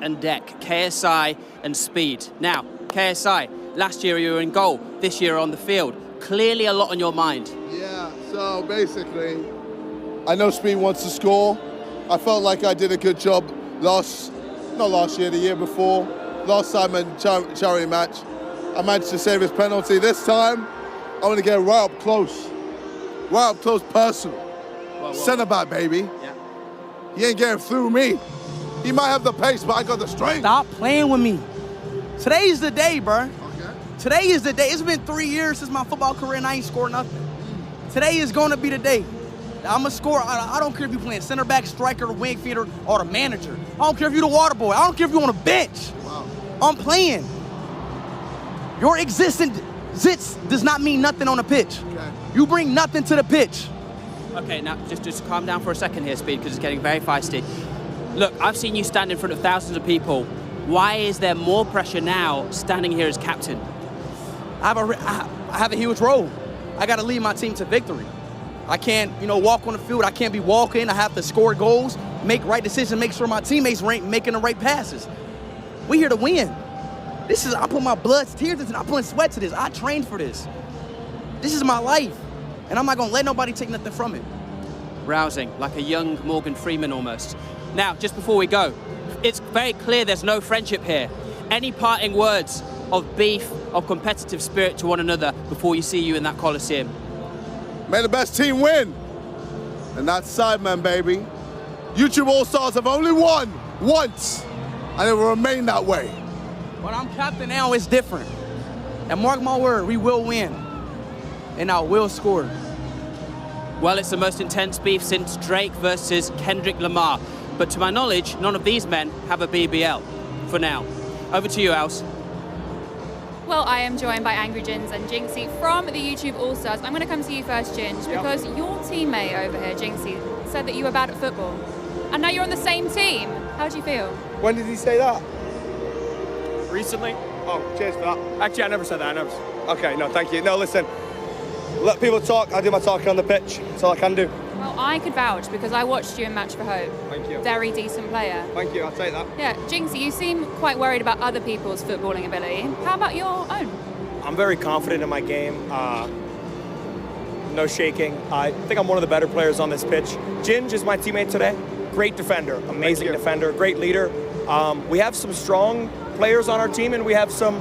and deck, KSI and Speed. Now, KSI, last year you were in goal, this year on the field. Clearly a lot on your mind. Yeah, so basically, I know Speed wants to score. I felt like I did a good job not last year, the year before, last Sidemen Charity Match. I managed to save his penalty. This time, I want to get right up close personal. Whoa. Centre back, baby. Yeah. He ain't getting through me. He might have the pace, but I got the strength. Stop playing with me. Today's the day, bro. Okay. Today is the day. It's been 3 years since my football career and I ain't scored nothing. Today is going to be the day. I'm going to score. I don't care if you're playing center back, striker, wing feeder, or the manager. I don't care if you're the water boy. I don't care if you're on a bench. Wow. I'm playing. Your existence does not mean nothing on the pitch. Okay. You bring nothing to the pitch. Okay, now just calm down for a second here, Speed, because it's getting very feisty. Look, I've seen you stand in front of thousands of people. Why is there more pressure now standing here as captain? I have a huge role. I got to lead my team to victory. I can't, walk on the field. I can't be walking. I have to score goals, make right decisions, make sure my teammates are making the right passes. We here to win. I put my blood, tears into this. I put sweat to this. I trained for this. This is my life. And I'm not going to let nobody take nothing from it. Rousing, like a young Morgan Freeman almost. Now, just before we go, it's very clear there's no friendship here. Any parting words of beef, of competitive spirit to one another before you see you in that Coliseum? May the best team win. And that's Sidemen, baby. YouTube All-Stars have only won once, and it will remain that way. But I'm captain now, it's different. And mark my word, we will win. And I will score. Well, it's the most intense beef since Drake versus Kendrick Lamar. But to my knowledge, none of these men have a BBL for now. Over to you, Els. Well, I am joined by Angry Gins and Jinxie from the YouTube All-Stars. I'm going to come to you first, Ginge, because your teammate over here, Jinxie, said that you were bad at football. And now you're on the same team. How do you feel? When did he say that? Recently? Oh, cheers for that. Actually, I never said that. Okay, no, thank you. No, listen, let people talk. I do my talking on the pitch. That's all I can do. Well, I could vouch because I watched you in Match for Hope. Thank you. Very decent player. Thank you, I'll take that. Yeah, Jinxie, you seem quite worried about other people's footballing ability. How about your own? I'm very confident in my game. No shaking. I think I'm one of the better players on this pitch. Ginge is my teammate today. Great defender, amazing defender, great leader. We have some strong players on our team, and we have some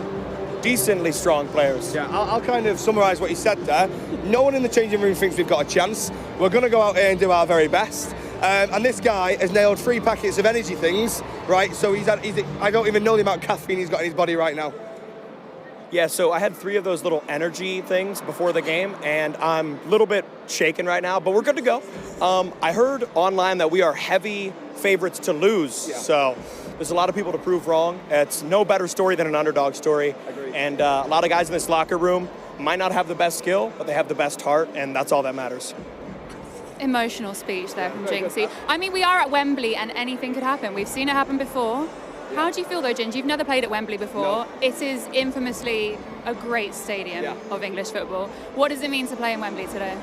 decently strong players. Yeah, I'll kind of summarise what you said there. No one in the changing room thinks we've got a chance. We're going to go out here and do our very best. And this guy has nailed 3 packets of energy things, right? So I don't even know the amount of caffeine he's got in his body right now. Yeah, so I had 3 of those little energy things before the game, and I'm a little bit shaken right now, but we're good to go. I heard online that we are heavy favorites to lose, so there's a lot of people to prove wrong. It's no better story than an underdog story. Agreed. And a lot of guys in this locker room might not have the best skill, but they have the best heart, and that's all that matters. Emotional speech there from Jinxie. I mean, we are at Wembley and anything could happen. We've seen it happen before. How do you feel though, Ginge? You've never played at Wembley before. No. It is infomously a great stadium of English football. What does it mean to play in Wembley today?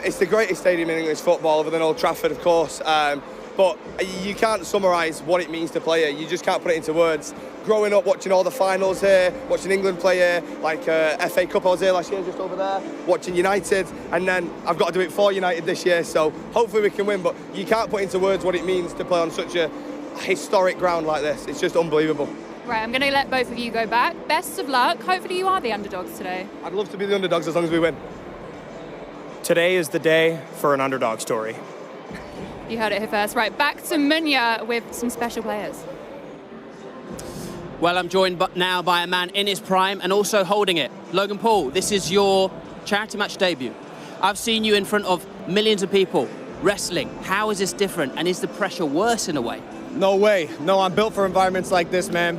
It's the greatest stadium in English football, other than Old Trafford, of course. But you can't summarise what it means to play here. You just can't put it into words. Growing up, watching all the finals here, watching England play here, like FA Cup I was here last year, just over there, watching United, and then I've got to do it for United this year, so hopefully we can win, but you can't put into words what it means to play on such a historic ground like this. It's just unbelievable. Right, I'm going to let both of you go back. Best of luck. Hopefully you are the underdogs today. I'd love to be the underdogs as long as we win. Today is the day for an underdog story. You heard it here first. Right, back to Munya with some special players. Well, I'm joined now by a man in his prime and also holding it. Logan Paul, this is your charity match debut. I've seen you in front of millions of people wrestling. How is this different, and is the pressure worse in a way? No way. No, I'm built for environments like this, man.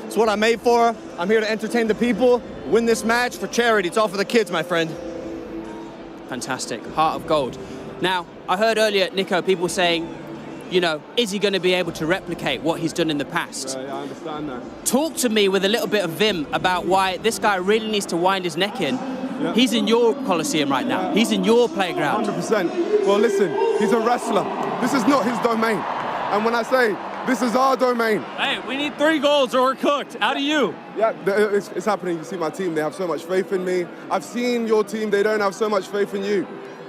It's what I'm made for. I'm here to entertain the people, win this match for charity. It's all for the kids, my friend. Fantastic. Heart of gold. Now, I heard earlier, Nico, people saying, you know, is he going to be able to replicate what he's done in the past? Yeah, I understand that. Talk to me with a little bit of vim about why this guy really needs to wind his neck in. Yeah. He's in your Coliseum right now. He's in your playground. 100%. Well, listen, he's a wrestler. This is not his domain. And when I say This is our domain. Hey, we need 3 goals or we're cooked. How do you? Yeah, it's happening. You see my team, they have so much faith in me. I've seen your team, they don't have so much faith in you,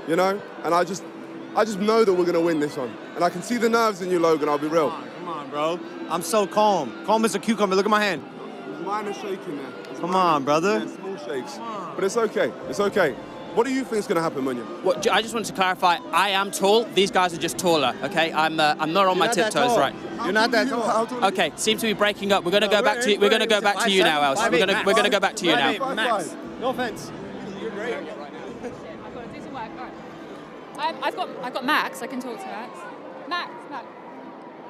you know? And I just know that we're going to win this one. And I can see the nerves in you, Logan, I'll be real. Come on, bro. I'm so calm. Calm as a cucumber. Look at my hand. Mine are shaking there. Come on, brother. Yeah, small shakes. But it's okay. It's okay. What do you think is going to happen, Munya? I just wanted to clarify, I am tall, these guys are just taller, okay? I'm not on my tiptoes, right? You're not that tall. Okay, seems to be breaking up. We're gonna go back to you. We're gonna go back to you now, Els. We're gonna go back to you now. Max. No offense. You're great. I've got to do some work. All right. I've got Max. I can talk to Max. Max,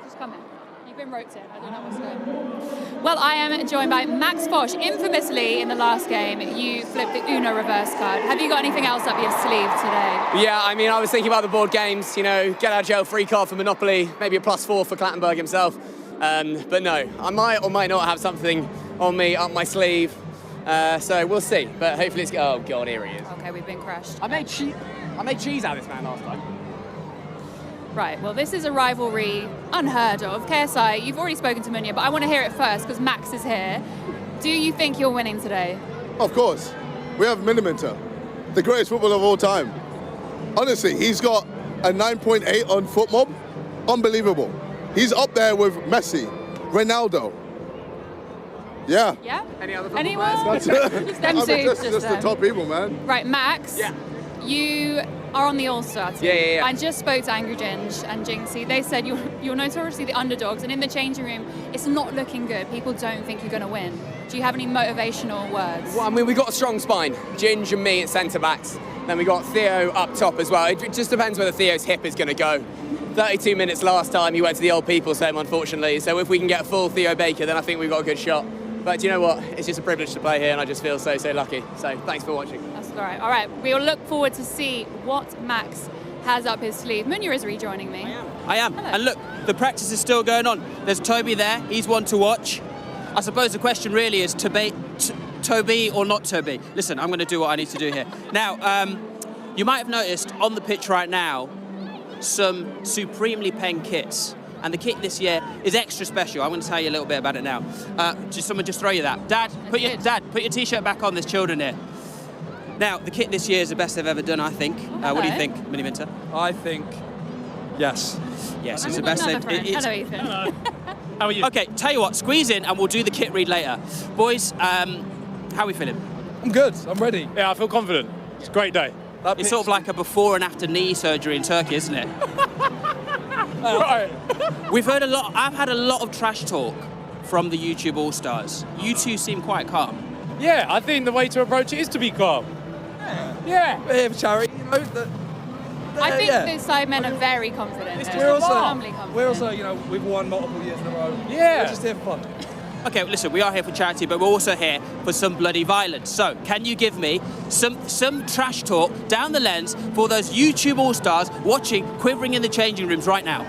just come in. You've been roped in. I don't know what's going on. Well, I am joined by Max Fosh. Infamously, in the last game, you flipped the Uno reverse card. Have you got anything else up your sleeve today? Yeah, I mean, I was thinking about the board games, you know, get out of jail free card for Monopoly, maybe a +4 for Clattenburg himself. But no, I might or might not have something on me up my sleeve. So we'll see. But hopefully it's... Oh, God, here he is. Okay, we've been crushed. I made cheese out of this man last time. Right, well, this is a rivalry unheard of. KSI, you've already spoken to Munya, but I want to hear it first because Max is here. Do you think you're winning today? Of course. We have Miniminter, the greatest footballer of all time. Honestly, he's got a 9.8 on FootMob. Unbelievable. He's up there with Messi, Ronaldo. Yeah. Yeah? Any other football Anyone? players? Just them two. Just the top people, man. Right, Max. Yeah. You are on the All-Star team. Yeah. I just spoke to Angry Ginge and Jinxie. They said you're notoriously the underdogs, and in the changing room, it's not looking good. People don't think you're going to win. Do you have any motivational words? Well, I mean, we've got a strong spine. Ginge and me at centre-backs. Then we got Theo up top as well. It just depends where Theo's hip is going to go. 32 minutes last time, he went to the old people's home, unfortunately. So if we can get a full Theo Baker, then I think we've got a good shot. But you know what? It's just a privilege to play here, and I just feel so lucky. So thanks for watching. That's all right. All right, we'll look forward to see what Max has up his sleeve. Munya is rejoining me. I am. Hello. And look, the practice is still going on. There's Toby there. He's one to watch. I suppose the question really is Toby or not Toby. Listen, I'm going to do what I need to do here. Now, you might have noticed on the pitch right now some supremely penned kits. And the kit this year is extra special. I'm going to tell you a little bit about it now. Someone just throw you that. Dad, put your T-shirt back on. There's children here. Now, the kit this year is the best they've ever done, I think. What do you think, Mini Minter? I think yes. Yes, I've it's the got best another they've... friend. Hello, Ethan. How are you? Okay, tell you what, squeeze in and we'll do the kit read later. Boys, how are we feeling? I'm good. I'm ready. Yeah, I feel confident. It's a great day. It's sort of like a before and after knee surgery in Turkey, isn't it? Right. We've heard a lot. I've had a lot of trash talk from the YouTube All-Stars. You two seem quite calm. Yeah, I think the way to approach it is to be calm. Yeah. We're here for charity, you know. I think the Sidemen are very confident. We're also, you know, we've won multiple years in a row. Yeah. We're just here for fun. Okay, well, listen, we are here for charity, but we're also here for some bloody violence. So, can you give me some trash talk down the lens for those YouTube All-Stars watching, quivering in the changing rooms right now?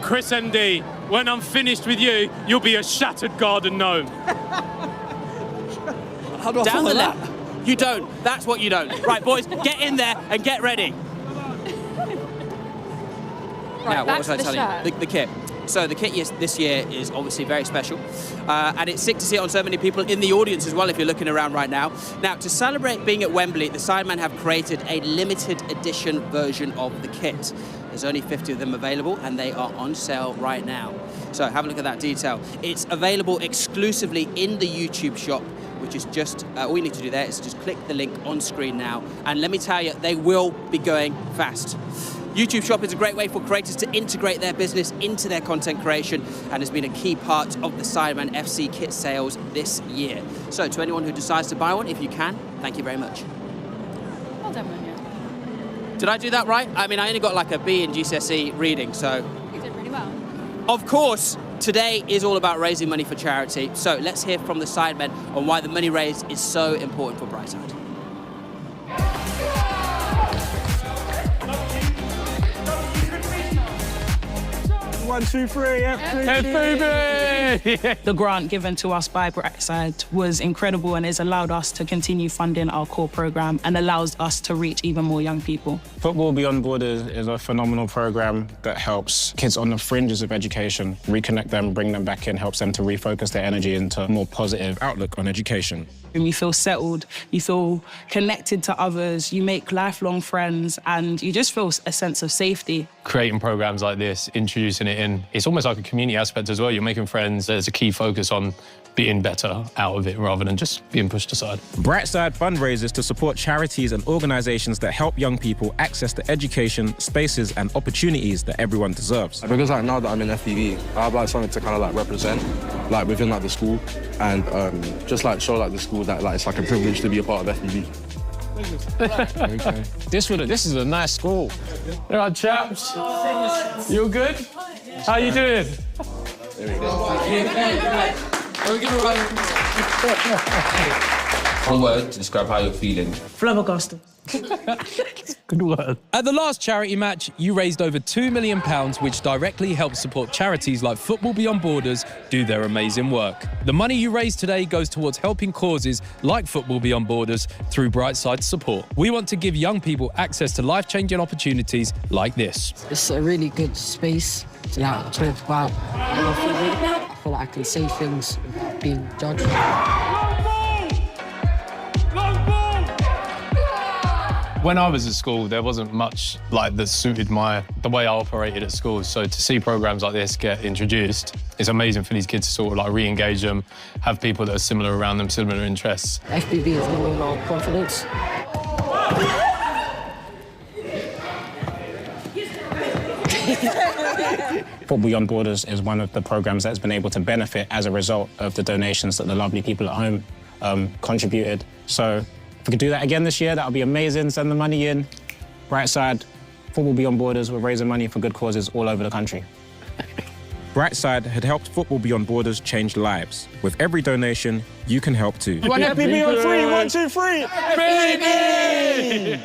Chris MD, when I'm finished with you, you'll be a shattered garden gnome. How do I Down follow the that? lens. You don't. That's what you don't. Right, boys, get in there and get ready. Now, what was I telling you? The kit. So the kit this year is obviously very special, and it's sick to see it on so many people in the audience as well if you're looking around right now. Now, to celebrate being at Wembley, the Sidemen have created a limited edition version of the kit. There's only 50 of them available, and they are on sale right now. So have a look at that detail. It's available exclusively in the YouTube shop, which is just, all you need to do there is just click the link on screen now, and let me tell you, they will be going fast. YouTube Shop is a great way for creators to integrate their business into their content creation and has been a key part of the Sidemen FC kit sales this year. So to anyone who decides to buy one, if you can, thank you very much. Well done, Munya. Did I do that right? I mean, I only got like a B in GCSE reading, so... You did really well. Of course, today is all about raising money for charity. So let's hear from the Sidemen on why the money raised is so important for Brightside. 1, 2, 3, FBB! The grant given to us by Brightside was incredible and has allowed us to continue funding our core programme and allows us to reach even more young people. Football Beyond Borders is a phenomenal programme that helps kids on the fringes of education reconnect them, bring them back in, helps them to refocus their energy into a more positive outlook on education. You feel settled, you feel connected to others, you make lifelong friends, and you just feel a sense of safety. Creating programmes like this, introducing it in, it's almost like a community aspect as well. You're making friends. There's a key focus on being better out of it rather than just being pushed aside. Brightside fundraises to support charities and organisations that help young people access the education, spaces and opportunities that everyone deserves. Because like now that I'm in FBB, I have like something to kind of like represent like within like the school and just like show like the school that like it's like a privilege to be a part of FBB. Okay. This is a nice school. All right, chaps. You all good? How you doing? One word to describe how you're feeling. Flabbergasted. Good word. At the last charity match, you raised over £2 million, which directly helps support charities like Football Beyond Borders do their amazing work. The money you raise today goes towards helping causes like Football Beyond Borders through Brightside support. We want to give young people access to life-changing opportunities like this. It's a really good space to talk about. I feel like I can say things without being judged. When I was at school, there wasn't much like that suited the way I operated at school. So to see programmes like this get introduced, it's amazing for these kids to sort of like re-engage them, have people that are similar around them, similar interests. FBB has given me a lot of confidence. Football Beyond Borders is one of the programmes that's been able to benefit as a result of the donations that the lovely people at home contributed. So if we could do that again this year, that would be amazing. Send the money in. Brightside, Football Beyond Borders, we're raising money for good causes all over the country. Brightside had helped Football Beyond Borders change lives. With every donation, you can help too. One FBB on 3, 1, 2, 3, FBB!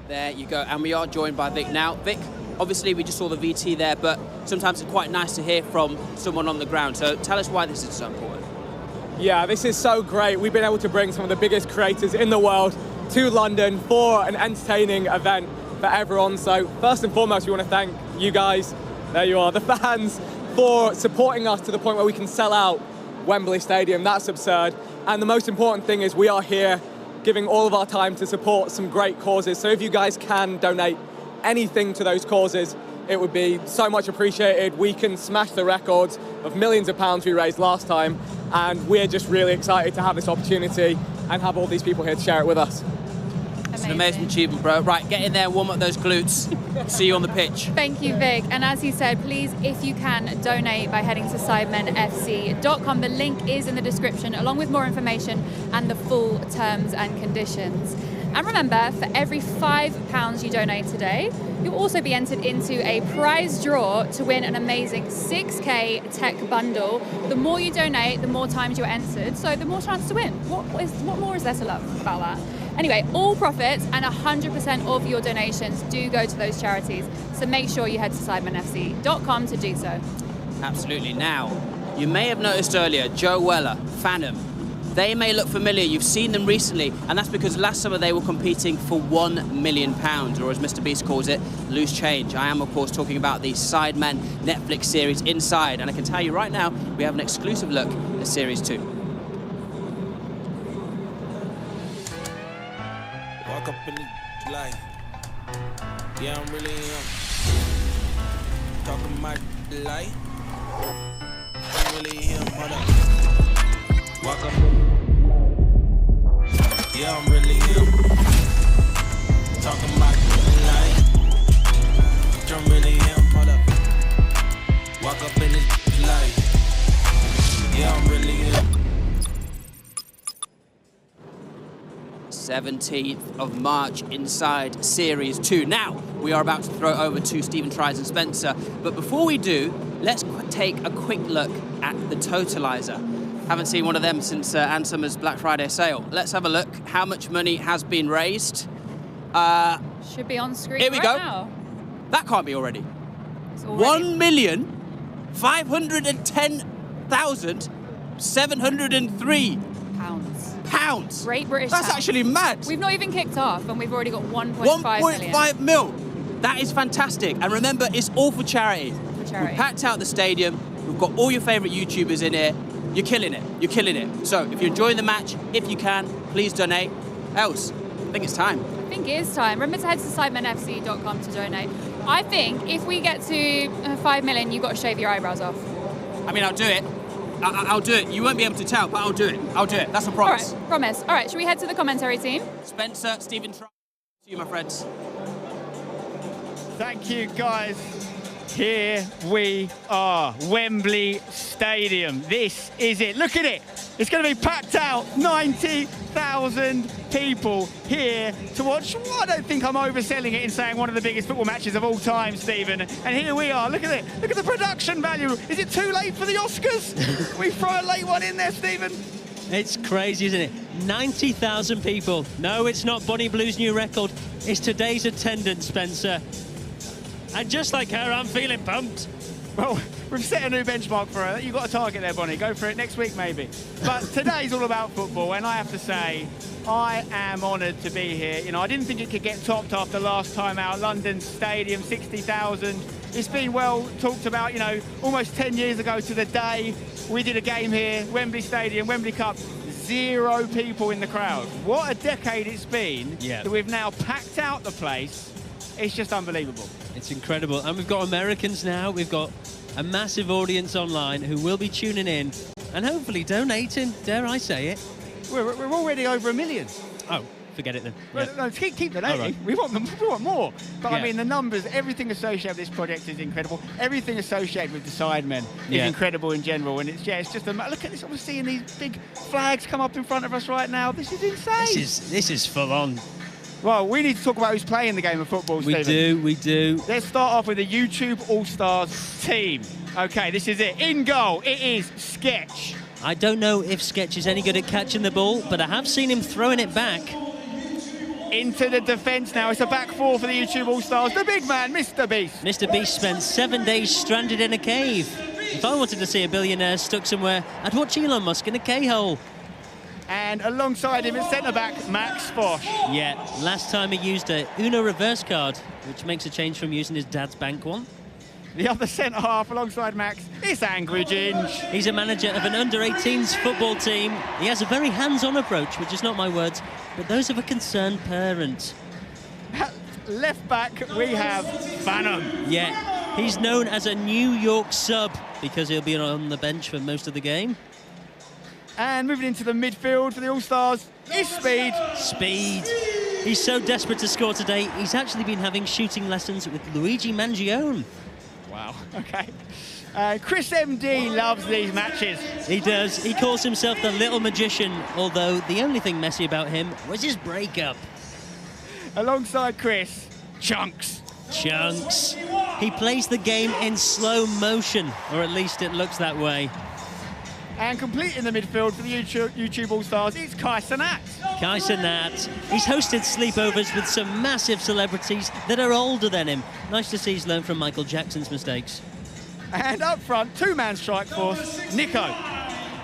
There you go, and we are joined by Vic now. Vic, obviously we just saw the VT there, but sometimes it's quite nice to hear from someone on the ground. So tell us why this is so important. Yeah, this is so great. We've been able to bring some of the biggest creators in the world to London for an entertaining event for everyone. So first and foremost, we want to thank you guys, there you are, the fans, for supporting us to the point where we can sell out Wembley Stadium. That's absurd. And the most important thing is we are here giving all of our time to support some great causes. So if you guys can donate anything to those causes, it would be so much appreciated. We can smash the records of millions of pounds we raised last time, and we're just really excited to have this opportunity and have all these people here to share it with us. It's an amazing achievement, bro. Right, get in there, warm up those glutes. See you on the pitch. Thank you, Vic. And as he said, please, if you can, donate by heading to sidemenfc.com. The link is in the description, along with more information and the full terms and conditions. And remember, for every £5 you donate today, you'll also be entered into a prize draw to win an amazing 6K tech bundle. The more you donate, the more times you're entered, so the more chance to win. What more is there to love about that? Anyway, all profits and 100% of your donations do go to those charities, so make sure you head to sidemenfc.com to do so. Absolutely. Now, you may have noticed earlier, Joe Weller, Phantom. They may look familiar, you've seen them recently, and that's because last summer they were competing for £1 million, or as Mr. Beast calls it, loose change. I am, of course, talking about the Sidemen Netflix series Inside, and I can tell you right now, we have an exclusive look at Series 2. Walk up in the light. Yeah, I'm really talking my light. I'm really him, hold up. Walk up. Yeah, I'm really him. Talking about light. I'm really him, hold up. Walk up in the light. Yeah, I'm really him. 17th of March, Inside Series 2. Now, we are about to throw it over to Stephen Tries and Spencer, but before we do, let's take a quick look at the totalizer. Haven't seen one of them since Ann Summers' Black Friday sale. Let's have a look. How much money has been raised? Should be on screen Here we right go. now. That can't be already. 1,510,703 pounds. Great British That's pounds. actually mad. We've not even kicked off, and we've already got 1.5 million. 1.5 mil. That is fantastic. And remember, it's all for charity. charity. We've packed out the stadium. We've got all your favourite YouTubers in here. You're killing it. You're killing it. So if you're enjoying the match, if you can, please donate. Else, I think it's time. I think it is time. Remember to head to sidemenfc.com to donate. I think if we get to 5 million, you've got to shave your eyebrows off. I mean, I'll do it. I'll do it. You won't be able to tell, but I'll do it. I'll do it. That's a promise. All right, promise. All right, should we head to the commentary team? Spencer, Stephen, to you, my friends. Thank you, guys. Here we are, Wembley Stadium. This is it. Look at it. It's going to be packed out. 90,000 people here to watch. Well, I don't think I'm overselling it in saying one of the biggest football matches of all time, Stephen. And here we are. Look at it. Look at the production value. Is it too late for the Oscars? We throw a late one in there, Stephen. It's crazy, isn't it? 90,000 people. No, it's not Bonnie Blue's new record. It's today's attendance, Spencer. And just like her, I'm feeling pumped. Well, we've set a new benchmark for her. You've got a target there, Bonnie. Go for it next week, maybe. But today's all about football, and I have to say, I am honoured to be here. You know, I didn't think it could get topped after last time out. London Stadium, 60,000. It's been well talked about, you know, almost 10 years ago to the day we did a game here, Wembley Stadium, Wembley Cup. 0 people in the crowd. What a decade it's been that we've now packed out the place. It's just unbelievable. It's incredible. And we've got Americans now. We've got a massive audience online who will be tuning in and hopefully donating, dare I say it. We're already over 1 million. Oh, forget it then. Well, no, keep donating. Right. We want more. But Yeah. I mean, the numbers, everything associated with this project is incredible. Everything associated with the Sidemen is incredible in general. And it's just look at this. I'm seeing these big flags come up in front of us right now. This is insane. This is full on. Well, we need to talk about who's playing the game of football, Stephen. We do. Let's start off with the YouTube All-Stars team. Okay, this is it. In goal, it is Sketch. I don't know if Sketch is any good at catching the ball, but I have seen him throwing it back. Into the defence now. It's a back four for the YouTube All-Stars. The big man, Mr. Beast. Mr. Beast spent 7 days stranded in a cave. If I wanted to see a billionaire stuck somewhere, I'd watch Elon Musk in a K-hole. And alongside him is centre-back Max Fosh. Yeah, last time he used a Uno reverse card, which makes a change from using his dad's bank one. The other centre-half alongside Max is Angry Ginge. He's a manager of an under-18s football team. He has a very hands-on approach, which is not my words, but those of a concerned parent. At left back, we have Phantom. Yeah, he's known as a New York sub because he'll be on the bench for most of the game. And moving into the midfield for the All-Stars is Speed. Speed. He's so desperate to score today, he's actually been having shooting lessons with Luigi Mangione. Wow, okay. Chris MD loves these matches. He does. He calls himself the Little Magician, although the only thing messy about him was his breakup. Alongside Chris, Chunks. Chunks. He plays the game in slow motion, or at least it looks that way. And completing the midfield for the YouTube All-Stars, it's Kai Sanat. Kai Sanat. He's hosted sleepovers with some massive celebrities that are older than him. Nice to see he's learned from Michael Jackson's mistakes. And up front, two-man strike force, Nico.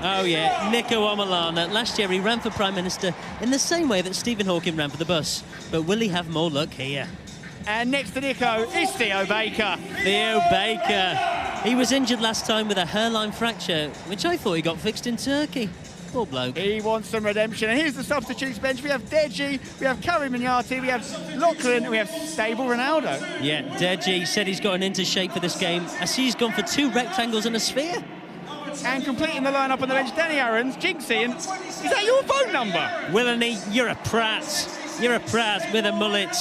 Oh yeah, Nico Omalana. Last year he ran for Prime Minister in the same way that Stephen Hawking ran for the bus. But will he have more luck here? And next to Nico is Theo Baker. Theo Baker. He was injured last time with a hairline fracture, which I thought he got fixed in Turkey. Poor bloke. He wants some redemption. And here's the substitutes bench. We have Deji, we have Karim Minyati, we have Lachlan, and we have Stable Ronaldo. Yeah, Deji said he's gotten into shape for this game. I see he's gone for 2 rectangles and a sphere. And completing the lineup on the bench, Danny Aarons, Jinxie, and is that your phone number? Willany, you're a prat. You're a prat with a mullet.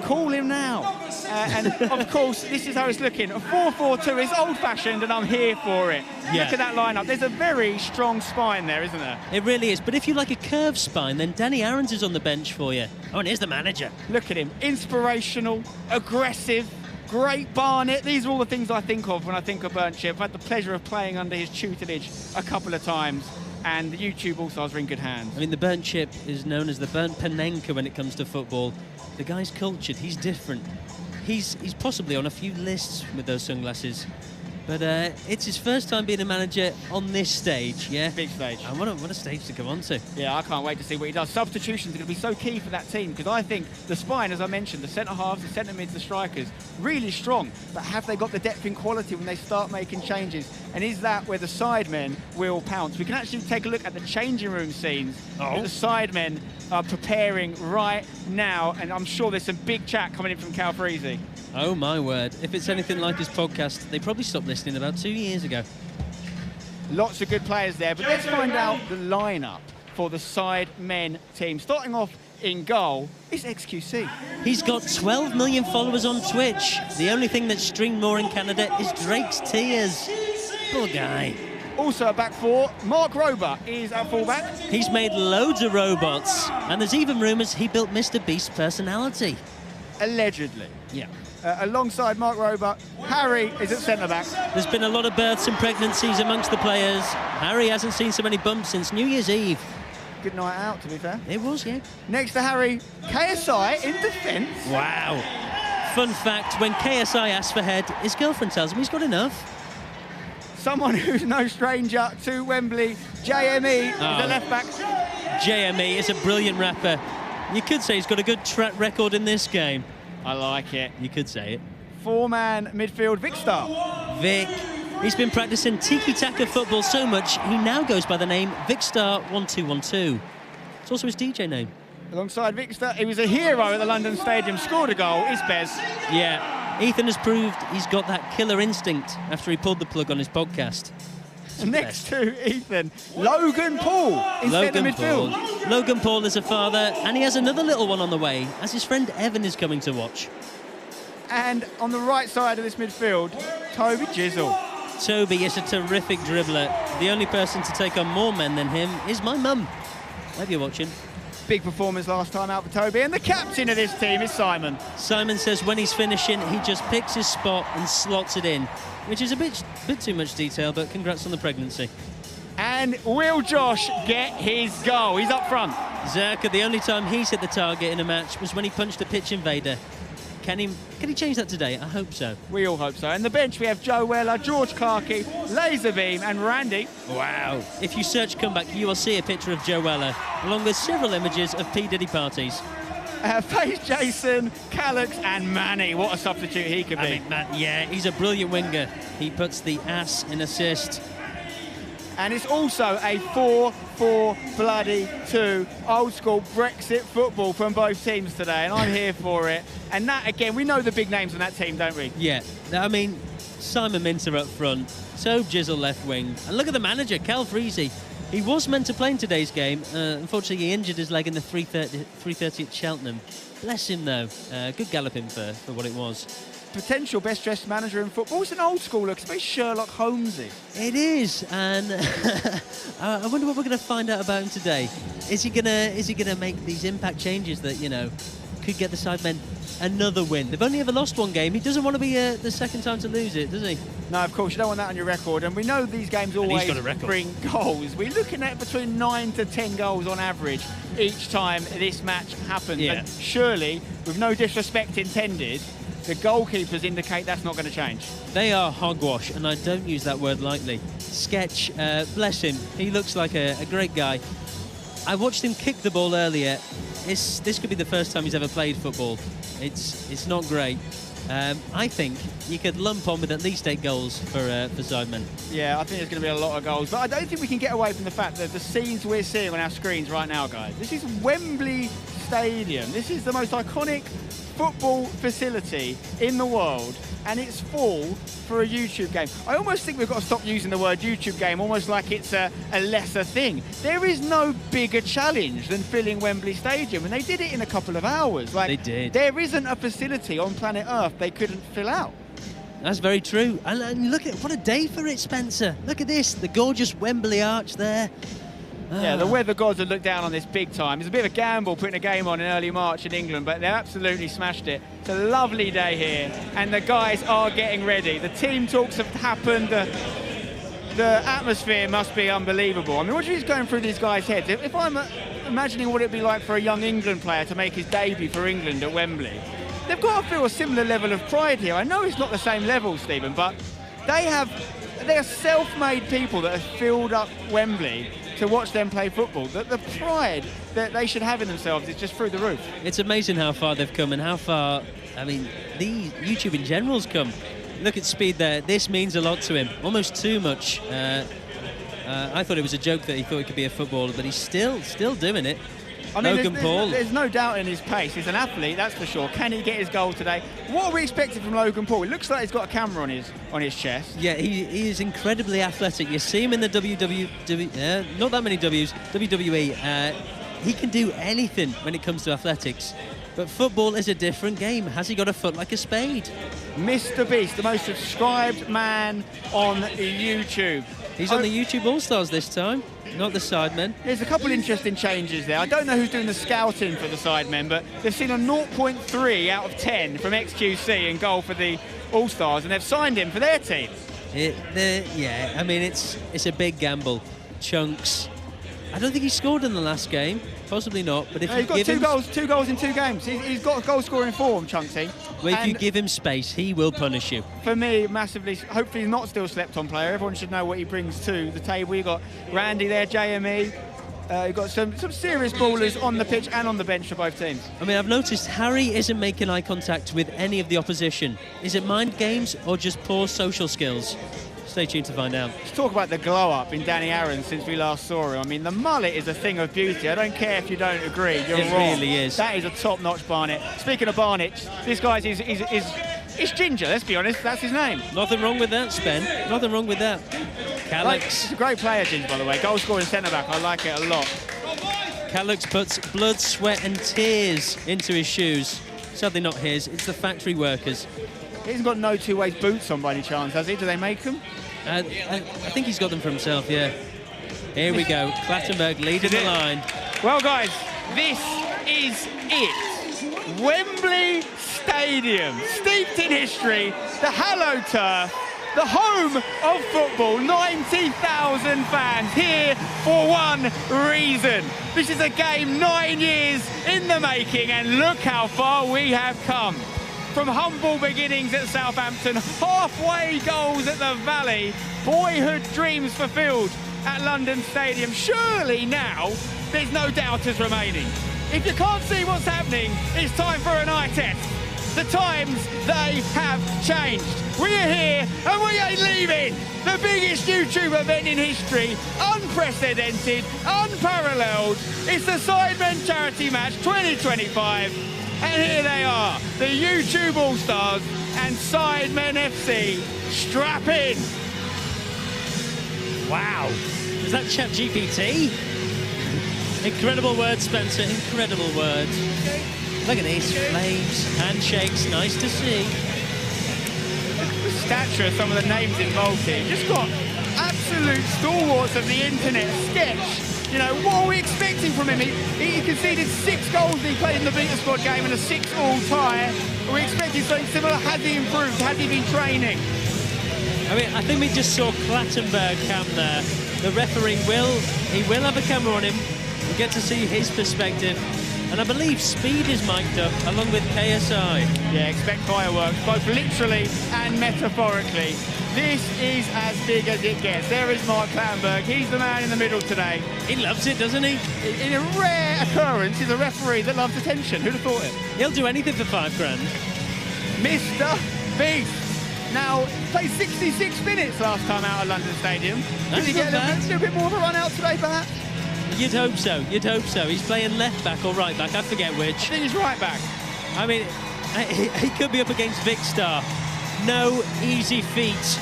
Call him now. And of course, this is how it's looking. A 4-4-2 is old-fashioned, and I'm here for it. Yeah. Look at that lineup. There's a very strong spine there, isn't there? It really is. But if you like a curved spine, then Danny Aarons is on the bench for you. Oh, and here's the manager. Look at him. Inspirational, aggressive, great Barnet. These are all the things I think of when I think of Burnship. I've had the pleasure of playing under his tutelage a couple of times. And the YouTube All-Stars are in good hands. I mean, the burnt chip is known as the burnt Panenka when it comes to football. The guy's cultured, he's different. he's possibly on a few lists with those sunglasses. But it's his first time being a manager on this stage, yeah? Big stage. And what a stage to come on to. Yeah, I can't wait to see what he does. Substitutions are going to be so key for that team, because I think the spine, as I mentioned, the centre-halves, the centre-mids, the strikers, really strong. But have they got the depth and quality when they start making changes? And is that where the sidemen will pounce? We can actually take a look at the changing room scenes that the sidemen are preparing right now, and I'm sure there's some big chat coming in from Cal Freezy. Oh my word. If it's anything like his podcast, they probably stopped listening about 2 years ago. Lots of good players there, but let's find out the lineup for the Sidemen team. Starting off in goal is xQc. He's got 12 million followers on Twitch. The only thing that's streamed more in Canada is Drake's Tears. Poor guy. Also at back four, Mark Rober is at fullback. He's made loads of robots, and there's even rumours he built Mr. Beast's personality. Allegedly. Yeah. Alongside Mark Rober, Harry is at centre-back. There's been a lot of births and pregnancies amongst the players. Harry hasn't seen so many bumps since New Year's Eve. Good night out, to be fair. It was, yeah. Next to Harry, KSI in defence. Wow. Fun fact, when KSI asks for head, his girlfriend tells him he's got enough. Someone who's no stranger to Wembley, JME, is the left-back. JME is a brilliant rapper. You could say he's got a good track record in this game. I like it. You could say it. Four-man midfield, Vic Star. Vic. He's been practicing tiki-taka football so much, he now goes by the name Vic Star 1212. It's also his DJ name. Alongside Vic Star, he was a hero at the London Stadium, scored a goal, is Bez. Yeah, Ethan has proved he's got that killer instinct after he pulled the plug on his podcast. Next to Ethan, Logan Paul in centre midfield. Logan Paul is a father, and he has another little one on the way, as his friend Evan is coming to watch. And on the right side of this midfield, Toby Jizzle. Toby is a terrific dribbler. The only person to take on more men than him is my mum. Hope you're watching. Big performance last time out for Toby, and the captain of this team is Simon. Simon says when he's finishing, he just picks his spot and slots it in, which is a bit too much detail, but congrats on the pregnancy. And will Josh get his goal? He's up front. Zerka, the only time he's hit the target in a match was when he punched a pitch invader. Can he change that today? I hope so. We all hope so. And the bench, we have Joe Weller, George Clarkey, Laserbeam and Randy. Wow. If you search comeback, you will see a picture of Joe Weller, along with several images of P. Diddy parties. Face Jason, Callux and Manny. What a substitute he could be. I mean, yeah, he's a brilliant winger. He puts the ass in assist. And it's also a 4-4-2 old school Brexit football from both teams today, and I'm here for it. And that, again, we know the big names on that team, don't we? Yeah, I mean, Simon Minter up front, Tobe Jizzle left wing, and look at the manager, Cal Freezy. He was meant to play in today's game. Unfortunately, he injured his leg in the 3:30 at Cheltenham. Bless him, though. Good galloping for what it was. Potential best dressed manager in football. It's an old school look. It's very Sherlock Holmesy. It is, and I wonder what we're going to find out about him today. Is he gonna make these impact changes that could get the Sidemen another win? They've only ever lost one game. He doesn't want to be the second time to lose it, does he? No, of course you don't want that on your record. And we know these games always bring goals. We're looking at between 9 to 10 goals on average each time this match happens. Yeah. And surely, with no disrespect intended, the goalkeepers indicate that's not going to change. They are hogwash, and I don't use that word lightly. Sketch, bless him. He looks like a great guy. I watched him kick the ball earlier. This could be the first time he's ever played football. It's not great. I think you could lump on with at least 8 goals for Sidemen. Yeah, I think there's going to be a lot of goals. But I don't think we can get away from the fact that the scenes we're seeing on our screens right now, guys, this is Wembley Stadium. This is the most iconic football facility in the world, and it's full for a YouTube game. I almost think we've got to stop using the word YouTube game, almost like it's a lesser thing. There is no bigger challenge than filling Wembley Stadium, and they did it in a couple of hours. They did. There isn't a facility on planet Earth they couldn't fill out. That's very true. And look at what a day for it, Spencer. Look at this, the gorgeous Wembley arch there. Yeah, the weather gods have looked down on this big time. It's a bit of a gamble putting a game on in early March in England, but they absolutely smashed it. It's a lovely day here, and the guys are getting ready. The team talks have happened. The atmosphere must be unbelievable. I mean, what is going through these guys' heads? If I'm imagining what it'd be like for a young England player to make his debut for England at Wembley, they've got to feel a similar level of pride here. I know it's not the same level, Stephen, but they are self-made people that have filled up Wembley to watch them play football. The pride that they should have in themselves is just through the roof. It's amazing how far they've come and how far, I mean, the YouTube in general's come. Look at Speed there. This means a lot to him, almost too much. I thought it was a joke that he thought he could be a footballer, but he's still doing it. I mean, Logan Paul. There's no doubt in his pace. He's an athlete, that's for sure. Can he get his goal today? What are we expecting from Logan Paul? It looks like he's got a camera on his chest. Yeah, he is incredibly athletic. You see him in the WWE, not that many W's, WWE. He can do anything when it comes to athletics. But football is a different game. Has he got a foot like a spade? Mr. Beast, the most subscribed man on YouTube. He's on the YouTube All-Stars this time, not the Sidemen. There's a couple interesting changes there. I don't know who's doing the scouting for the Sidemen, but they've seen a 0.3 out of 10 from xQc in goal for the All-Stars, and they've signed him for their team. Yeah, I mean, it's a big gamble. Chunks. I don't think he scored in the last game. Possibly not, but if you he's got give him... two goals in 2 games. He's got a goal-scoring form, Chunksy. Well, if you give him space, he will punish you. For me, massively, hopefully he's not still slept-on player. Everyone should know what he brings to the table. You've got Randy there, JME. You've got some serious ballers on the pitch and on the bench for both teams. I mean, I've noticed Harry isn't making eye contact with any of the opposition. Is it mind games or just poor social skills? Stay tuned to find out. Let's talk about the glow-up in Danny Aaron since we last saw him. I mean, the mullet is a thing of beauty. I don't care if you don't agree. You're it wrong. Really is. That is a top-notch Barnet. Speaking of Barnet, this guy's is Ginger, let's be honest. That's his name. Nothing wrong with that, Spen. Nothing wrong with that. Calix. He's a great player, Ginger, by the way. Goal-scoring centre-back. I like it a lot. Calix puts blood, sweat and tears into his shoes. Sadly not his, it's the factory workers. He hasn't got no two-ways boots on by any chance, has he? Do they make them? I think he's got them for himself, yeah. Here we go, Clattenburg leading the line. Well, guys, this is it. Wembley Stadium, steeped in history, the hallowed turf, the home of football, 90,000 fans here for one reason. This is a game 9 years in the making, and look how far we have come. From humble beginnings at Southampton, halfway goals at the Valley, boyhood dreams fulfilled at London Stadium. Surely now there's no doubters remaining. If you can't see what's happening, it's time for an eye test. The times, they have changed. We are here and we ain't leaving. The biggest YouTube event in history, unprecedented, unparalleled. It's the Sidemen Charity Match 2025. And here they are, the YouTube All-Stars and Sidemen FC. Strap in. Wow. Is that ChatGPT? Incredible words, Spencer, incredible words. Look at these flames, handshakes, nice to see. The stature of some of the names involved here. Just got absolute stalwarts of the internet sketch. You know, what are we expecting from him? He conceded 6 goals when he played in the Beta Squad game and a 6-all tie. Are we expecting something similar? Has he improved? Has he been training? I mean, I think we just saw Clattenburg camp there. The referee will have a camera on him. We'll get to see his perspective. And I believe Speed is mic'd up along with KSI. Yeah, expect fireworks, both literally and metaphorically. This is as big as it gets. There is Mark Clattenburg. He's the man in the middle today. He loves it, doesn't he? In a rare occurrence, he's a referee that loves attention. Who'd have thought it? He'll do anything for $5 grand. Mr. Beast. Now, played 66 minutes last time out at London Stadium. Did he get a little bit more of a run out today, perhaps? You'd hope so, you'd hope so. He's playing left back or right back, I forget which. I think he's right back. I mean, he could be up against Vic Star. No easy feat.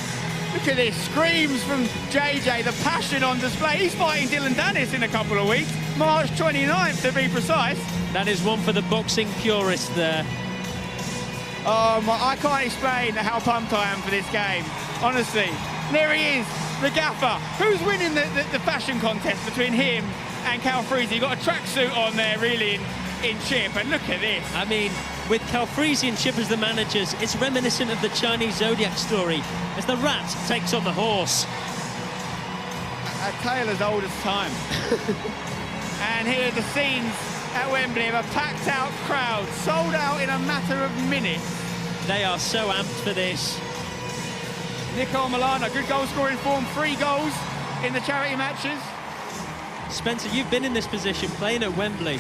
Look at this, screams from JJ, the passion on display. He's fighting Dylan Dennis in a couple of weeks, March 29th to be precise. That is one for the boxing purist there. I can't explain how pumped I am for this game, honestly. There he is, the gaffer. Who's winning the fashion contest between him and Cal Freese? You've got a tracksuit on there, really, in Chip, and look at this. I mean, with Calfreezy and Chip as the managers, it's reminiscent of the Chinese Zodiac story as the rat takes on the horse. A tale as old as time. And here are the scenes at Wembley of a packed-out crowd, sold out in a matter of minutes. They are so amped for this. Nicole Milano, good goal-scoring form, 3 goals in the charity matches. Spencer, you've been in this position, playing at Wembley.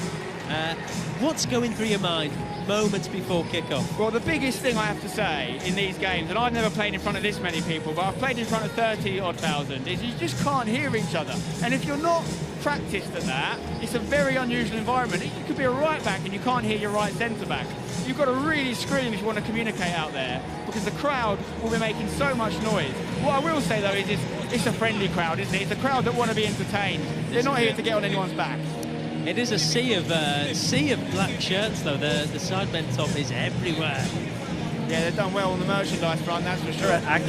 What's going through your mind moments before kick-off? Well, the biggest thing I have to say in these games, and I've never played in front of this many people, but I've played in front of 30-odd thousand, is you just can't hear each other. And if you're not practiced at that, it's a very unusual environment. You could be a right-back and you can't hear your right centre-back. You've got to really scream if you want to communicate out there, because the crowd will be making so much noise. What I will say, though, is it's a friendly crowd, isn't it? It's a crowd that want to be entertained. They're not here to get on anyone's back. It is a sea of black shirts, though. The Sidemen top is everywhere. Yeah, they've done well on the merchandise front, that's for sure. And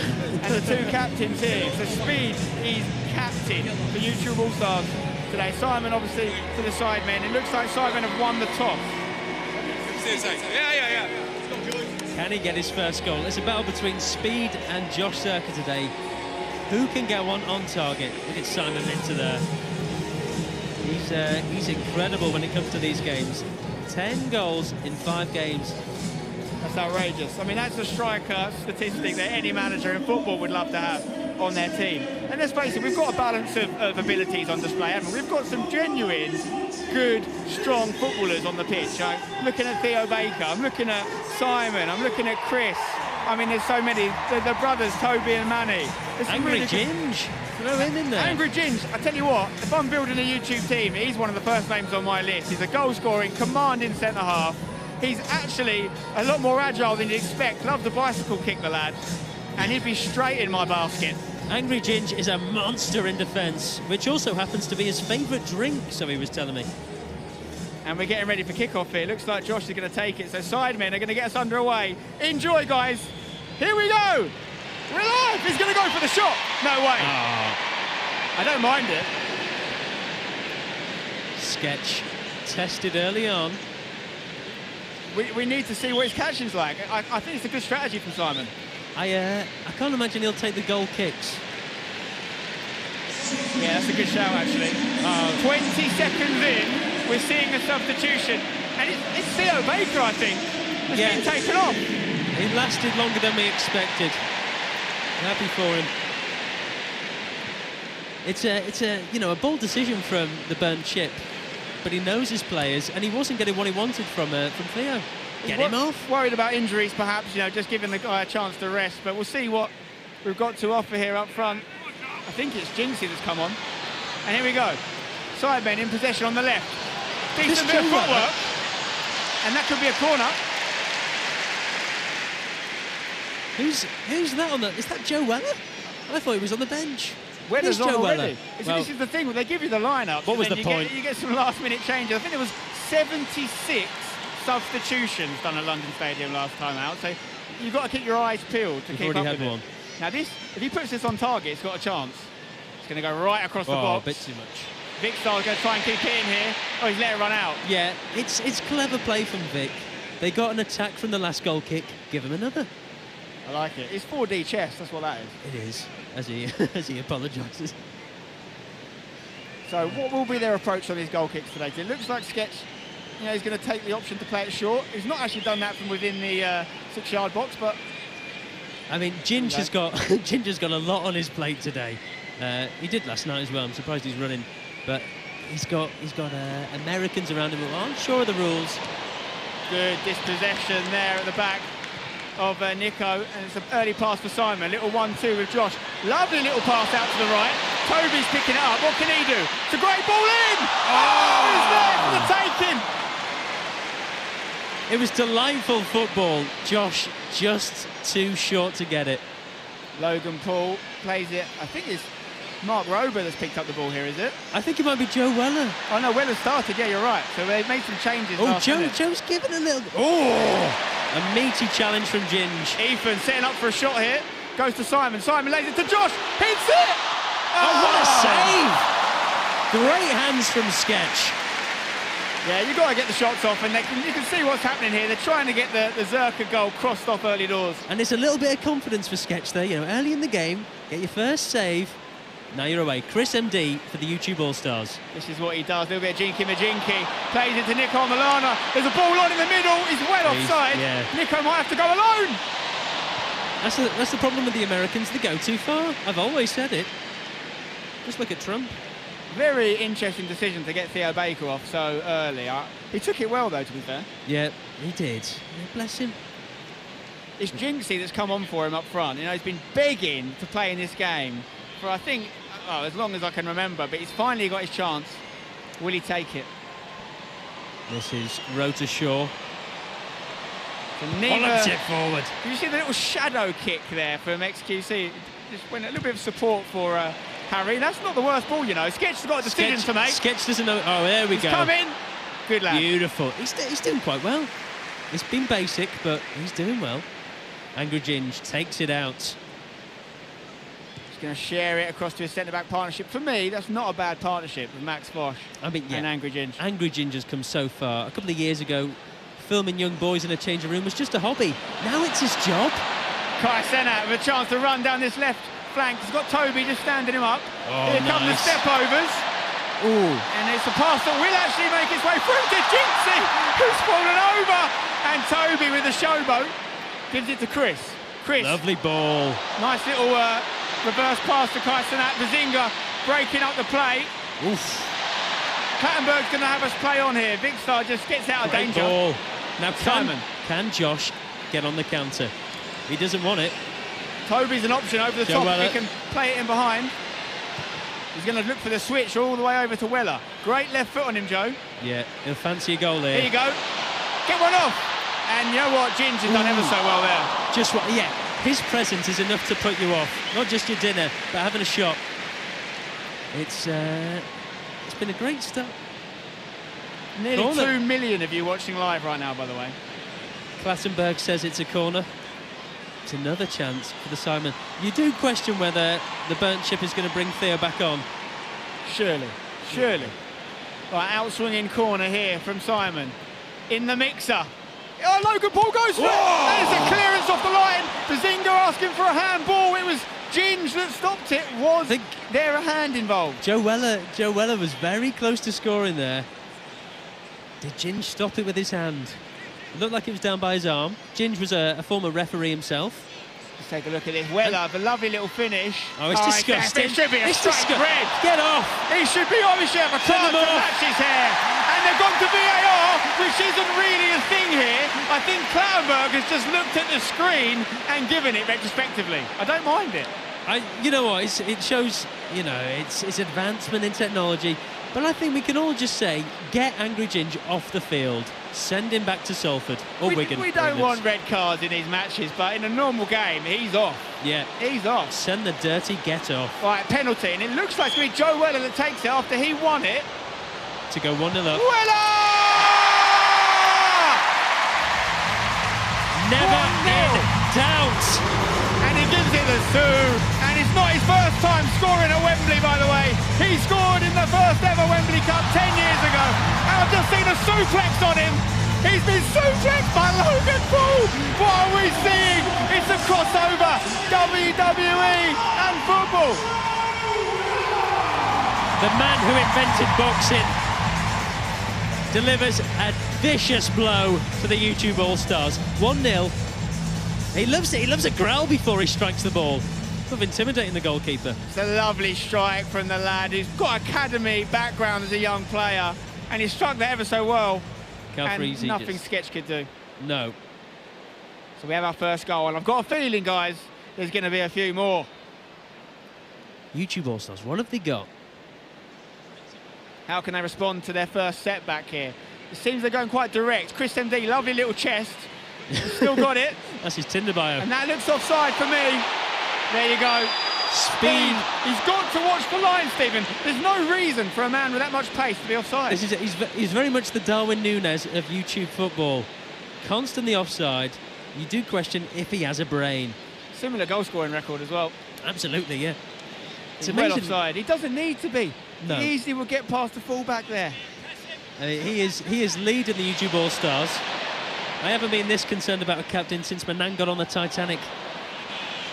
the 2 captains here. So Speed, he's captain for YouTube All-Stars today. Simon, obviously, for the Sidemen. It looks like Sidemen have won the toss. Yeah. Can he get his first goal? It's a battle between Speed and Josh Zerka today. Who can get one on target? Look at Simon Minter there. He's incredible when it comes to these games. 10 goals in 5 games. That's outrageous. I mean, that's a striker statistic that any manager in football would love to have on their team. And let's face it, we've got a balance of abilities on display, haven't we? We've got some genuine, good, strong footballers on the pitch. I'm looking at Theo Baker, I'm looking at Simon, I'm looking at Chris. I mean, there's so many. The brothers, Toby and Manny. Angry Ginge. Throw him in there. Angry Ginge. I tell you what, if I'm building a YouTube team, he's one of the first names on my list. He's a goal-scoring, commanding centre-half. He's actually a lot more agile than you'd expect. Loves the bicycle kick, the lad. And he'd be straight in my basket. Angry Ginge is a monster in defence, which also happens to be his favourite drink, so he was telling me. And we're getting ready for kick-off here. Looks like Josh is going to take it. So Sidemen are going to get us underway. Enjoy, guys. Here we go. We're live. He's going to go for the shot. No way. I don't mind it. Sketch tested early on. We need to see what his catching's like. I think it's a good strategy from Simon. I can't imagine he'll take the goal kicks. Yeah, that's a good shout, actually. 20 seconds in, we're seeing a substitution. And it's Theo Baker, I think, that's been taken off. It lasted longer than we expected. Happy for him. It's a bold decision from the burnt chip, but he knows his players, and he wasn't getting what he wanted from Theo. Get him off. Worried about injuries, perhaps, just giving the guy a chance to rest. But we'll see what we've got to offer here up front. I think it's Jinxie that's come on. And here we go. Sidemen in possession on the left. Decent bit of footwork. And that could be a corner. Who's that on the... Is that Joe Weller? I thought he was on the bench. Weller's on already. Well, this is the thing, they give you the lineup. What was the point? You get some last-minute changes. I think there was 76 substitutions done at London Stadium last time out. So you've got to keep your eyes peeled to keep up with it. Now this, if he puts this on target, it's got a chance. It's going to go right across the box. A bit too much. Vic Star's going to try and keep it in here. Oh, he's let it run out. Yeah, it's clever play from Vic. They got an attack from the last goal kick. Give him another. I like it. It's 4D chess, that's what that is. It is, as he apologises. So what will be their approach on these goal kicks today? It looks like Sketch, he's going to take the option to play it short. He's not actually done that from within the 6-yard box, but... I mean, Ginge has got a lot on his plate today. He did last night as well. I'm surprised he's running, but he's got Americans around him who aren't sure of the rules. Good dispossession there at the back of Nico, and it's an early pass for Simon. Little 1-2 with Josh. Lovely little pass out to the right. Toby's picking it up. What can he do? It's a great ball in! Oh, he's there for the taking! It was delightful football. Josh just too short to get it. Logan Paul plays it. I think it's Mark Rober that's picked up the ball here, is it? I think it might be Joe Weller. Oh no, Weller started, yeah, you're right. So they've made some changes. Oh, Joe's given a little... Oh! A meaty challenge from Ginge. Ethan setting up for a shot here. Goes to Simon. Simon lays it to Josh. Hits it! Oh, what a save! Great hands from Sketch. Yeah, you've got to get the shots off, and you can see what's happening here. They're trying to get the Zerka goal crossed off early doors. And it's a little bit of confidence for Sketch there, early in the game, get your first save. Now you're away. Chris MD for the YouTube All-Stars. This is what he does. A little bit of jinky-majinky. Plays it to Nico Milana. There's a ball on in the middle. He's well offside. Yeah. Nico might have to go alone. That's the problem with the Americans. They go too far. I've always said it. Just look at Trump. Very interesting decision to get Theo Baker off so early. He took it well, though, to be fair. Yeah, he did. Yeah, bless him. It's Jinxie that's come on for him up front. You know, he's been begging to play in this game for, I think, as long as I can remember, but he's finally got his chance. Will he take it? This is Rota Shaw. Bollops it forward. Did you see the little shadow kick there from xQc? Just went a little bit of support for Harry. That's not the worst ball, you know. Sketch has got a decision to make. Sketch doesn't know. Oh, there we go. He's coming. Good lad. Beautiful. He's doing quite well. It's been basic, but he's doing well. Angry Ginge takes it out. He's going to share it across to his centre-back partnership. For me, that's not a bad partnership with Max Fosh and Angry Ginge. Angry Ginge has come so far. A couple of years ago, filming young boys in a changing room was just a hobby. Now it's his job. Kai Senat with a chance to run down this left flank. He's got Toby just standing him up. Oh, Here come the step-overs. Ooh. And it's a pass that will actually make its way through to Jinxie, who's fallen over. And Toby with the showboat gives it to Chris. Lovely ball. Nice little reverse pass to Kai Senat. Bazinga breaking up the play. Oof. Clattenburg's going to have us play on here. Big Star just gets out of Great danger. Ball. Now Simon. Can Josh get on the counter? He doesn't want it. Toby's an option over the top. If he can play it in behind. He's going to look for the switch all the way over to Weller. Great left foot on him, Joe. Yeah, he'll fancy a goal there. Here you go. Get one off. And you know what? Ginge has done ever so well there. Just what? Yeah, his presence is enough to put you off. Not just your dinner, but having a shot. It's been a great start. Nearly Corner. 2 million of you watching live right now, by the way. Clattenburg says it's a corner. It's another chance for the Sidemen. You do question whether the burnt chip is going to bring Theo back on. Surely. Right, outswinging corner here from Simon. In the mixer. Oh, Logan Paul goes for it. There's a clearance off the line. Bazinga asking for a handball. It was Ginge that stopped it. Was there a hand involved? Joe Weller was very close to scoring there. Did Ginge stop it with his hand? It looked like it was down by his arm. Ginge was a former referee himself. Let's take a look at this. Weller, the lovely little finish. Oh, it's disgusting. It should be a It's straight red. Get off. He should be on. He should have a card to match his hair. And they've gone to VAR, which isn't really a thing here. I think Clattenburg has just looked at the screen and given it retrospectively. I don't mind it. You know what? It shows, you know, it's advancement in technology. But I think we can all just say, get Angry Ginge off the field. Send him back to Salford or Wigan. We don't want red cards in these matches, but in a normal game, he's off. Yeah. He's off. Send the dirty get off. Right, penalty. And it looks like it's going to be Joe Weller that takes it after he won it. To go 1-0 up. Weller! Never in doubt. And he gives it the Sue. And it's not his first time scoring at Wembley, by the way. He scored in the first ever Wembley Cup 10 years ago. And I've just seen a suplex on him. He's been suplexed by Logan Paul. What are we seeing? It's a crossover. WWE and football. The man who invented boxing delivers a vicious blow to the YouTube All-Stars. 1-0. He loves it. He loves a growl before he strikes the ball. Sort of intimidating the goalkeeper. It's a lovely strike from the lad who's got academy background as a young player, and he struck that ever so well. And nothing Sketch could do. No. So we have our first goal, and I've got a feeling, guys, there's going to be a few more. YouTube All-Stars, what have they got? How can they respond to their first setback here? It seems they're going quite direct. Chris MD, lovely little chest. Still got it. That's his Tinder bio. And that looks offside for me. There you go. Speed. He's got to watch the line, Stephen. There's no reason for a man with that much pace to be offside. He's very much the Darwin Núñez of YouTube football. Constantly offside. You do question if he has a brain. Similar goal-scoring record as well. Absolutely, yeah. It's well offside. He doesn't need to be. No. He easily will get past the full-back there. He is leading the YouTube All-Stars. I haven't been this concerned about a captain since Manan got on the Titanic.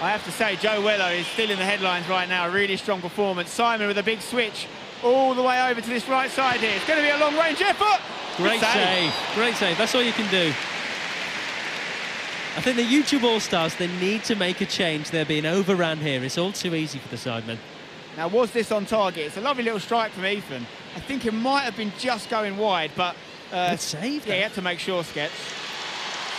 I have to say, Joe Wello is still in the headlines right now. A really strong performance. Simon with a big switch all the way over to this right side here. It's going to be a long-range effort. Great save. Great save. That's all you can do. I think the YouTube All-Stars, they need to make a change. They're being overrun here. It's all too easy for the Sidemen. Now, was this on target? It's a lovely little strike from Ethan. I think it might have been just going wide, but... Good save. Yeah, he had to make sure, Sketch.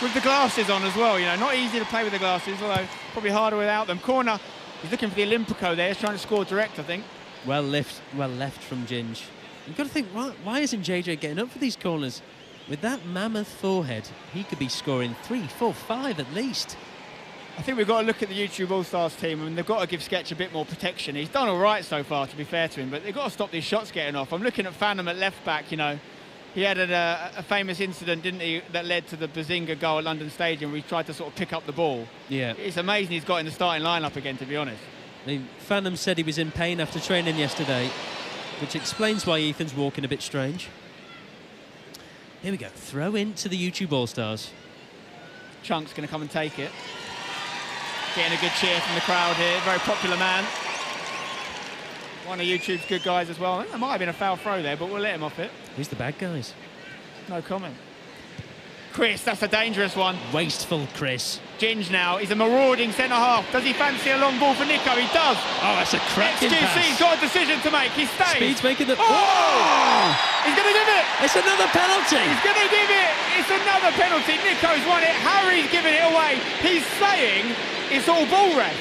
With the glasses on as well, you know, not easy to play with the glasses, although probably harder without them. Corner, he's looking for the Olympico there. He's trying to score direct, I think. Well left from Ginge. You've got to think, why isn't JJ getting up for these corners? With that mammoth forehead, he could be scoring 3, 4, 5 at least. I think we've got to look at the YouTube All-Stars team, and they've got to give Sketch a bit more protection. He's done all right so far, to be fair to him, but they've got to stop these shots getting off. I'm looking at Phantom at left-back, you know. He had a famous incident, didn't he, that led to the Bazinga goal at London Stadium, where he tried to sort of pick up the ball. Yeah. It's amazing he's got in the starting lineup again, to be honest. I mean, Phantom said he was in pain after training yesterday, which explains why Ethan's walking a bit strange. Here we go. Throw into the YouTube All-Stars. Chunk's going to come and take it. Getting a good cheer from the crowd here. Very popular man. One of YouTube's good guys as well. I think there might have been a foul throw there, but we'll let him off it. Who's the bad guys? No comment. Chris, that's a dangerous one. Wasteful Chris. Ginge now, he's a marauding centre-half. Does he fancy a long ball for Nico? He does. Oh, that's a cracking xQc's pass. got a decision to make. He stays. Speed's making the... Oh! He's going to give it. It's another penalty. He's going to give it. It's another penalty. Nico's won it. Harry's giving it away. He's saying it's all ball ref.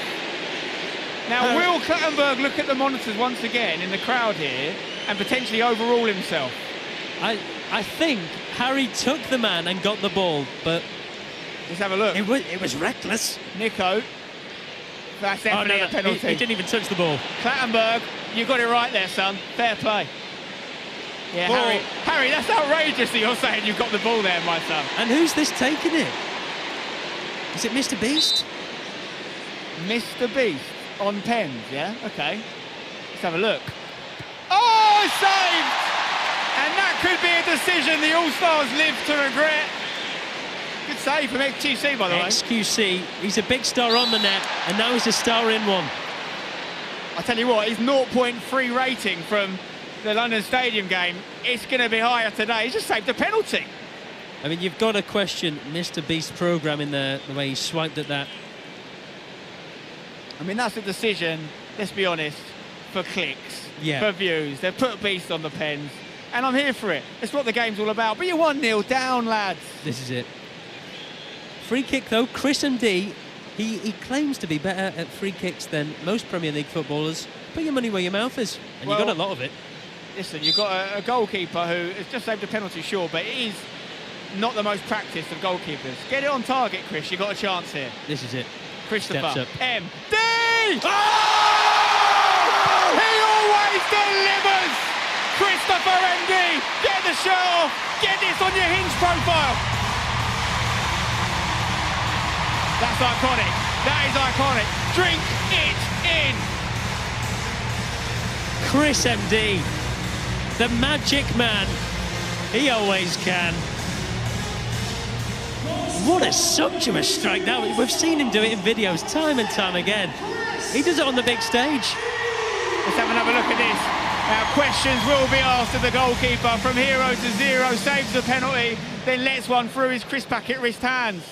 Now, will Clattenburg look at the monitors once again in the crowd here and potentially overrule himself? I think Harry took the man and got the ball, but... Let's have a look. It was reckless. Nico. That's definitely a penalty. He didn't even touch the ball. Clattenburg, you got it right there, son. Fair play. Yeah, ball. Harry, that's outrageous that you're saying you've got the ball there, my son. And who's this taking it? Is it Mr. Beast? Mr. Beast on pens, yeah? Okay. Let's have a look. Oh, saved! And that could be a decision the All-Stars live to regret. Good save from xQc, by the way. xQc, he's a big star on the net, and now he's a star in one. I tell you what, his 0.3 rating from the London Stadium game, it's going to be higher today. He's just saved a penalty. I mean, you've got to question Mr. Beast's programming there, the way he swiped at that. I mean, that's a decision, let's be honest, for clicks, for views. They've put Beast on the pens, and I'm here for it. It's what the game's all about. But you're 1-0 down, lads. This is it. Free kick, though. Chris MD, he claims to be better at free kicks than most Premier League footballers. Put your money where your mouth is, and you've got a lot of it. Listen, you've got a goalkeeper who has just saved a penalty, sure, but he is not the most practiced of goalkeepers. Get it on target, Chris. You've got a chance here. This is it. Christopher MD! Oh! He always delivers! Christopher MD! Get the shirt off! Get this on your Hinge profile! That's iconic. That is iconic. Drink it in! Chris MD, the magic man. He always can. What a sumptuous strike now. We've seen him do it in videos time and time again. He does it on the big stage. Let's have another look at this. Now, questions will be asked of the goalkeeper. From 0 to 0, saves the penalty, then lets one through his Chris Packett wrist hands.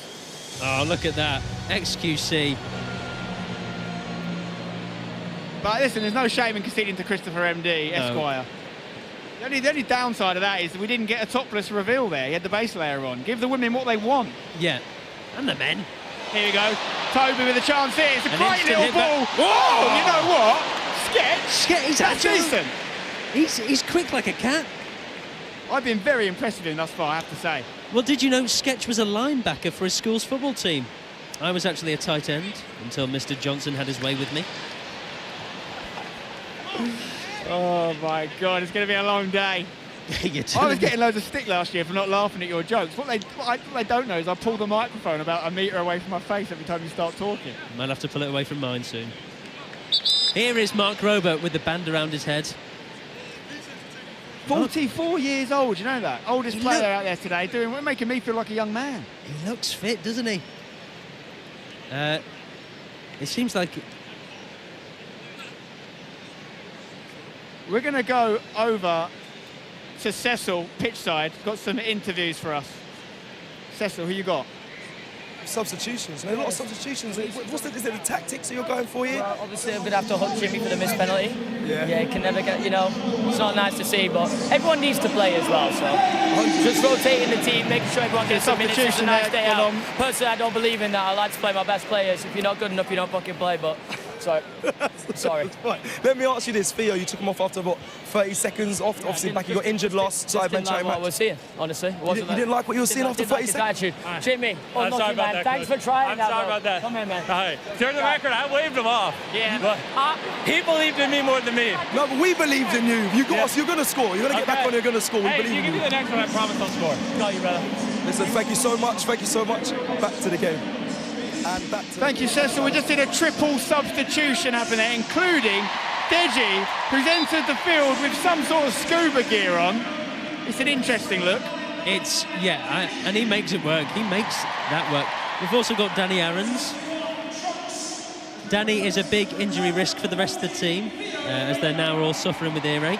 Oh, look at that. xQc. But listen, there's no shame in conceding to Christopher MD, Esquire. The only downside of that is that we didn't get a topless reveal there. He had the base layer on. Give the women what they want. Yeah, and the men. Here we go. Toby with a chance here. It's a great little ball. Whoa! You know what? Sketch. That's decent. He's quick like a cat. I've been very impressed with him thus far, I have to say. Well, did you know Sketch was a linebacker for his school's football team? I was actually a tight end until Mr. Johnson had his way with me. Oh my God, it's going to be a long day. I was getting loads of stick last year for not laughing at your jokes. What they don't know is I pull the microphone about a metre away from my face every time you start talking. Might have to pull it away from mine soon. Here is Mark Robert with the band around his head. 44 years old, you know that? Oldest player out there today, making me feel like a young man. He looks fit, doesn't he? It seems like... We're going to go over to Cecil, pitch side. Got some interviews for us. Cecil, who you got? Substitutions, a lot of substitutions. Is it the tactics that you're going for here? Well, obviously, I'm going to have to hunt Jimmy for the missed penalty. Yeah. Yeah, he can never get, it's not nice to see, but everyone needs to play as well, so just rotating the team, making sure everyone gets some minutes. It's a nice day out. Personally, I don't believe in that. I like to play my best players. If you're not good enough, you don't fucking play, but sorry. Right. Let me ask you this, Theo, you took him off after, 30 seconds off? Obviously, back, you got injured last Sidemen Charity Match. What I was seeing, honestly. You didn't like what you were seeing after 30 seconds? Jimmy, I'm sorry about that, thanks for trying that. I'm sorry about that. Come here, man. All right. During the record, I waved him off. Yeah. But he believed in me more than me. No, but we believed in you. You got us. You're going to score. You're going to get back on. You're going to score. We Hey, believe you in give me you. the next one, I promise I'll score. Got you, brother. Listen, thank you so much. Thank you so much. Back to the game. And back to Thank you, Cecil. We just did a triple substitution happen there, including Deji, who's entered the field with some sort of scuba gear on. It's an interesting look. And he makes it work. He makes that work. We've also got Danny Aarons. Danny is a big injury risk for the rest of the team, as they're now all suffering with earache.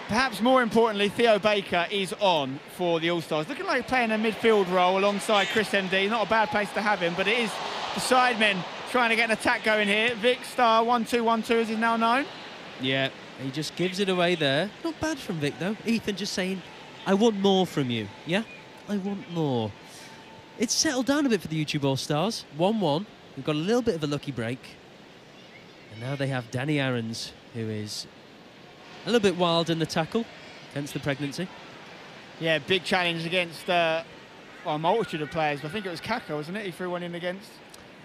Perhaps more importantly, Theo Baker is on for the All-Stars. Looking like playing a midfield role alongside Chris MD. Not a bad place to have him, but it is the Sidemen trying to get an attack going here. Vic Star 1-2-1-2 as he's now known. Yeah, he just gives it away there. Not bad from Vic, though. Ethan just saying, I want more from you. Yeah? I want more. It's settled down a bit for the YouTube All-Stars. 1-1. We've got a little bit of a lucky break. And now they have Danny Aarons, who is a little bit wild in the tackle, hence the pregnancy. Yeah, big challenge against a multitude of players. I think it was Kaka, wasn't it? He threw one in against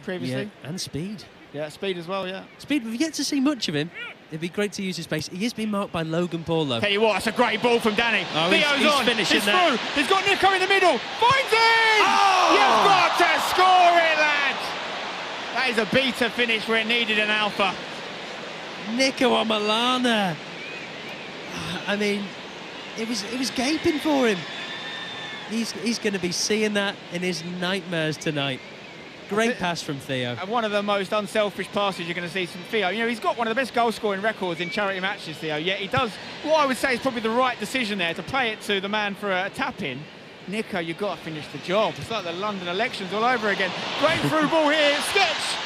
previously. Yeah, and speed. Yeah, speed as well, yeah. Speed, we've yet to see much of him. It'd be great to use his pace. He is being marked by Logan Paul, though. Tell you what, that's a great ball from Danny. Oh, Theo's on. finishing He's that. through. He's got Nico in the middle. Finds it! Oh! You've got to score it, lads! That is a beta finish where it needed an alpha. Nico Amalana. I mean, it was gaping for him. He's going to be seeing that in his nightmares tonight. Great pass from Theo. And one of the most unselfish passes you're going to see from Theo. He's got one of the best goal-scoring records in charity matches, Theo, yet he does what I would say is probably the right decision there to play it to the man for a tap-in. Nico, you've got to finish the job. It's like the London elections all over again. Great through ball here. Sketch.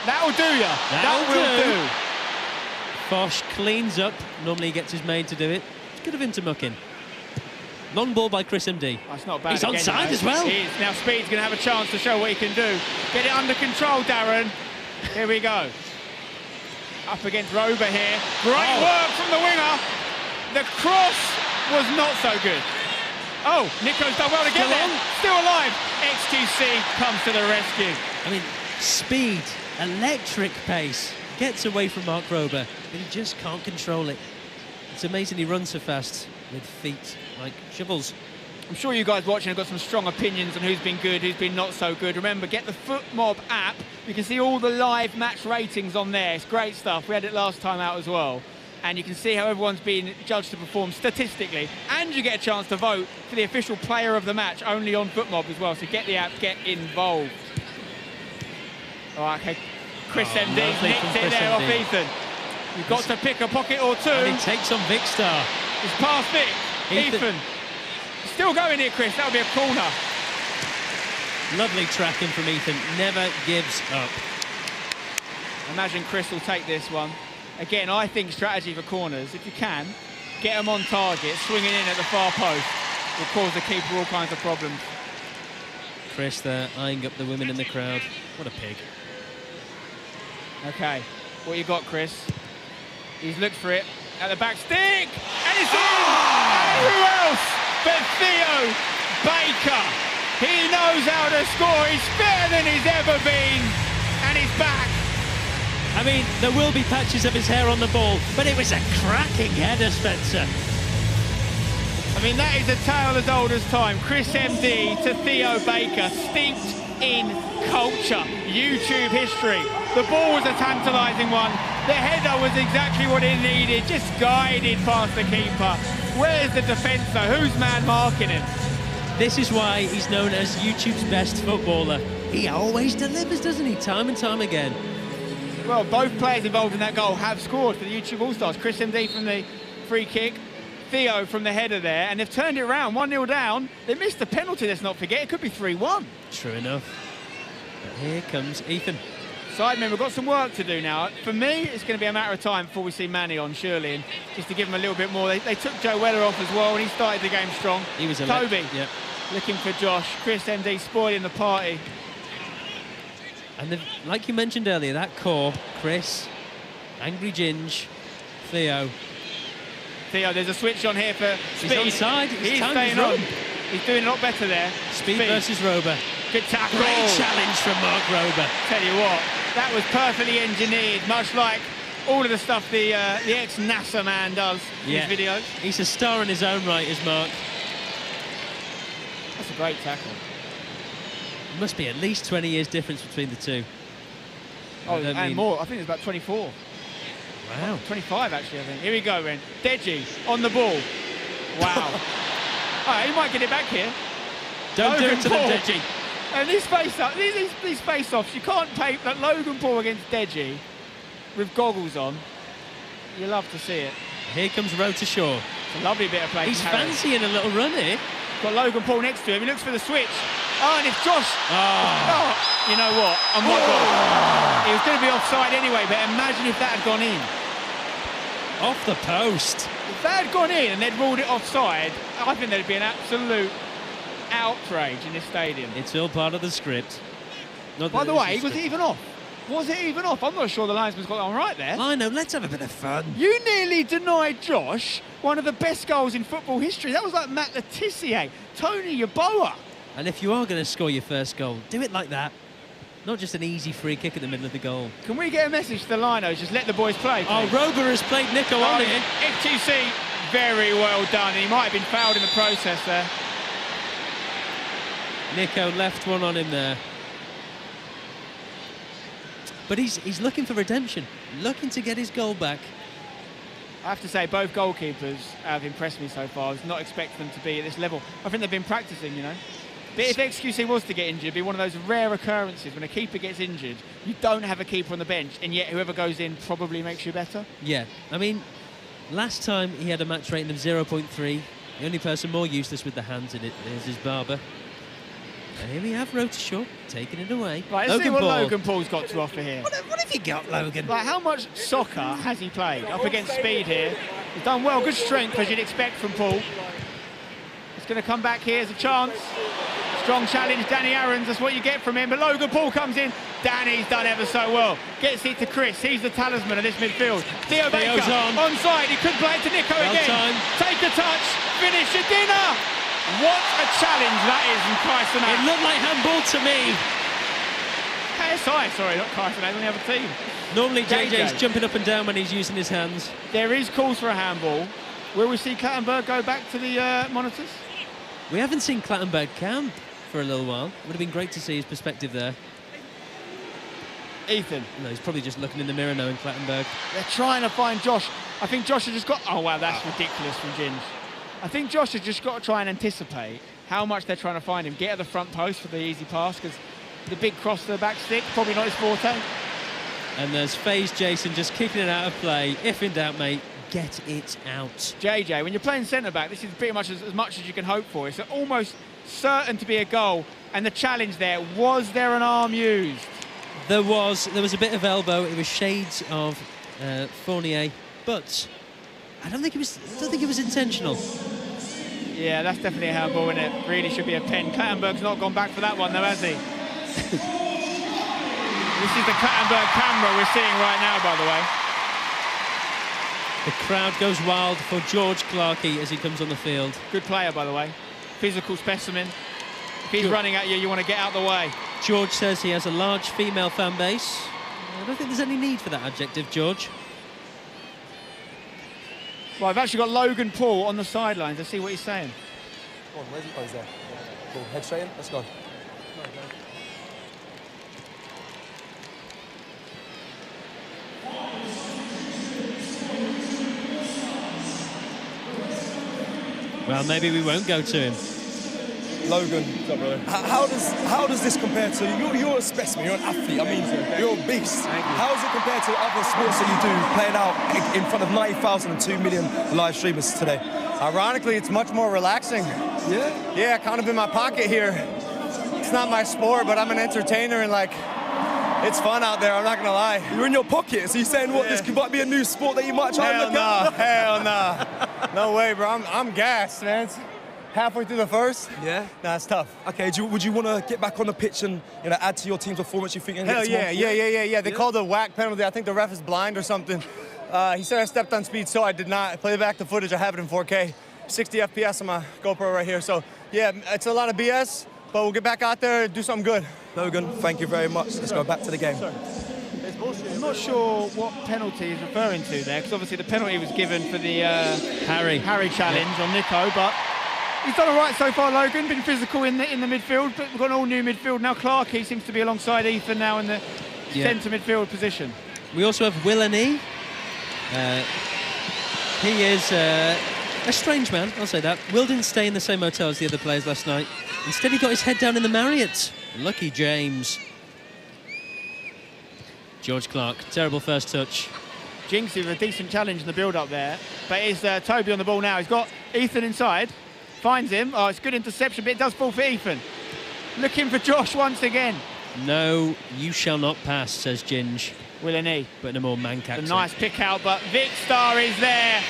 That'll do ya. That will do. Fosh cleans up. Normally he gets his maid to do it. It's good of him to muck in. Long ball by Chris MD. That's not bad. He's onside as well. He is. Now Speed's going to have a chance to show what he can do. Get it under control, Darren. Here we go. Up against Rober here. Great work from the winger. The cross was not so good. Oh, Nico's done well to get there. Still alive. xQc comes to the rescue. I mean, speed, electric pace. Gets away from Mark Rober, but he just can't control it. It's amazing he runs so fast with feet like shovels. I'm sure you guys watching have got some strong opinions on who's been good, who's been not so good. Remember, get the FootMob app. You can see all the live match ratings on there. It's great stuff. We had it last time out as well. And you can see how everyone's been judged to perform statistically. And you get a chance to vote for the official player of the match, only on FootMob as well. So get the app, get involved. All right, okay. Chris MD nicked it there off Ethan. You've got to pick a pocket or two. And he takes on Vic Star. It's past Vic. Ethan. Still going here, Chris. That'll be a corner. Lovely tracking from Ethan. Never gives up. Imagine Chris will take this one. Again, I think strategy for corners. If you can, get them on target. Swinging in at the far post will cause the keeper all kinds of problems. Chris there, eyeing up the women in the crowd. What a pig. Okay, what you got, Chris? He's looked for it at the back stick, and it's in! And who else but Theo Baker? He knows how to score. He's better than he's ever been, and he's back. I mean, there will be patches of his hair on the ball, but it was a cracking header, Spencer. I mean, that is a tale as old as time. Chris MD to Theo Baker, steeped in culture, YouTube history. The ball was a tantalising one. The header was exactly what it needed, just guided past the keeper. Where's the defence though? Who's man marking him? This is why he's known as YouTube's best footballer. He always delivers, doesn't he? Time and time again. Well, both players involved in that goal have scored for the YouTube All-Stars. Chris MD from the free kick, Theo from the header there, and they've turned it around, 1-0 down. They missed the penalty, let's not forget. It could be 3-1. True enough. But here comes Ethan. Sidemen, we've got some work to do now. For me, it's going to be a matter of time before we see Manny on, surely, and just to give him a little bit more. They took Joe Weller off as well, and he started the game strong. He was Toby, yeah. looking for Josh. Chris MD spoiling the party. And like you mentioned earlier, that core, Chris, Angry Ginge, Theo. Theo, there's a switch on here for Speed. He's onside. He's staying on. He's doing a lot better there. Speed versus Rober. Good tackle. Great challenge from Mark Rober. Tell you what, that was perfectly engineered, much like all of the stuff the ex-NASA man does in his videos. He's a star in his own right, is Mark. That's a great tackle. There must be at least 20 years difference between the two. Oh, and more. I think it's about 24. Wow. 25, actually, I think. Here we go, then. Deji on the ball. Wow. He might get it back here. Don't do it to them, Deji. And these face-offs, you can't pay that Logan Paul against Deji with goggles on. You love to see it. Here comes Rota Shaw. It's a lovely bit of play. He's fancying a little run here. Got Logan Paul next to him. He looks for the switch. Oh, and it's Josh. Oh, you know what? Oh my God. He was going to be offside anyway, but imagine if that had gone in. Off the post. If that had gone in and they'd ruled it offside, I think there'd be an absolute outrage in this stadium. It's all part of the script. By the way, was it even off? Was it even off? I'm not sure the linesman's got it on right there. I know, let's have a bit of fun. You nearly denied Josh one of the best goals in football history. That was like Matt Letizia, Tony Yeboah. And if you are going to score your first goal, do it like that. Not just an easy free kick at the middle of the goal. Can we get a message to the linos? Just let the boys play, please. Oh, Rober has played Nico on it. xQc, very well done. He might have been fouled in the process there. Nico left one on him there. But he's looking for redemption, looking to get his goal back. I have to say, both goalkeepers have impressed me so far. I was not expecting them to be at this level. I think they've been practicing, you know. But if xQc was to get injured, it'd be one of those rare occurrences when a keeper gets injured, you don't have a keeper on the bench, and yet whoever goes in probably makes you better. Yeah, I mean, last time he had a match rating of 0.3. The only person more useless with the hands in it is his barber. And here we have Rota Shaw taking it away. Right, let's see what Logan Paul's got to offer here. What have you got, Logan? Like, how much soccer has he played? Up against Speed here. He's done well, good strength, as you'd expect from Paul. He's going to come back here as a chance. Strong challenge, Danny Aarons, that's what you get from him. But Logan Paul comes in. Danny's done ever so well. Gets it to Chris. He's the talisman of this midfield. Theo Baker, onside. He could play it to Nico again. Take a touch. Finish your dinner. What a challenge that is from Kyson. It looked like handball to me. KSI, sorry, not Kyson, on the other team. Normally JJ's jumping up and down when he's using his hands. There is calls for a handball. Will we see Clattenburg go back to the monitors? We haven't seen Clattenburg camp for a little while. It would have been great to see his perspective there. Ethan. No, he's probably just looking in the mirror knowing Clattenburg. They're trying to find Josh. I think Josh has just got... Oh, wow, that's ridiculous from Ginge. I think Josh has just got to try and anticipate how much they're trying to find him. Get at the front post for the easy pass, because the big cross to the back stick, probably not his forte. And there's FaZe Jason just kicking it out of play. If in doubt, mate, get it out. JJ, when you're playing centre-back, this is pretty much as much as you can hope for. It's almost certain to be a goal. And the challenge there, was there an arm used? There was a bit of elbow. It was shades of Fournier, but I don't think it was intentional. Yeah, that's definitely a handball, isn't it? Really should be a pen. Clattenburg's not gone back for that one, though, has he? This is the Clattenburg camera we're seeing right now, by the way. The crowd goes wild for George Clarkey as he comes on the field. Good player, by the way. Physical specimen. If he's running at you, you want to get out of the way. George says he has a large female fan base. I don't think there's any need for that adjective, George. Well, I've actually got Logan Paul on the sidelines. Let's see what he's saying. Go on, where's he? Oh, he's there. Cool. Head straight in. Let's go. Well, maybe we won't go to him. Logan. What's up, brother? How does this compare to you're a specimen, you're an athlete, I mean, you're a beast. How does it compare to other sports that you do, playing out in front of 90,000 and 2 million live streamers today? Ironically, it's much more relaxing. Yeah? Yeah, kind of in my pocket here. It's not my sport, but I'm an entertainer and like, it's fun out there, I'm not gonna lie. You're in your pocket, so you're saying what, this might be a new sport that you might try and look at? Hell nah. No way, bro, I'm gassed, man. It's halfway through the first. Yeah? Nah, it's tough. Okay, would you want to get back on the pitch and add to your team's performance, you think? Hell yeah. They called a whack penalty. I think the ref is blind or something. He said I stepped on speed, so I did not. Play back the footage, I have it in 4K. 60 FPS on my GoPro right here. So yeah, it's a lot of BS, but we'll get back out there and do something good. Logan, thank you very much. Let's go back to the game. I'm not sure what penalty he's referring to there, because obviously the penalty was given for the Harry challenge on Nico, but he's done all right so far, Logan. Been physical in the midfield, but we've got an all-new midfield now. Clarkey seems to be alongside Ethan now in the centre midfield position. We also have Will and E. He is a strange man, I'll say that. Will didn't stay in the same hotel as the other players last night. Instead, he got his head down in the Marriott. Lucky James. George Clark, terrible first touch. Jinx with a decent challenge in the build-up there, but it's Toby on the ball now. He's got Ethan inside, finds him. Oh, it's good interception, but it does fall for Ethan. Looking for Josh once again. No, you shall not pass, says Ginge. Will and E. But in a more manc accent. A nice pick out, but Vic Star is there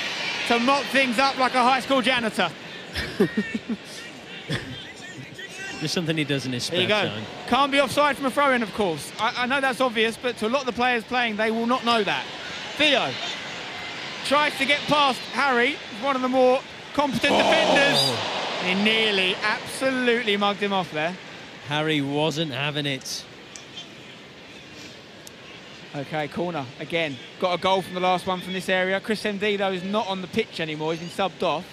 to mop things up like a high school janitor. There's something he does in his spare There you go. time. Can't be offside from a throw-in, of course. I know that's obvious, but to a lot of the players playing, they will not know that. Theo tries to get past Harry, one of the more competent defenders. And he nearly, absolutely mugged him off there. Harry wasn't having it. Okay, corner again. Got a goal from the last one from this area. Chris MD, though, is not on the pitch anymore. He's been subbed off.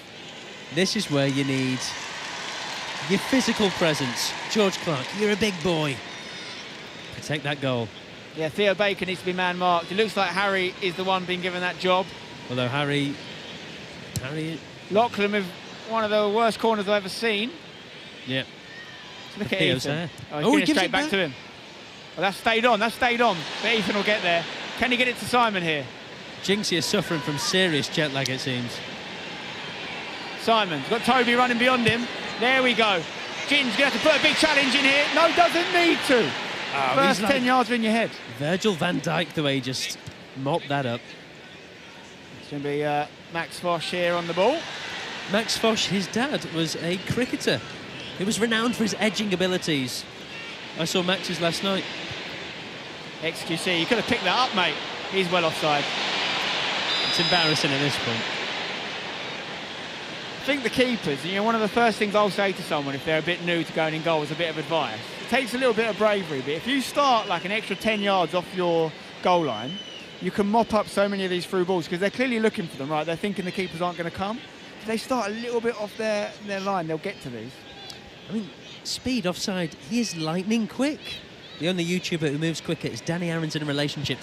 This is where you need your physical presence. George Clark, you're a big boy. Protect that goal. Yeah, Theo Baker needs to be man-marked. It looks like Harry is the one being given that job. Although Harry... Lachlan with one of the worst corners I've ever seen. Yeah. Look at Theo's Ethan. there. Oh, Oh, he he's gives straight it back back. to him. Well, that's stayed on, But Ethan will get there. Can he get it to Simon here? Jinxie is suffering from serious jet lag, it seems. Simon's got Toby running beyond him. There we go. Gin's going to have to put a big challenge in here. No, doesn't need to. First 10 yards are in your head. Virgil van Dijk, the way he just mopped that up. It's going to be Max Fosh here on the ball. Max Fosh, his dad, was a cricketer. He was renowned for his edging abilities. I saw Max's last night. xQc, you could have picked that up, mate. He's well offside. It's embarrassing at this point. I think the keepers, one of the first things I'll say to someone if they're a bit new to going in goal is a bit of advice. It takes a little bit of bravery, but if you start like an extra 10 yards off your goal line, you can mop up so many of these through balls because they're clearly looking for them, right? They're thinking the keepers aren't going to come. If they start a little bit off their line, they'll get to these. I mean, speed offside, he is lightning quick. The only YouTuber who moves quicker is Danny Aaron's in a relationship.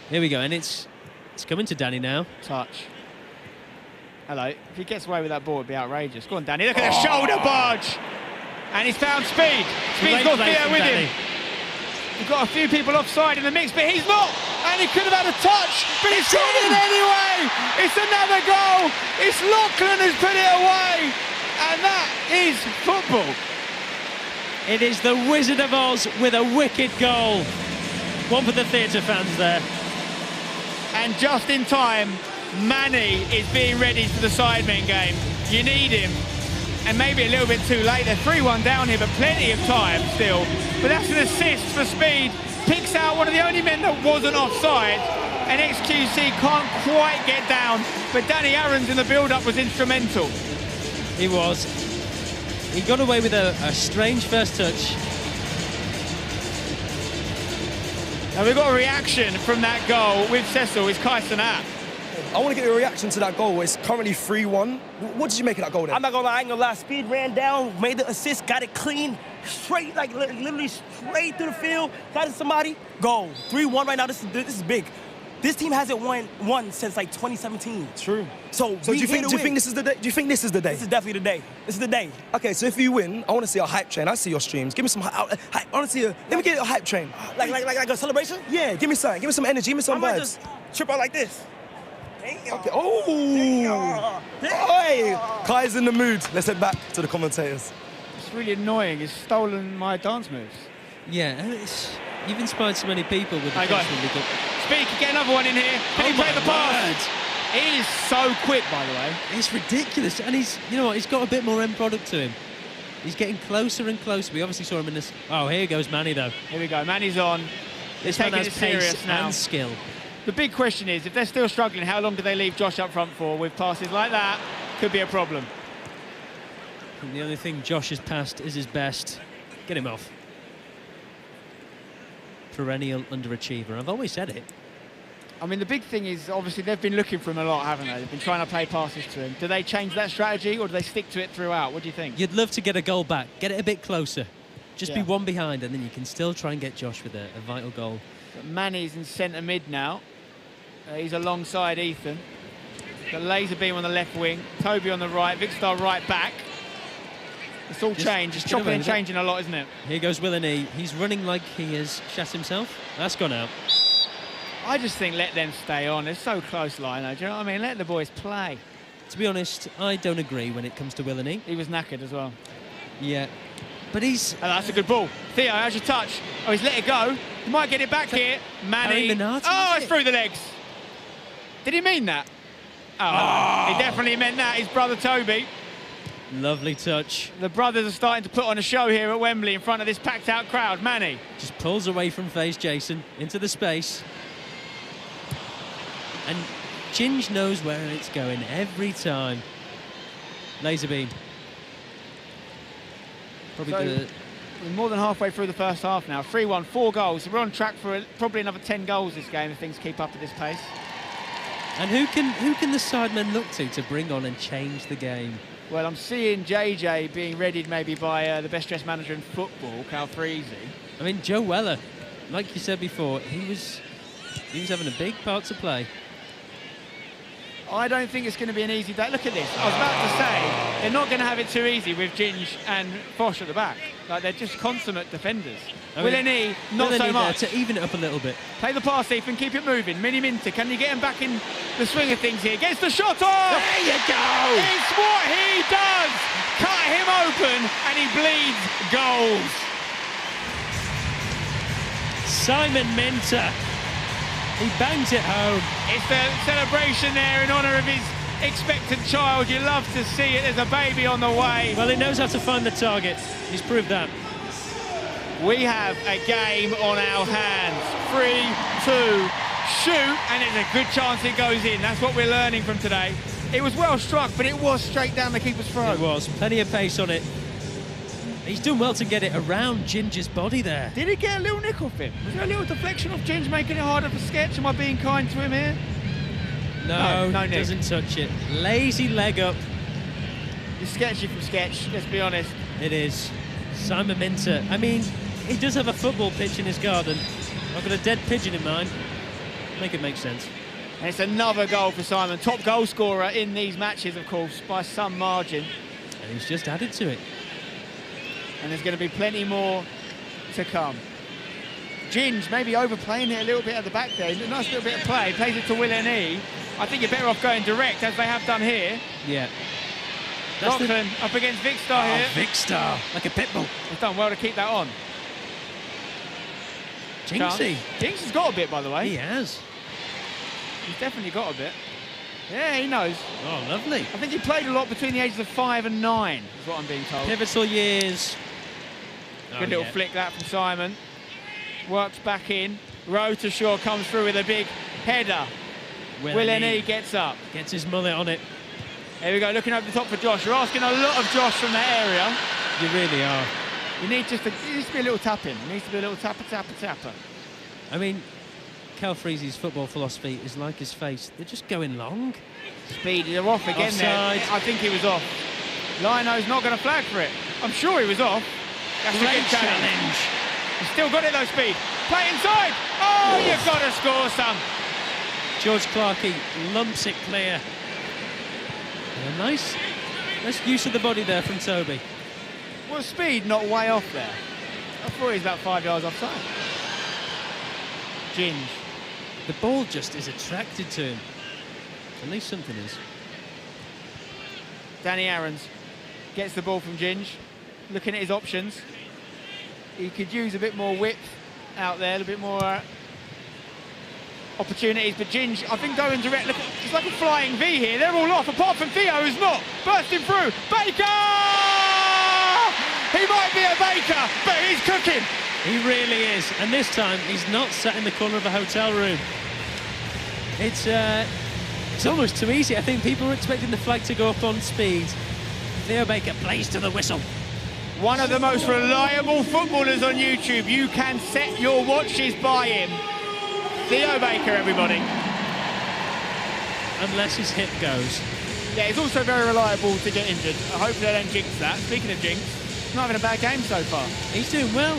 Here we go, and it's coming to Danny now. Touch. Hello. If he gets away with that ball, it'd be outrageous. Go on, Danny. Look at the shoulder barge. And he's found Speed. Speed's got Theo with him. We've got a few people offside in the mix, but he's not. And he could have had a touch, but he's got it anyway. It's another goal. It's Lachlan who's put it away. And that is football. It is the Wizard of Oz with a wicked goal. One for the theatre fans there. And just in time, Manny is being ready for the Sidemen game. You need him. And maybe a little bit too late. They're 3-1 down here, but plenty of time still. But that's an assist for Speed. Picks out one of the only men that wasn't offside. And xQc can't quite get down. But Danny Aaron's in the build-up was instrumental. He was. He got away with a strange first touch. And we've got a reaction from that goal with Cecil. It's Kyson App. I want to get your reaction to that goal. It's currently 3-1. What did you make of that goal then? I'm not gonna lie, I ain't gonna lie. Speed ran down, made the assist, got it clean, straight, like literally straight through the field, got it somebody, goal. 3-1 right now, this is big. This team hasn't won since like 2017. True. So do you think this is the day? Do you think this is the day? This is definitely the day. This is the day. Okay, so if you win, I want to see a hype train. I see your streams. Give me some hype. I want to see let me get a hype train. Like a celebration? Yeah, give me some. Give me some energy. Give me some I might vibes. just trip out like this. Okay. Oh. Hey, Kai's in the mood. Let's head back to the commentators. It's really annoying. He's stolen my dance moves. Yeah, you've inspired so many people with the I got dance. Speak, get another one in here. Can he play the pass? He is so quick, by the way. It's ridiculous, and you know what? He's got a bit more end product to him. He's getting closer and closer. We obviously saw him in this. Oh, here goes Manny though. Here we go. Manny's on. This They're man taking has it serious pace now. and skill. The big question is, if they're still struggling, how long do they leave Josh up front for? With passes like that, could be a problem. I think the only thing Josh has passed is his best. Get him off. Perennial underachiever. I've always said it. I mean, the big thing is, obviously, they've been looking for him a lot, haven't they? They've been trying to play passes to him. Do they change that strategy, or do they stick to it throughout? What do you think? You'd love to get a goal back. Get it a bit closer. Just be Yeah. one behind, and then you can still try and get Josh with a vital goal. But Manny's in centre mid now. He's alongside Ethan. Got Laser Beam on the left wing. Toby on the right. Vicstar right back. It's all changed. It's chopping and changing a lot, isn't it? Here goes Willany. He's running like he has shat himself. That's gone out. I just think let them stay on. They're so close, Lino. Do you know what I mean? Let the boys play. To be honest, I don't agree when it comes to Willany. He was knackered as well. Yeah. But he's... Oh, that's a good ball. Theo, how's your touch? Oh, he's let it go. He might get it back here. Manny. Oh, it's through the legs. Did he mean that? Oh, he definitely meant that. His brother Toby. Lovely touch. The brothers are starting to put on a show here at Wembley in front of this packed-out crowd. Manny. Just pulls away from face Jason into the space. And Ginge knows where it's going every time. Laser beam. Probably So, we're more than halfway through the first half now. 3-1, 4 goals. We're on track for probably another 10 goals this game if things keep up at this pace. And who can the Sidemen look to bring on and change the game? Well, I'm seeing JJ being readied maybe by the best dressed manager in football, Cal Freese. I mean, Joe Weller, like you said before, he was having a big part to play. I don't think it's going to be an easy day. Look at this. I was about to say, they're not going to have it too easy with Ginge and Fosh at the back. Like, they're just consummate defenders. Willany, not so much. To even it up a little bit. Play the pass, Ethan, keep it moving. Mini Minter, can you get him back in the swing of things here? Gets the shot off! There you go! It's what he does! Cut him open and he bleeds goals. Simon Minter. He bangs it home. It's the celebration there in honour of his expectant child. You love to see it. There's a baby on the way. Well, he knows how to find the target. He's proved that. We have a game on our hands. 3-2, shoot, and it's a good chance it goes in. That's what we're learning from today. It was well struck, but it was straight down the keeper's throat. It was. Plenty of pace on it. He's done well to get it around Ginger's body there. Did he get a little nick off him? Was there a little deflection off Ginge making it harder for Sketch? Am I being kind to him here? No, no nick. Doesn't touch it. Lazy leg up. It's sketchy from Sketch, let's be honest. It is. Simon Minter. I mean, he does have a football pitch in his garden. I've got a dead pigeon in mind. Make it make sense. And it's another goal for Simon. Top goal scorer in these matches, of course, by some margin. And he's just added to it. And there's going to be plenty more to come. Ginge maybe overplaying it a little bit at the back there. A nice little bit of play. Plays it to Willany. I think you're better off going direct, as they have done here. Yeah. Lachlan up against Vicstar here. Vicstar, like a pit bull. He's done well to keep that on. Jinxie. Jinx has got a bit, by the way. He has. He's definitely got a bit. Yeah, he knows. Oh, lovely. I think he played a lot between the ages of 5 and 9, is what I'm being told. Pivotal years. Good little flick that from Simon. Works back in. Rotershaw comes through with a big header. Willany gets up. Gets his mullet on it. Here we go, looking over the top for Josh. You're asking a lot of Josh from that area. You really are. You need just it needs to be a little tap-in. It needs to be a little tapper. I mean, Cal Freese's football philosophy is like his face. They're just going long. Speed, they're off again. Offside. There. I think he was off. Lino's not going to flag for it. I'm sure he was off. That's a good challenge. He's still got it though, Speed. Play inside. Oh, you've got to score some. George Clarkey lumps it clear. And a nice use of the body there from Toby. Was speed not way off there? I thought he was about 5 yards offside. Ginge. The ball just is attracted to him. At least something is. Danny Aarons gets the ball from Ginge, looking at his options. He could use a bit more width out there, a bit more opportunities, but Ginge, I think, going direct. Look, it's like a flying V here. They're all off, apart from Theo, who's not. Bursting through. Baker! He might be a baker, but he's cooking. He really is, and this time he's not sat in the corner of a hotel room. It's almost too easy. I think people were expecting the flag to go up on speed. Theo Baker plays to the whistle. One of the most reliable footballers on YouTube. You can set your watches by him. Theo Baker, everybody. Unless his hip goes. Yeah, he's also very reliable to get injured. I hope they don't jinx that. Speaking of jinx, he's not having a bad game so far. He's doing well.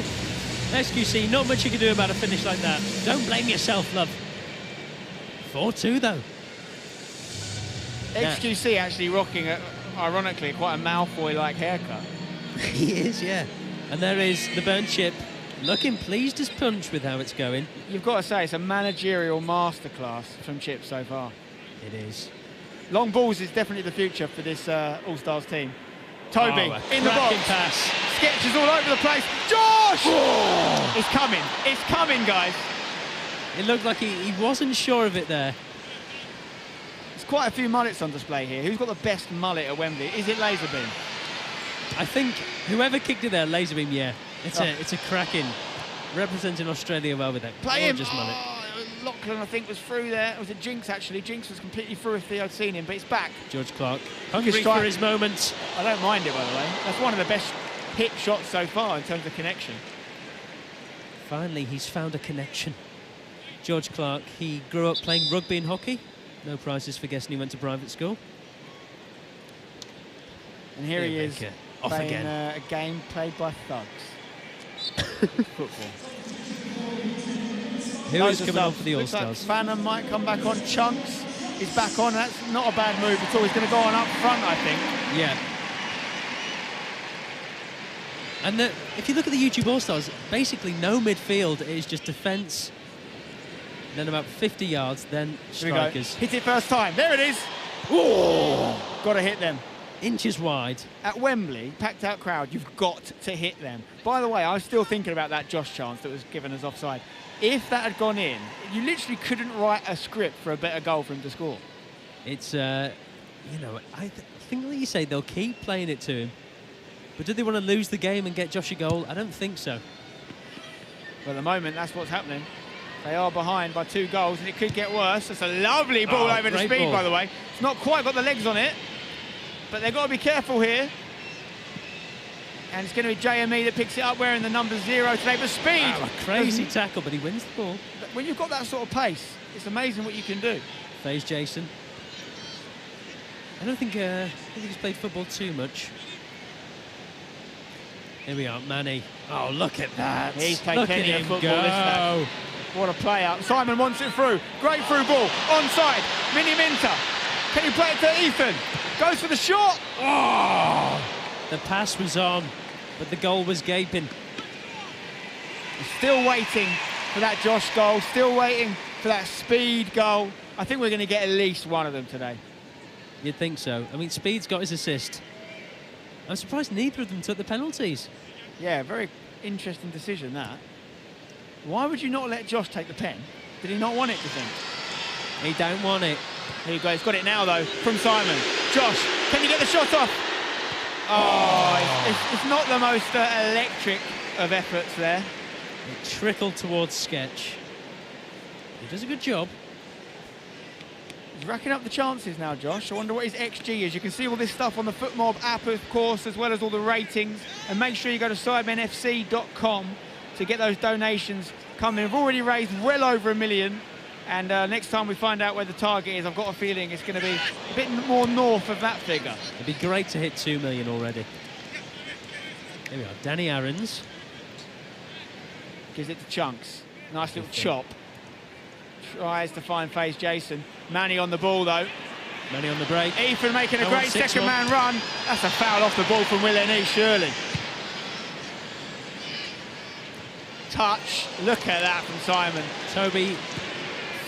xQc, not much you can do about a finish like that. Don't blame yourself, love. 4-2, though. xQc actually rocking, ironically, quite a Malfoy-like haircut. He is, yeah. And there is the burnt chip, looking pleased as punch with how it's going. You've got to say, it's a managerial masterclass from Chip so far. It is. Long balls is definitely the future for this All-Stars team. Toby, in the box. Pass. Sketches all over the place. Josh! Oh! It's coming. It's coming, guys. It looked like he wasn't sure of it there. There's quite a few mullets on display here. Who's got the best mullet at Wembley? Is it Laserbeam? I think whoever kicked it there, Laserbeam, yeah. It's a cracking, representing Australia well with that gorgeous mullet. Lachlan, I think, was through there. It was a Jinx, actually. Jinx was completely through if Theo'd seen him, but it's back. George Clark, hungry for his moment. I don't mind it, by the way. That's one of the best hit shots so far in terms of connection. Finally, he's found a connection. George Clark, he grew up playing rugby and hockey. No prizes for guessing he went to private school. And here he is, off playing again. A game played by thugs. Football. Who is coming on for the All-Stars? Like Fanham might come back on. Chunks is back on. That's not a bad move at all. He's going to go on up front, I think. Yeah. And if you look at the YouTube All-Stars, basically no midfield. It is just defence, then about 50 yards, then strikers. Hit it first time. There it is. Oh, got to hit them. Inches wide. At Wembley, packed out crowd, you've got to hit them. By the way, I was still thinking about that Josh chance that was given as offside. If that had gone in, you literally couldn't write a script for a better goal for him to score. It's, you know, I think, like you say, they'll keep playing it to him. But do they want to lose the game and get Josh a goal? I don't think so. Well, at the moment, that's what's happening. They are behind by 2 goals, and it could get worse. It's a lovely ball over the speed, by the way. It's not quite got the legs on it, but they've got to be careful here. And it's going to be JME that picks it up, wearing the number 0 today. But speed! Wow, a crazy tackle, but he wins the ball. When you've got that sort of pace, it's amazing what you can do. Phase Jason. I don't think he's played football too much. Here we are, Manny. Oh, look at that. He's played plenty of football. Go. What a play out. Simon wants it through. Great through ball. Onside. Mini Minter. Can you play it to Ethan? Goes for the shot. Oh! The pass was on, but the goal was gaping. Still waiting for that Josh goal. Still waiting for that speed goal. I think we're going to get at least one of them today. You'd think so. I mean, Speed's got his assist. I'm surprised neither of them took the penalties. Yeah, very interesting decision, that. Why would you not let Josh take the pen? Did he not want it, do you think? He don't want it. Here you go. He's got it now, though, from Simon. Josh, can you get the shot off? Oh, it's not the most electric of efforts there. It trickled towards Sketch. He does a good job. He's racking up the chances now, Josh. I wonder what his XG is. You can see all this stuff on the FootMob app, of course, as well as all the ratings. And make sure you go to sidemenfc.com to get those donations coming. We've already raised well over $1 million. And next time we find out where the target is, I've got a feeling it's going to be a bit more north of that figure. It'd be great to hit 2 million already. Here we are, Danny Aarons. Gives it to Chunks. Nice little chop. tries to find face Jason. Manny on the ball, though. Manny on the break. Ethan making a No great 1-6 second-man run. That's a foul off the ball from Will Ennis, surely. Touch. Look at that from Simon. Toby,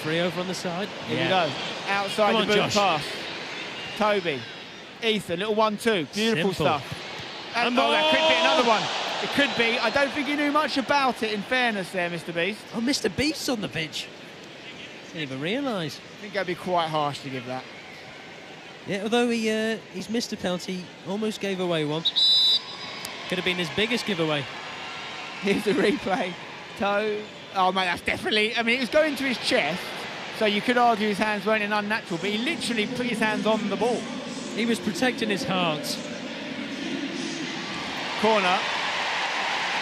free over on the side. Here we go. Outside Come the on, boot Josh. pass. Toby. Ethan, little 1-2. Beautiful Simple. stuff. And oh, that could be another one. It could be. I don't think he knew much about it, in fairness there, Mr. Beast. Oh, Mr. Beast's on the pitch. Didn't even realise. I think that'd be quite harsh to give that. Yeah, although he's missed a penalty, almost gave away one. Could have been his biggest giveaway. Here's the replay. Toe. Oh, mate, that's definitely... I mean, it was going to his chest, so you could argue his hands weren't unnatural, but he literally put his hands on the ball. He was protecting his heart. Corner.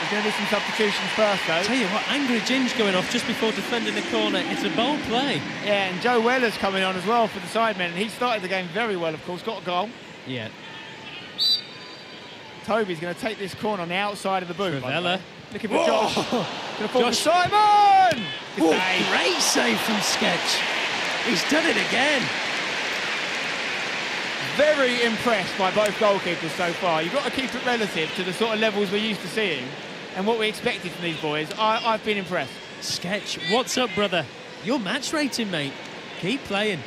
There's going to be some substitutions first, though. Tell you what, angry Ginge going off just before defending the corner. It's a bold play. Yeah, and Joe Weller's coming on as well for the Sidemen, and he started the game very well, of course, got a goal. Yeah. Toby's going to take this corner on the outside of the boot. Trivella. Looking for Josh. Going to fall for Josh. Simon! Good Oh, save. great save from Sketch. He's done it again. Very impressed by both goalkeepers so far. You've got to keep it relative to the sort of levels we're used to seeing and what we expected from these boys. I've been impressed. Sketch, what's up, brother? You're match rating, mate. Keep playing.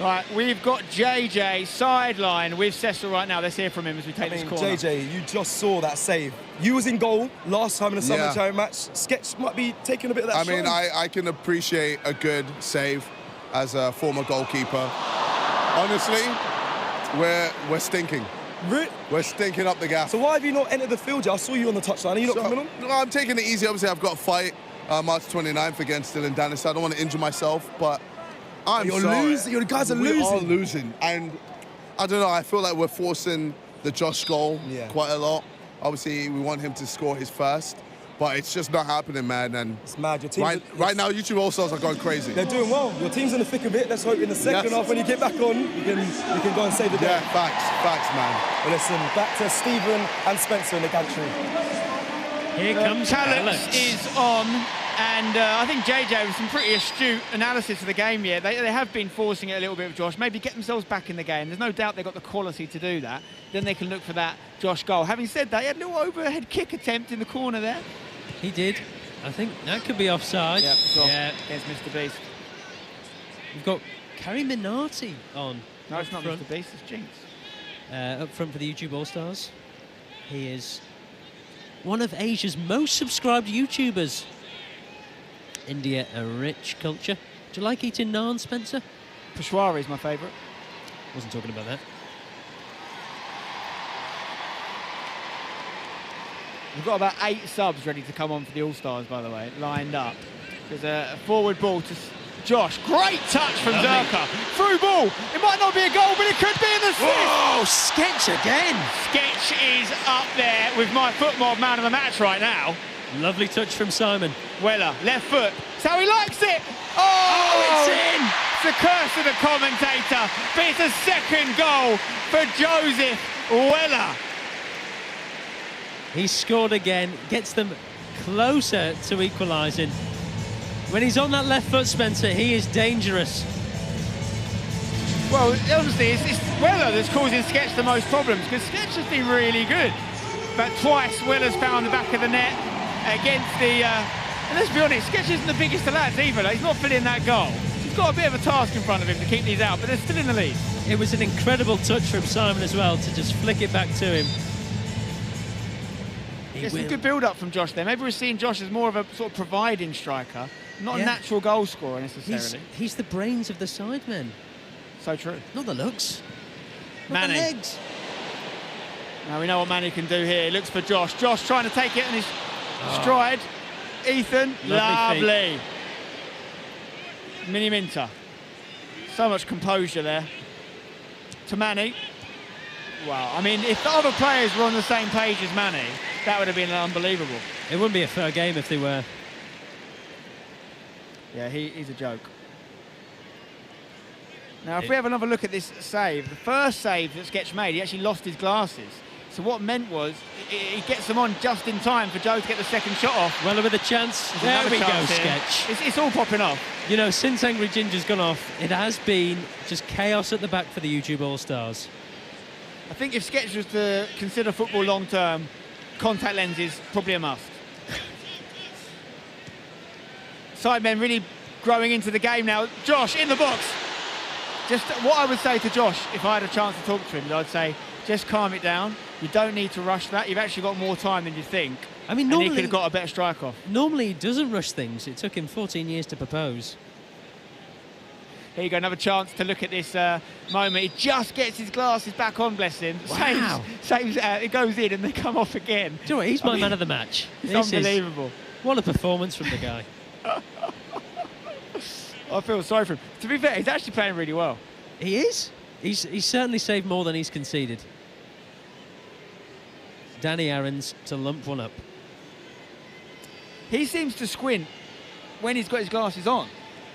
Right, we've got JJ sideline with Cecil right now. Let's hear from him as we take this corner. JJ, you just saw that save. You was in goal last time in the Sidemen Charity Match. Sketch might be taking a bit of that shine. I can appreciate a good save as a former goalkeeper. Honestly, we're stinking. We're stinking up the gas. So why have you not entered the field? I saw you on the touchline. Are you not coming on? No, I'm taking it easy. Obviously, I've got a fight March 29th against Dylan Dennis. So I don't want to injure myself, but You're losing. Your guys are losing. We are losing. And I don't know, I feel like we're forcing the Josh goal quite a lot. Obviously, we want him to score his first, but it's just not happening, man. And it's mad. Your team right now, YouTube All-Stars are going crazy. They're doing well. Your team's in the thick of it. Let's hope in the second half, when you get back on, you can go and save the day. Yeah, facts, man. Well, listen, back to Stephen and Spencer in the gantry. Here comes Alex Alex. is on, and I think JJ with some pretty astute analysis of the game here. They have been forcing it a little bit with Josh, maybe get themselves back in the game. There's no doubt they've got the quality to do that. Then they can look for that Josh goal. Having said that, he had a little overhead kick attempt in the corner there. He did. I think that could be offside. Yeah, it's off against Mr. Beast. We've got Carrie Minardi on. No, it's not front. Mr. Beast, it's Jinx. Up front for the YouTube All-Stars. He is one of Asia's most subscribed YouTubers. India, a rich culture. Do you like eating naan, Spencer? Peshwari is my favourite. Wasn't talking about that. We've got about 8 subs ready to come on for the All-Stars, by the way, lined up. There's a forward ball to Josh. Great touch from Zerka. Through ball. It might not be a goal, but it could be an assist. Whoa, Sketch again. Sketch is up there with my foot mob man of the match right now. Lovely touch from Simon. Weller, left foot. That's how he likes it. Oh, it's in. It's the curse of the commentator, but it's a second goal for Joseph Weller. He scored again, gets them closer to equalising. When he's on that left foot, Spencer, he is dangerous. Well, honestly, it's Weller that's causing Sketch the most problems, because Sketch has been really good. But twice, Weller's found the back of the net against the... and let's be honest, Sketch isn't the biggest of lads either. He's not filling that goal. He's got a bit of a task in front of him to keep these out, but they're still in the lead. It was an incredible touch from Simon as well to just flick it back to him. It's a good build-up from Josh there. Maybe we're seeing Josh as more of a sort of providing striker, not a natural goal scorer necessarily. He's the brains of the Sidemen. So true. Not the looks. Manny. Not the legs. Now we know what Manny can do here. He looks for Josh. Josh trying to take it in his stride. Ethan, lovely. Mini Minter. So much composure there. To Manny. Wow, I mean, if the other players were on the same page as Manny, that would have been unbelievable. It wouldn't be a fair game if they were. Yeah, he's a joke. Now, if we have another look at this save, the first save that Sketch made, he actually lost his glasses. So what it meant was he gets them on just in time for Joe to get the second shot off. Well, with a chance. There's There another we go, chance here. Sketch. It's all popping off. You know, since Angry Ginger's gone off, it has been just chaos at the back for the YouTube All-Stars. I think if Sketch was to consider football long-term, contact lenses probably a must. Sidemen really growing into the game now. Josh in the box. Just what I would say to Josh, if I had a chance to talk to him, I'd say, just calm it down. You don't need to rush that. You've actually got more time than you think. I mean, and normally he could have got a better strike off. Normally he doesn't rush things. It took him 14 years to propose. Here you go, another chance to look at this moment. He just gets his glasses back on, bless him. Wow. Saves it goes in and they come off again. Do you know what? He's my man of the match. It's This is- unbelievable. What a performance from the guy. I feel sorry for him. To be fair, he's actually playing really well. He is. He's certainly saved more than he's conceded. Danny Aarons to lump one up. He seems to squint when he's got his glasses on.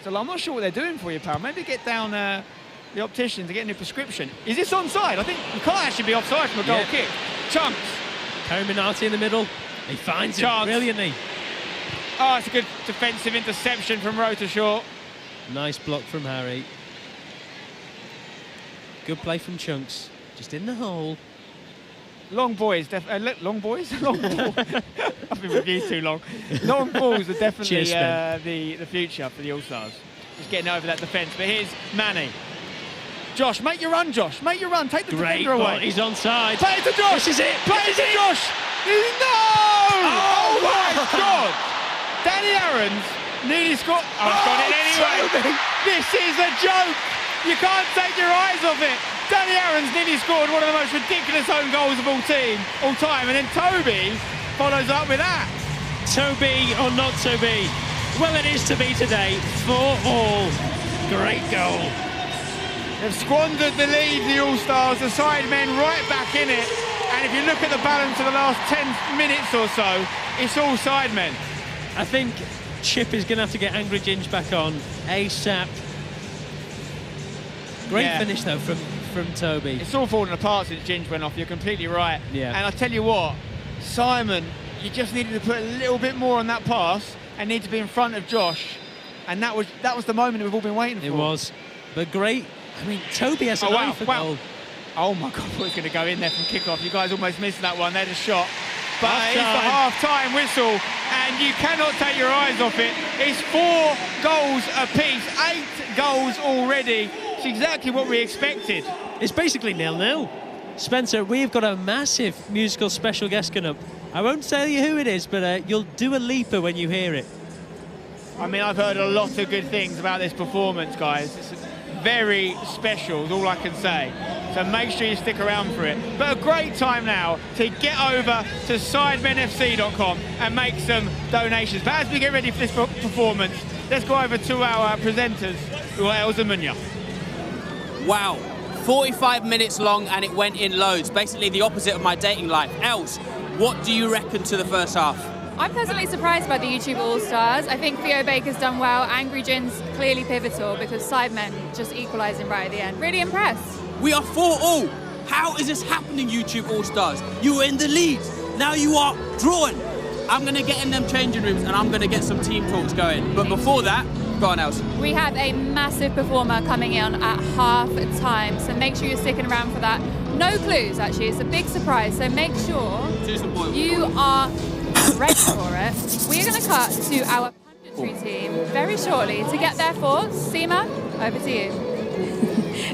So I'm not sure what they're doing for you, pal. Maybe get down the optician to get a new prescription. Is this onside? I think you can't actually be offside from a goal kick. Chunks. Cominati in the middle. He finds it Chance. brilliantly. Oh, it's a good defensive interception from Rotershaw. Nice block from Harry. Good play from Chunks. Just in the hole. Long boys, long boys? Long ball. I've been with you too long. Long balls are definitely Cheers, the future for the All-Stars. Just getting over that defence. But here's Manny. Josh, make your run, Josh. Make your run. Take the Great defender ball. away. He's onside. Play it to Josh. This is it. Play it to Josh. No! Oh my God! Danny Aarons nearly scored. Oh, he's got it anyway. This is a joke. You can't take your eyes off it. Danny Aarons nearly scored one of the most ridiculous own goals of all time, and then Toby follows up with that. To be or not to be? Well, it is to be today for all. Great goal. They've squandered the lead, the All-Stars, the Sidemen right back in it. And if you look at the balance of the last 10 minutes or so, it's all Sidemen. I think Chip is going to have to get Angry Ginge back on ASAP. Great finish, though, from Toby. It's all fallen apart since Ginge went off. You're completely right. Yeah. And I tell you what, Simon, you just needed to put a little bit more on that pass and need to be in front of Josh. And that was the moment we've all been waiting for. It was. But great. I mean, Toby has an eye for goal. Oh, my God, I thought he was going to go in there from kickoff. You guys almost missed that one. There's a shot. But Half-time. it's the half-time whistle, and you cannot take your eyes off it. It's 4 goals apiece, 8 goals already. It's exactly what we expected. It's basically 0-0. Spencer, we've got a massive musical special guest coming up. I won't tell you who it is, but you'll do a leaper when you hear it. I mean, I've heard a lot of good things about this performance, guys. It's very special, is all I can say. So make sure you stick around for it. But a great time now to get over to sidemenfc.com and make some donations. But as we get ready for this performance, let's go over to our presenters, who are Els and Munya. Wow, 45 minutes long and it went in loads. Basically the opposite of my dating life. Els, what do you reckon to the first half? I'm pleasantly surprised by the YouTube All-Stars. I think Theo Baker's done well. Angry Gin's clearly pivotal because Sidemen just equalising right at the end. Really impressed. We are 4-all. How is this happening, YouTube All-Stars? You were in the lead. Now you are drawn. I'm going to get in them changing rooms and I'm going to get some team talks going. But before that, go on, Els. We have a massive performer coming in at half time, so make sure you're sticking around for that. No clues, actually. It's a big surprise, so make sure you are ready for it. We're going to cut to our punditry team very shortly to get their thoughts. Seema, over to you.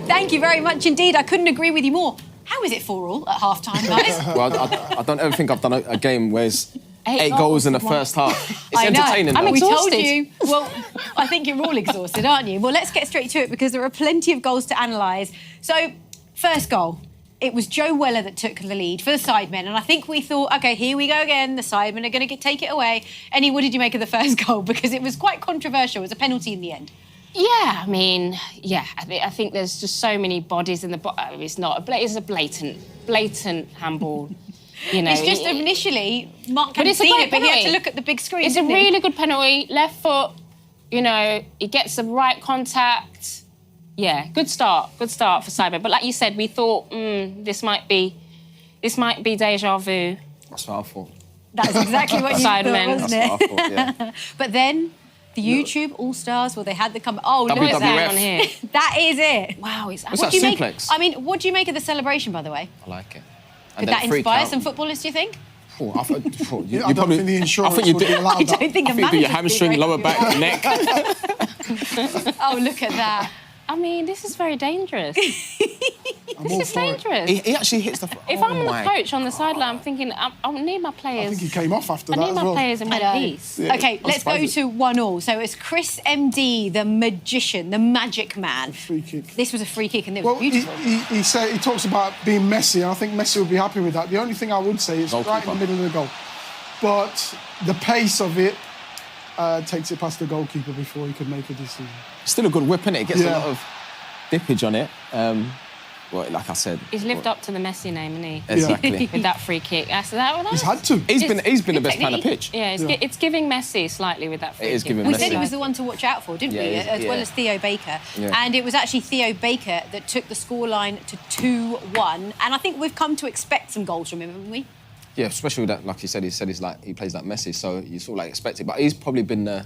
Thank you very much indeed. I couldn't agree with you more. How is it 4-all at half-time, guys? Well, I don't ever think I've done a game where it's 8 goals in the first half. It's I know. entertaining. though. We told you. Well, I think you're all exhausted, aren't you? Well, let's get straight to it because there are plenty of goals to analyse. So, first goal. It was Joe Weller that took the lead for the Sidemen, and I think we thought, OK, here we go again. The Sidemen are going to take it away. Annie, what did you make of the first goal? Because it was quite controversial. It was a penalty in the end. Yeah, I mean, I think there's just so many bodies in the bottom. It's a blatant handball. You know, it's just initially Mark but hadn't it's a seen great it, but he had penalty. to look at the big screen. It's a didn't he? really good penalty, left foot. You know, he gets the right contact. Yeah, good start for Sidemen. But like you said, we thought this might be This might be deja vu. That's what I thought. That's exactly what you thought, Sidemen. wasn't That's it? what I thought, yeah. But then the YouTube All-Stars, well, they had the come. Oh, look at WWF. that on here. That is it. Wow, it's What's What that, do you make? suplex? I mean, what do you make of the celebration, by the way? I like it. Could that inspire some footballers, do you think? Oh, I thought, you I don't think the insurance I think you would did. be allowed I that. don't think I the think you do your managers would be hamstring, lower very back, happy neck. Oh, look at that. I mean, this is very dangerous. I'm This all is for it. dangerous. He actually hits the. If I'm the coach on the sideline, I'm thinking, I need my I players. think he came off after I that need as my well. players in I one know. piece. Yeah, Okay, let's go surprised. to 1-1. So it's Chris MD, the magician, the magic man. Free kick. This was a free kick and it was Well, beautiful. he talks about being Messi, and I think Messi would be happy with that. The only thing I would say is right Goalkeeper. in the middle of the goal. But the pace of it takes it past the goalkeeper before he could make a decision. Still a good whip, innit? It gets Yeah. a lot of dippage on it. Well, like I said. He's lived up to the Messi name, hasn't he? Exactly. With that free kick. That's that one. He's had to. He's been the best player on the pitch. Yeah, it's giving Messi slightly with that free It is kick. giving We Messi. said he was the one to watch out for, didn't Yeah, we? he is, As well yeah. as Theo Baker. Yeah. And it was actually Theo Baker that took the scoreline to 2-1. And I think we've come to expect some goals from him, haven't we? Yeah, especially with that, like he said he plays like Messi, so you sort of like expect it. But he's probably been the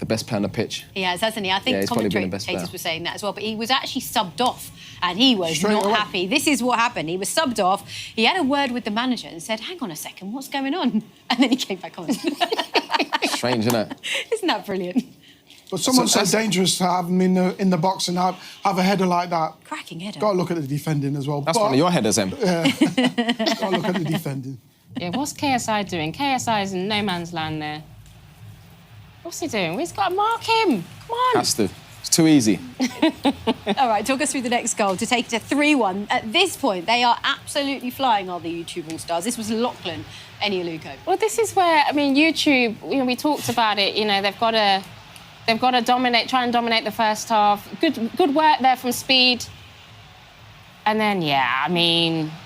best player on the pitch. He has, hasn't he? I think Yeah, he's probably been the best commentators player. were saying that as well. But he was actually subbed off, and he was Straight not away. happy. This is what happened. He was subbed off. He had a word with the manager and said, "Hang on a second, what's going on?" And then he came back on. Strange, isn't it? Isn't that brilliant? But someone's so that's- dangerous to have him in the box and have a header like that. Cracking header. Got to look at the defending as well. That's one of your headers, Em. Got to look at the defending. Yeah, what's KSI doing? KSI's in no man's land there. What's he doing? He's got to mark him. Come on. Has to. It's too easy. All right, talk us through the next goal to take it to 3-1. At this point, they are absolutely flying, are the YouTube All-Stars. This was Lachlan Enioluko. Well, this is where, I mean, YouTube, we talked about it, they've got to dominate, try and dominate the first half. Good work there from Speed. And then,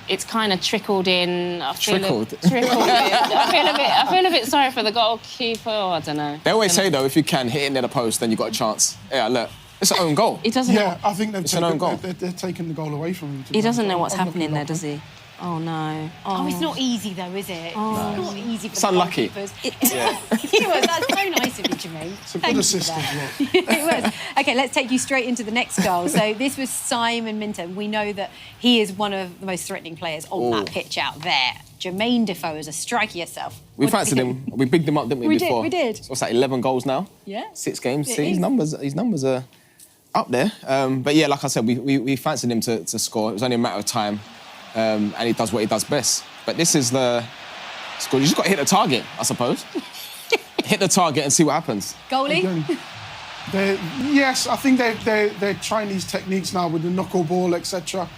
it's kind of trickled in. Trickled? Trickled in. I feel a bit sorry for the goalkeeper. I don't know. They always say, though, if you can hit it near the post, then you've got a chance. Yeah, look, it's an own goal. He doesn't Yeah, I think It's an own goal. they're taking the goal away from him. He doesn't know what's happening there, does he? Oh, no. Oh, it's not easy, though, is it? Oh. It's not easy for It's the unlucky. goalkeepers. It was. That's so nice of you, Jermaine. It's a Thank good you assist for as that. well. It was. OK, let's take you straight into the next goal. So this was Simon Minter. We know that he is one of the most threatening players on that pitch out there. Jermaine Defoe is a striker yourself. We What did fancied you him. We bigged him up, didn't we, We did, before? we did. So what's that, 11 goals now? Yeah. 6 games. It See, is. his numbers are up there. But yeah, like I said, we fancied him to score. It was only a matter of time. And he does what he does best. But this is the score. You just got to hit the target, I suppose. Hit the target and see what happens. Goalie? Yes, I think they're trying these techniques now with the knuckleball, etc.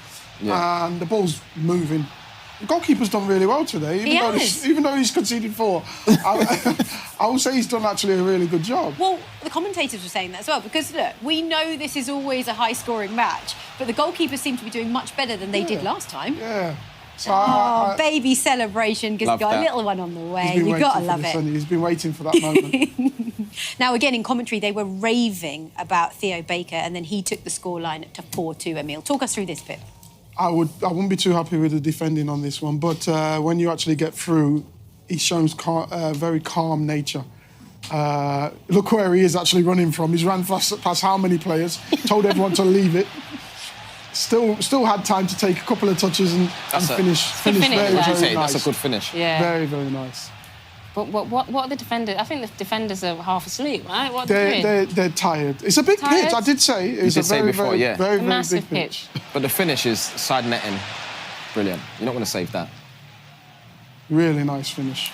Yeah. And the ball's moving. The goalkeeper's done really well today, even though he's conceded 4. I would say he's done actually a really good job. Well, the commentators were saying that as well, because, look, we know this is always a high-scoring match, but the goalkeepers seem to be doing much better than they did last time. Yeah. So, baby celebration, because Love you've got that. a little one on the way. He's been You've waiting got to for love this, it. hasn't he? He's been waiting for that moment. Now, again, in commentary, they were raving about Theo Baker, and then he took the scoreline to 4-2. Emil, talk us through this bit. I wouldn't be too happy with the defending on this one, but when you actually get through, he shows very calm nature. Look where he is actually running from. He's ran past how many players? Told everyone to leave it. Still had time to take a couple of touches and finish very, very nice. That's a good finish. Yeah. Very, very nice. But what are the defenders? I think the defenders are half asleep, right? What are they doing? They're tired. It's a big Tired? pitch. I did say it's did a say very, before, very, yeah. very, A very massive big pitch. But the finish is side netting. Brilliant. You're not going to save that. Really nice finish.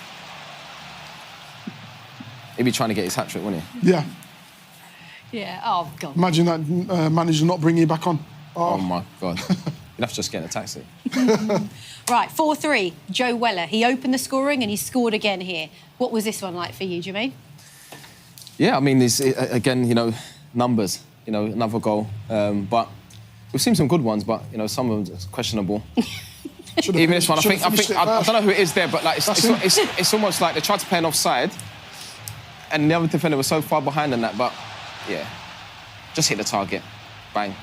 He'd be trying to get his hat-trick, wouldn't he? Yeah. Yeah, oh, God. Imagine that manager not bringing you back on. Oh, my God. You'd have to just get in a taxi. Right, 4-3, Joe Weller. He opened the scoring and he scored again here. What was this one like for you, Jermaine? Yeah, I mean, again, numbers, another goal. But we've seen some good ones, but, some of them are questionable. Even this one, I don't know who it is there, but like it's almost like they tried to play an offside and the other defender was so far behind on that, but, yeah, just hit the target. Bang.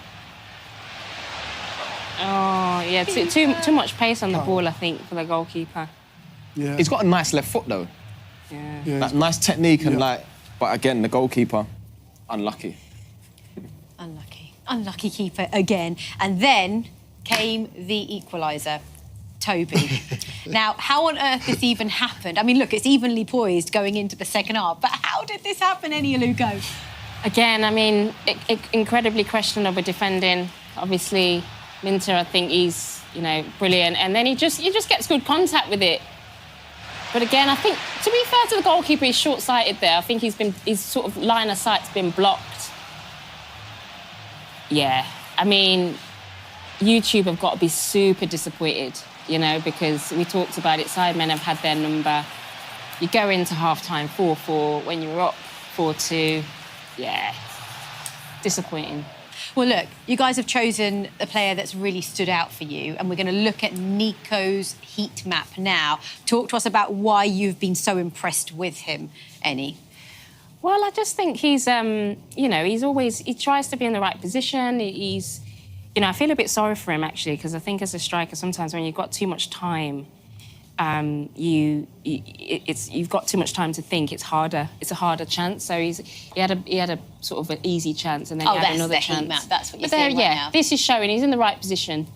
Oh, yeah, too much pace on the ball, I think, for the goalkeeper. Yeah. He's got a nice left foot, though. Yeah. Like, nice technique and, like... But, again, the goalkeeper, unlucky. Unlucky keeper again. And then came the equaliser, Toby. Now, how on earth this even happened? I mean, look, it's evenly poised going into the second half, but how did this happen, Eni Aluko? Again, I mean, incredibly questionable defending. Obviously, Minter, I think he's, you know, brilliant. And then he just gets good contact with it. But again, I think, to be fair to the goalkeeper, he's short-sighted there. I think his sort of line of sight's been blocked. Yeah, I mean, YouTube have got to be super disappointed, you know, because we talked about it, Sidemen have had their number. You go into half-time 4-4, when you're up 4-2, yeah, disappointing. Well, look, you guys have chosen a player that's really stood out for you, and we're going to look at Nico's heat map now. Talk to us about why you've been so impressed with him, Eni. Well, I just think he's, you know, he tries to be in the right position. He's, you know, I feel a bit sorry for him, actually, because I think as a striker, sometimes when you've got too much time, you've got too much time to think. It's harder. It's a harder chance. So he had a sort of an easy chance, and then he had another chance. Heat map. That's what you're But saying there, right now. This is showing he's in the right position.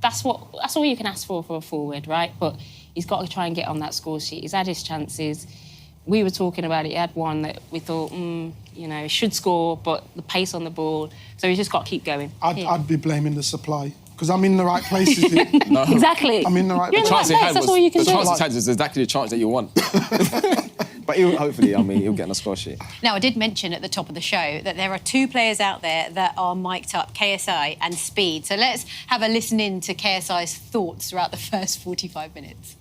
That's all you can ask for a forward, right? But he's got to try and get on that score sheet. He's had his chances. We were talking about it. He had one that we thought, you know, he should score, but the pace on the ball. So he's just got to keep going. I'd be blaming the supply, because I'm in the right places. No. Exactly. I'm in the right You're in the right place, that's all you can do. The chance he had is exactly the chance that you want. But hopefully, I mean, he'll get on a score sheet. Now, I did mention at the top of the show that there are two players out there that are mic'd up, KSI and Speed. So let's have a listen in to KSI's thoughts throughout the first 45 minutes.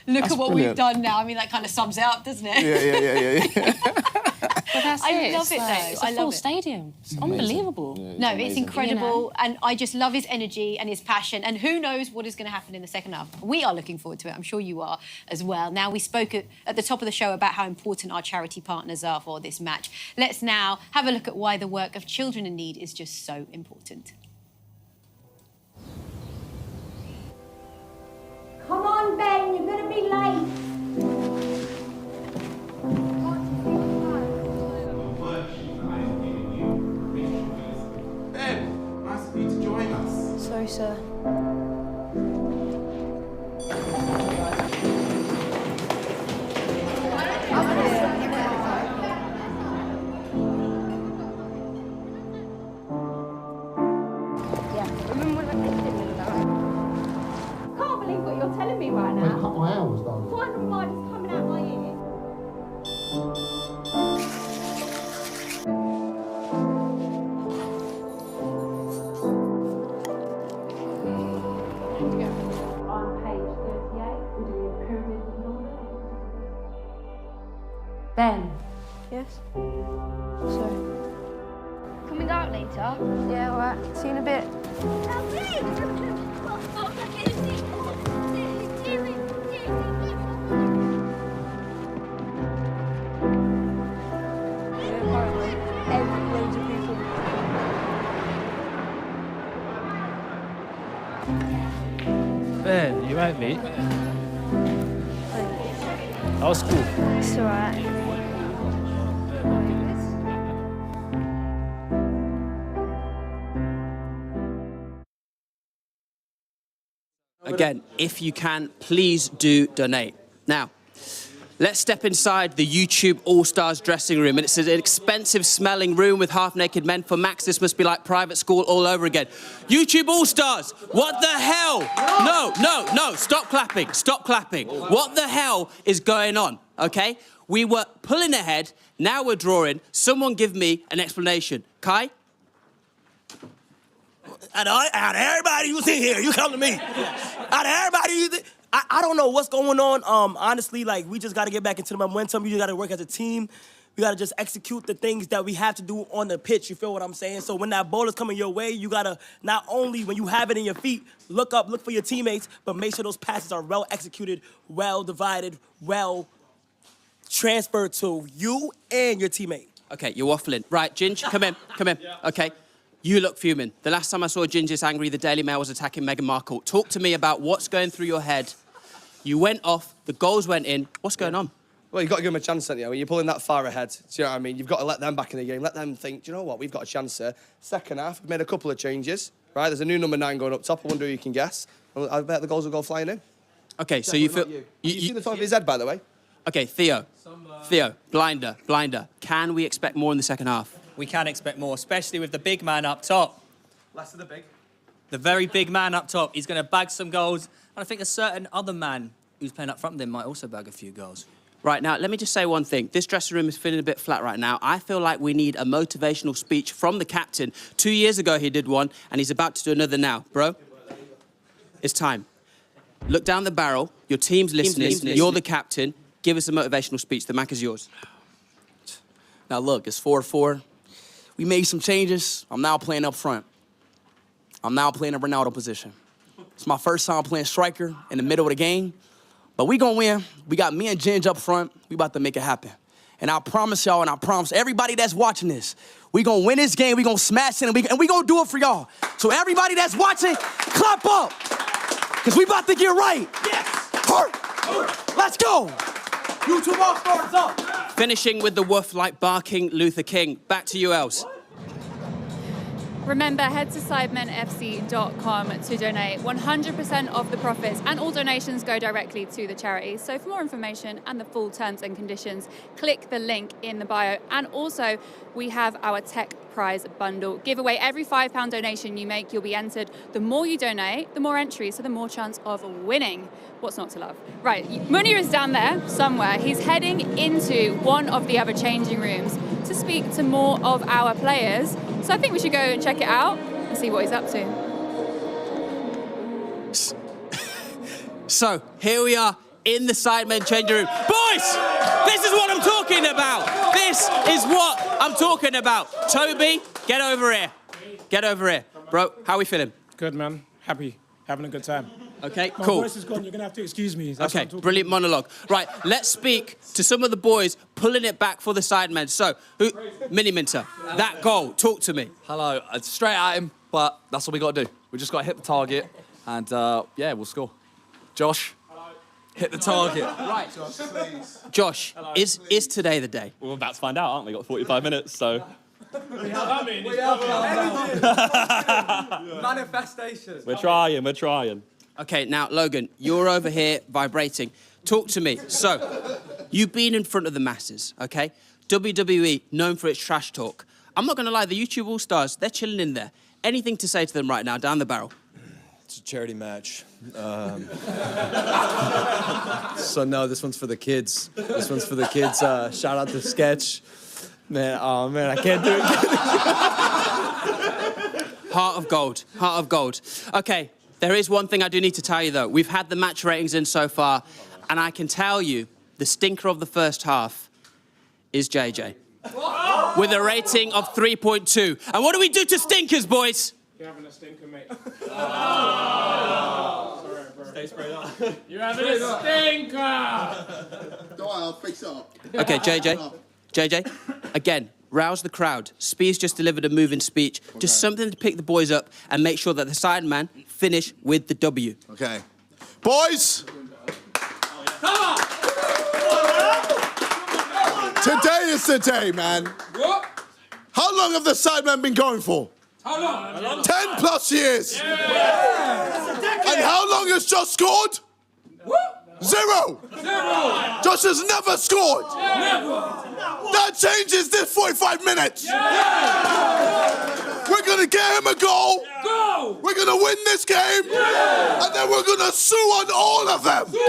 Look at what we've done now. I mean, that kind of sums it up, doesn't it? Yeah. But that's I it. love it, though. It's a full stadium. It's unbelievable. No, it's incredible, and I just love his energy and his passion, and who knows what is going to happen in the second half. We are looking forward to it. I'm sure you are as well. Now, we spoke at the top of the show about how important our charity partners are for this match. Let's now have a look at why the work of children in need is just so important. Come on, Ben, you're going to be late. Ben, nice of you to join us. Sorry, sir. Telling me right now. I cut my hours, darling. Final blood is coming out my ear. On page 38, we're doing pyramids of numbers. Ben. Yes? So, can we go out later? Yeah, alright. See you in a bit. Ben, you right, mate? That was cool. It's alright. Again, if you can, please do donate. Now, let's step inside the YouTube All-Stars dressing room. And it's an expensive smelling room with half-naked men. For Max, this must be like private school all over again. YouTube All-Stars, what the hell? No, stop clapping, stop clapping. What the hell is going on, okay? We were pulling ahead, now we're drawing. Someone give me an explanation. Kai? Out of everybody who's in here, you come to me. Out of everybody, I don't know what's going on. Honestly, like, we just got to get back into the momentum. We just got to work as a team. We got to just execute the things that we have to do on the pitch. You feel what I'm saying? So when that ball is coming your way, you got to not only, when you have it in your feet, look up, look for your teammates, but make sure those passes are well executed, well divided, well transferred to you and your teammate. Okay, you're waffling. Right, Ginge, come in. Okay, you look fuming. The last time I saw Ginge this angry, the Daily Mail was attacking Meghan Markle. Talk to me about what's going through your head. You went off, the goals went in. What's going on? Well, you've got to give them a chance, don't you? When you're pulling that far ahead, do you know what I mean? You've got to let them back in the game. Let them think, do you know what? We've got a chance here. Second half, we've made a couple of changes, right? There's a new number 9 going up top. I wonder who you can guess. I bet the goals will go flying in. Okay, so you feel... You see the top of his head, by the way? Okay, Theo, blinder. Can we expect more in the second half? We can expect more, especially with the big man up top. Less of the big. The very big man up top. He's going to bag some goals. And I think a certain other man who's playing up front with him might also bag a few goals. Right, now, let me just say one thing. This dressing room is feeling a bit flat right now. I feel like we need a motivational speech from the captain. 2 years ago, he did one, and he's about to do another now. Bro, it's time. Look down the barrel. Your team's listening. You're the captain. Give us a motivational speech. The mic is yours. Now, look, it's 4-4. We made some changes. I'm now playing up front. I'm now playing a Ronaldo position. It's my first time playing striker in the middle of the game. But we gonna win. We got me and Ginge up front. We about to make it happen. And I promise y'all, and I promise everybody that's watching this, we gonna win this game, we gonna smash it, and we gonna do it for y'all. So everybody that's watching, clap up. Because we about to get right. Yes. Hurt. Let's go. YouTube All-Stars up. Finishing with the woof like barking Luther King. Back to you, Els. Remember, head to sidemenfc.com to donate. 100% of the profits and all donations go directly to the charity. So for more information and the full terms and conditions, click the link in the bio. And also, we have our tech prize bundle giveaway. Every £5 donation you make, you'll be entered. The more you donate, the more entries, so the more chance of winning. What's not to love? Right, Munir is down there somewhere. He's heading into one of the other changing rooms to speak to more of our players. So I think we should go and check it out and see what he's up to. So here we are in the Sidemen changing room. Boys, this is what I'm talking about. This is what I'm talking about. Toby, get over here. Get over here. Bro, how are we feeling? Good, man. Happy. Having a good time. Okay, My cool. voice is gone. You're going to have to excuse me. Okay, brilliant monologue. Right, let's speak to some of the boys pulling it back for the Sidemen. So, Mini Minter, that goal, talk to me. Hello, it's straight at him, but that's what we got to do. We just got to hit the target, and yeah, we'll score. Josh, hit the target. Right, Josh, is today the day? We're about to find out, aren't we? Got 45 minutes, so... Manifestation. We're trying. Okay, now, Logan, you're over here vibrating. Talk to me. So, you've been in front of the masses, okay? WWE, known for its trash talk. I'm not going to lie, the YouTube All-Stars, they're chilling in there. Anything to say to them right now, down the barrel? It's a charity match. So, no, this one's for the kids. This one's for the kids. Shout out to Sketch. Man, oh, man, I can't do it. Heart of gold. Okay, there is one thing I do need to tell you, though. We've had the match ratings in so far, and I can tell you the stinker of the first half is JJ. With a rating of 3.2. And what do we do to stinkers, boys? You're having a stinker, mate. Sorry, bro. Stay sprayed up. You're having a stinker! Don't worry, I'll fix it up. Okay, JJ, again, rouse the crowd. Spees just delivered a moving speech. Okay. Just something to pick the boys up and make sure that the Sidemen finish with the W. Okay. Boys! Come on! Today is the day, man. What? How long have the Sidemen been going for? How long? 10 plus years. Yeah. And how long has Josh scored? What? Zero. Josh has never scored. Never. That changes this 45 minutes. Yeah. We're going to get him a goal. Go. We're going to win this game. Yeah. And then we're going to sue on all of them. Yeah.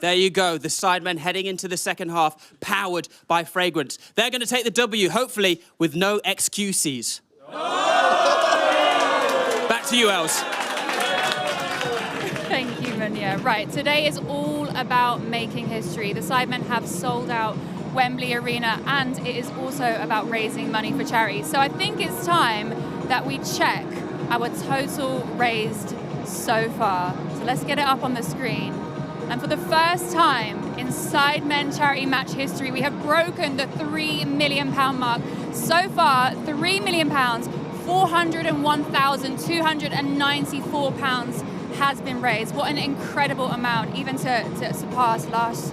There you go, the Sidemen heading into the second half, powered by fragrance. They're going to take the W, hopefully, with no xQc's. Back to you, Els. Thank you, Munya. Right, today is all about making history. The Sidemen have sold out Wembley Arena, and it is also about raising money for charity. So I think it's time that we check our total raised so far. So let's get it up on the screen. And for the first time in Sidemen Charity Match history, we have broken the £3 million mark. So far, £3 million, £401,294 has been raised. What an incredible amount. Even to surpass last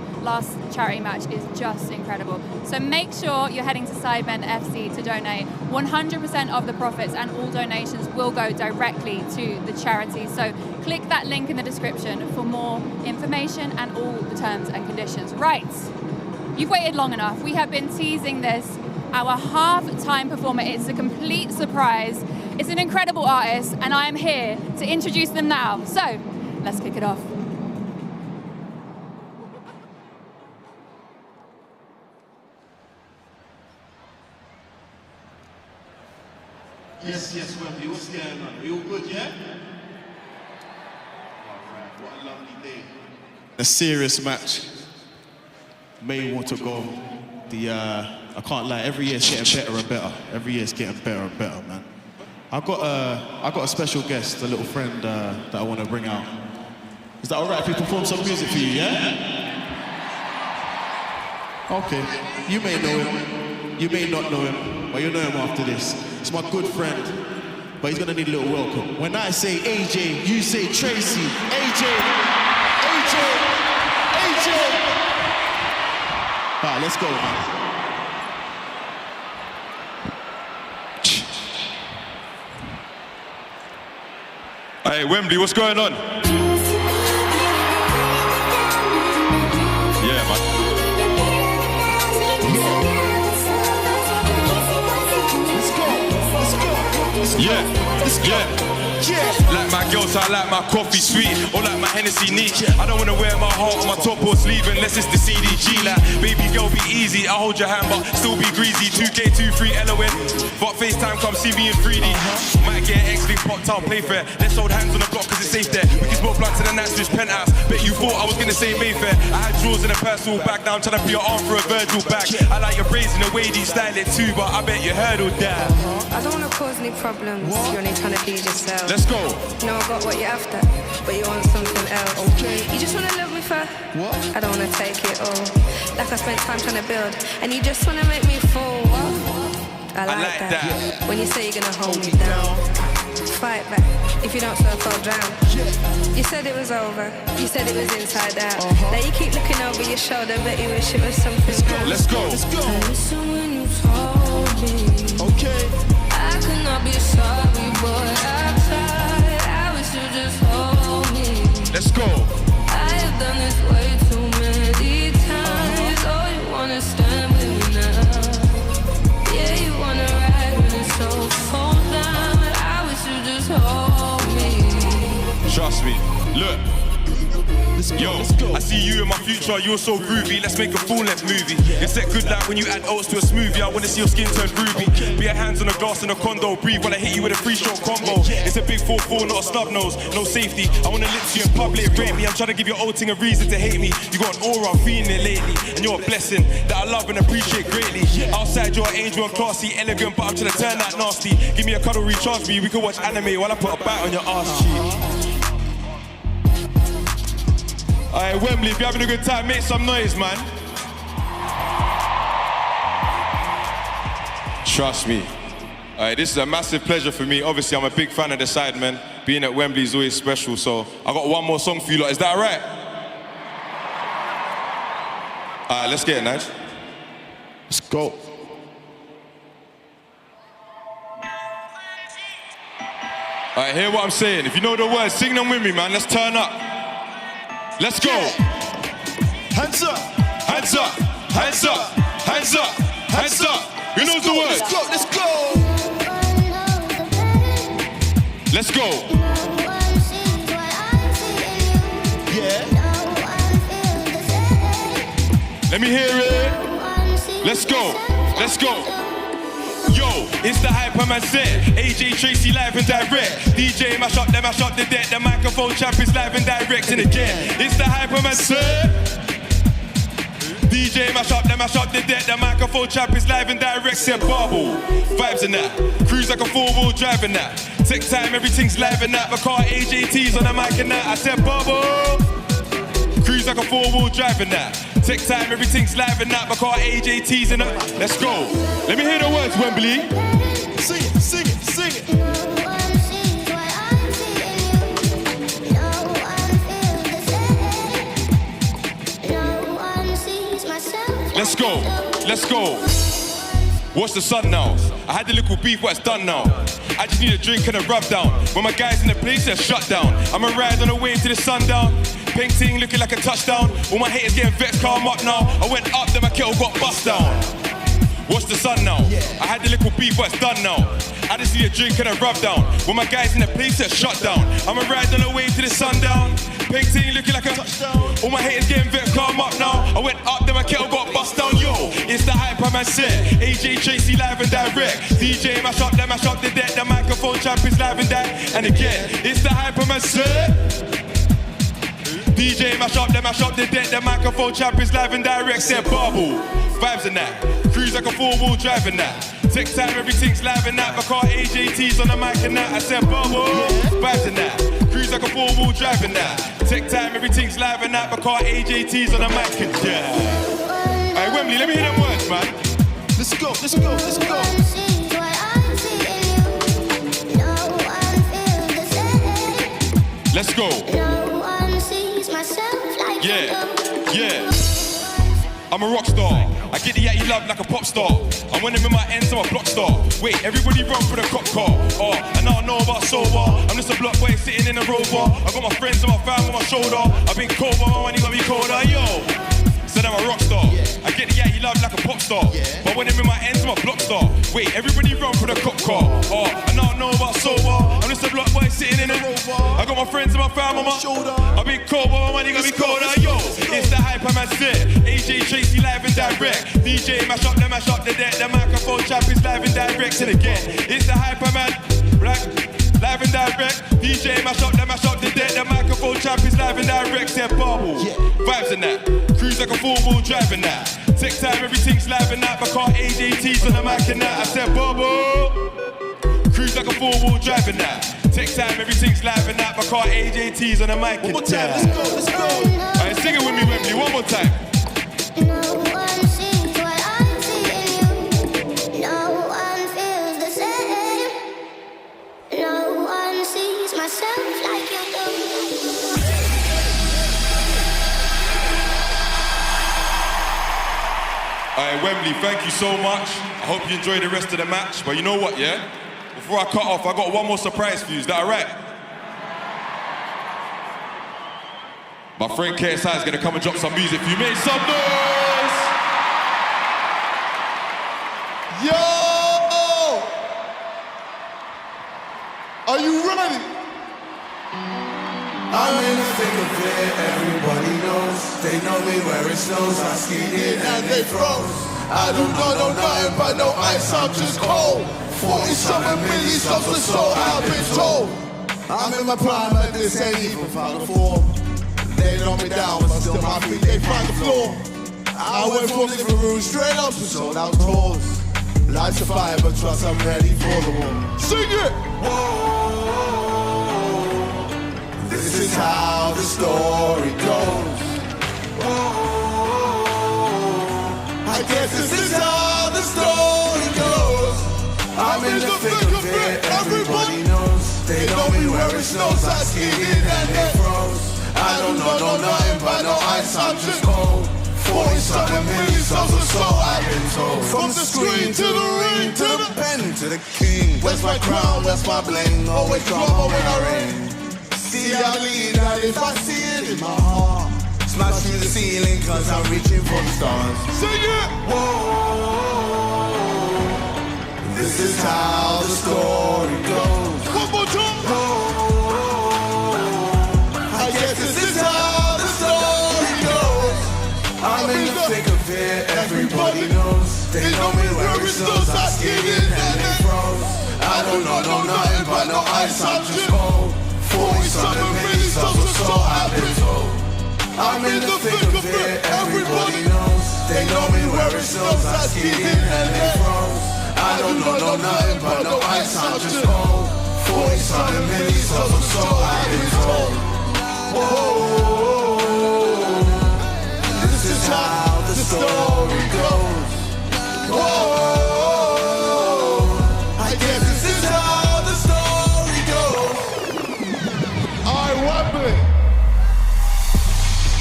charity match is just incredible. So make sure you're heading to Sidemen FC to donate. 100% of the profits and all donations will go directly to the charity. So click that link in the description for more information and all the terms and conditions. Right, you've waited long enough. We have been teasing this. Our half-time performer, it's a complete surprise. It's an incredible artist, and I am here to introduce them now. So, let's kick it off. Yes, Wembley, what's going on? Are you all good, yeah? Alright, what a lovely day. A serious match. May want to go. I can't lie, every year it's getting better and better. Every year it's getting better and better, man. I got a special guest, a little friend that I want to bring out. Is that alright if we perform some music for you, yeah? Okay, you may know him, you may not know him, but you'll know him after this. It's my good friend, but he's gonna need a little welcome. When I say AJ, you say Tracy. AJ! Alright, let's go, man. Hey, Wembley, what's going on? Yeah, man. Yeah. Like my girls, I like my coffee sweet, or like my Hennessy neat. I don't wanna wear my heart on my top or sleeve unless it's the CDG. Like, baby girl, be easy. I'll hold your hand, but still be greasy. 2K, 2-3 LON. But FaceTime, come see me in 3D. Might get X-Link popped out, play fair. Let's hold hands on the block cause it's safe there. We can smoke blunts in the Knightsbridge penthouse. Bet you thought I was gonna say Mayfair. I had drawers in a personal bag, now I'm trying to put your arm for a Virgil bag. I like your braids in the way these style it too, but I bet you heard all that. I don't wanna cause any problems, you're only trying to please yourself. Let's go. No, I got what you're after, but you want something else. Okay. You just wanna love me for what? I don't wanna take it all. Like I spent time trying to build, and you just wanna make me fall. I like that. Yeah. When you say you're gonna hold me down. Fight back. If you don't, so I'll fall down. You said it was over. You said it was inside out. Now you keep looking over your shoulder, but you wish it was something else. Let's go. I listen when you told me. Okay. I could not be sorry, boy. I tried. I wish you just hold me. Let's go. I have done this way too many times. Oh, you wanna stand with me now? Yeah, you wanna ride when it's so fall down. I wish you just hold me. Trust me. Look. Yo, I see you in my future, you're so groovy. Let's make a full-length movie. It's that good like when you add oats to a smoothie. I wanna see your skin turn ruby. Be your hands on the glass in a condo. Breathe while I hit you with a free-shot combo. It's a big 4-4, not a snub nose. No safety. I wanna lips you in public, rate me. I'm trying to give your old thing a reason to hate me. You got an aura, I'm feeling it lately. And you're a blessing that I love and appreciate greatly. Outside you're an angel and classy, elegant, but I'm trying to turn that nasty. Give me a cuddle, recharge me. We can watch anime while I put a bite on your ass cheek. Alright, Wembley, if you're having a good time, make some noise, man. Trust me. Alright, this is a massive pleasure for me. Obviously, I'm a big fan of the Sidemen. Being at Wembley is always special, so I got one more song for you lot. Is that alright? Alright, let's get it, Nige. Let's go. Alright, hear what I'm saying. If you know the words, sing them with me, man. Let's turn up. Let's go. Hands up, hands up, hands up, hands up, hands up. Who knows the words? Let's go, let's go. Let's go. Yeah. Let me hear it. Let's go. Let's go. Yo, it's the Hyperman set. AJ Tracy live and direct. DJ mash up the deck. The microphone champ is live and direct. And again, it's the Hyperman set. DJ mash up the deck. The microphone champ is live and direct. Said bubble, vibes in that. Cruise like a 4-wheel driving that. Tech time, everything's live in that. My car AJT's on the mic and that. I said bubble. Cruise like a 4-wheel driving that. Tech time, everything's live in that. My car AJT's in that. Let's go. Let me hear the words, Wembley. Sing it, sing it, sing it. Let's go, let's go. Watch the sun now. I had a little beef, but it's done now. I just need a drink and a rub down. When my guys in the place, they're shut down. I'ma ride on the way to the sundown. Painting looking like a touchdown. All my haters getting vexed, calm up now. I went up, then my kettle got bust down. Watch the sun now. I had a little beef, but it's done now. I just need a drink and a rub down. When my guys in the place, they're shut down. I'ma ride on the way to the sundown. Painting looking like a touchdown. All my haters getting vexed, calm up now. I went up, then my kettle got bust down. Yo, it's the Hyperman set. AJ Tracy live and direct. DJ mash up the deck. The microphone champ is live and direct. And again, it's the Hyperman set. DJ mash up the deck. The microphone champ is live and direct. Said bubble, vibes in that. Cruise like a 4-wheel driving that. Tech time, everything's live and that. My car AJT's on the mic and that. I said bubble, vibes in that. Cruise like a 4-wheel driving that. Tech time, everything's live and that. My car AJT's on the mic and that. Alright, Wembley, let me hear them words, man. Let's go, let's go, let's go. Let's go. Yeah. I'm a rock star. I get the yatty love like a pop star. And when I'm in my ends, I'm a block star. Wait, everybody run for the cop car. Oh, and I don't know about sober. I'm just a block boy sitting in a rover. I got my friends and my fam on my shoulder. I've been cold, but my money got me colder. Yo, said I'm a rock star. I get the yatty love like a pop star. But when I'm in my ends, I'm a block star. Wait, everybody run for the cop car. Oh, and I don't know about sober. I'm just a block boy sitting in a rover. I got my friends and my fam on my shoulder. I've been cold, but my money got me colder. Yo, it's the Hyperman set. AJ Tracy live and direct. DJ mash up the deck. The microphone champ is live and direct. And again, it's the Hyperman, right? Live and direct. DJ mash up the deck. The microphone champ is live and direct. Said bubble, vibes in that. Cruise like a 4-wheel driving that. Tech time, everything's live and that. My car AJT's on the mic and that. I said bubble. Cruise like a 4-wheel driving that. Tech time, everything's live and that. My car AJT's on the mic and that. Let's go, let's go. Alright, sing it with me, Wembley, one more time. Alright, Wembley, thank you so much. I hope you enjoy the rest of the match. But you know what, yeah? Before I cut off, I got one more surprise for you. Is that alright? My friend KSI is gonna come and drop some music for you. Make some noise! Yo! Are you ready? I'm in the thick of it, everybody knows. They know me where it snows, I skied in and they froze. I don't know nothing but no ice, I'm just cold. 47 million subs or so, I've been told. I'm in my prime, but this ain't even final form. They knock me down, but still my feet, they find the floor. I went from living room straight up to sold out tours. Life's a fire, but trust I'm ready for the war. Sing it! This is how the story goes. I guess this is how the story goes. I'm in the thick of it, everybody knows. They know me where it snows, I skied in and they froze. I don't know nothing but no ice, I'm just cold. 47 million subs or so, I've been told. From the screen to the ring, to the pen, to the king. Where's my crown, where's my bling? Always drama when I ring. See, I believe that if I see it in my heart, smash through the ceiling, cause I'm reaching for the stars. Sing it! Whoa, this is how the story goes. One more time! I guess this is how the story goes. I'm in the thick of it, no ice, I'm just cold. 47 million subs or so I've been told. I'm in the thick of it, everybody knows. They know me where it snows, I skied in and they froze. I don't know nothing but no ice, I'm just cold. 47 million subs or so I've been told. Whoa, this is how the story goes. Whoa, I guess this is how the story goes. Alright,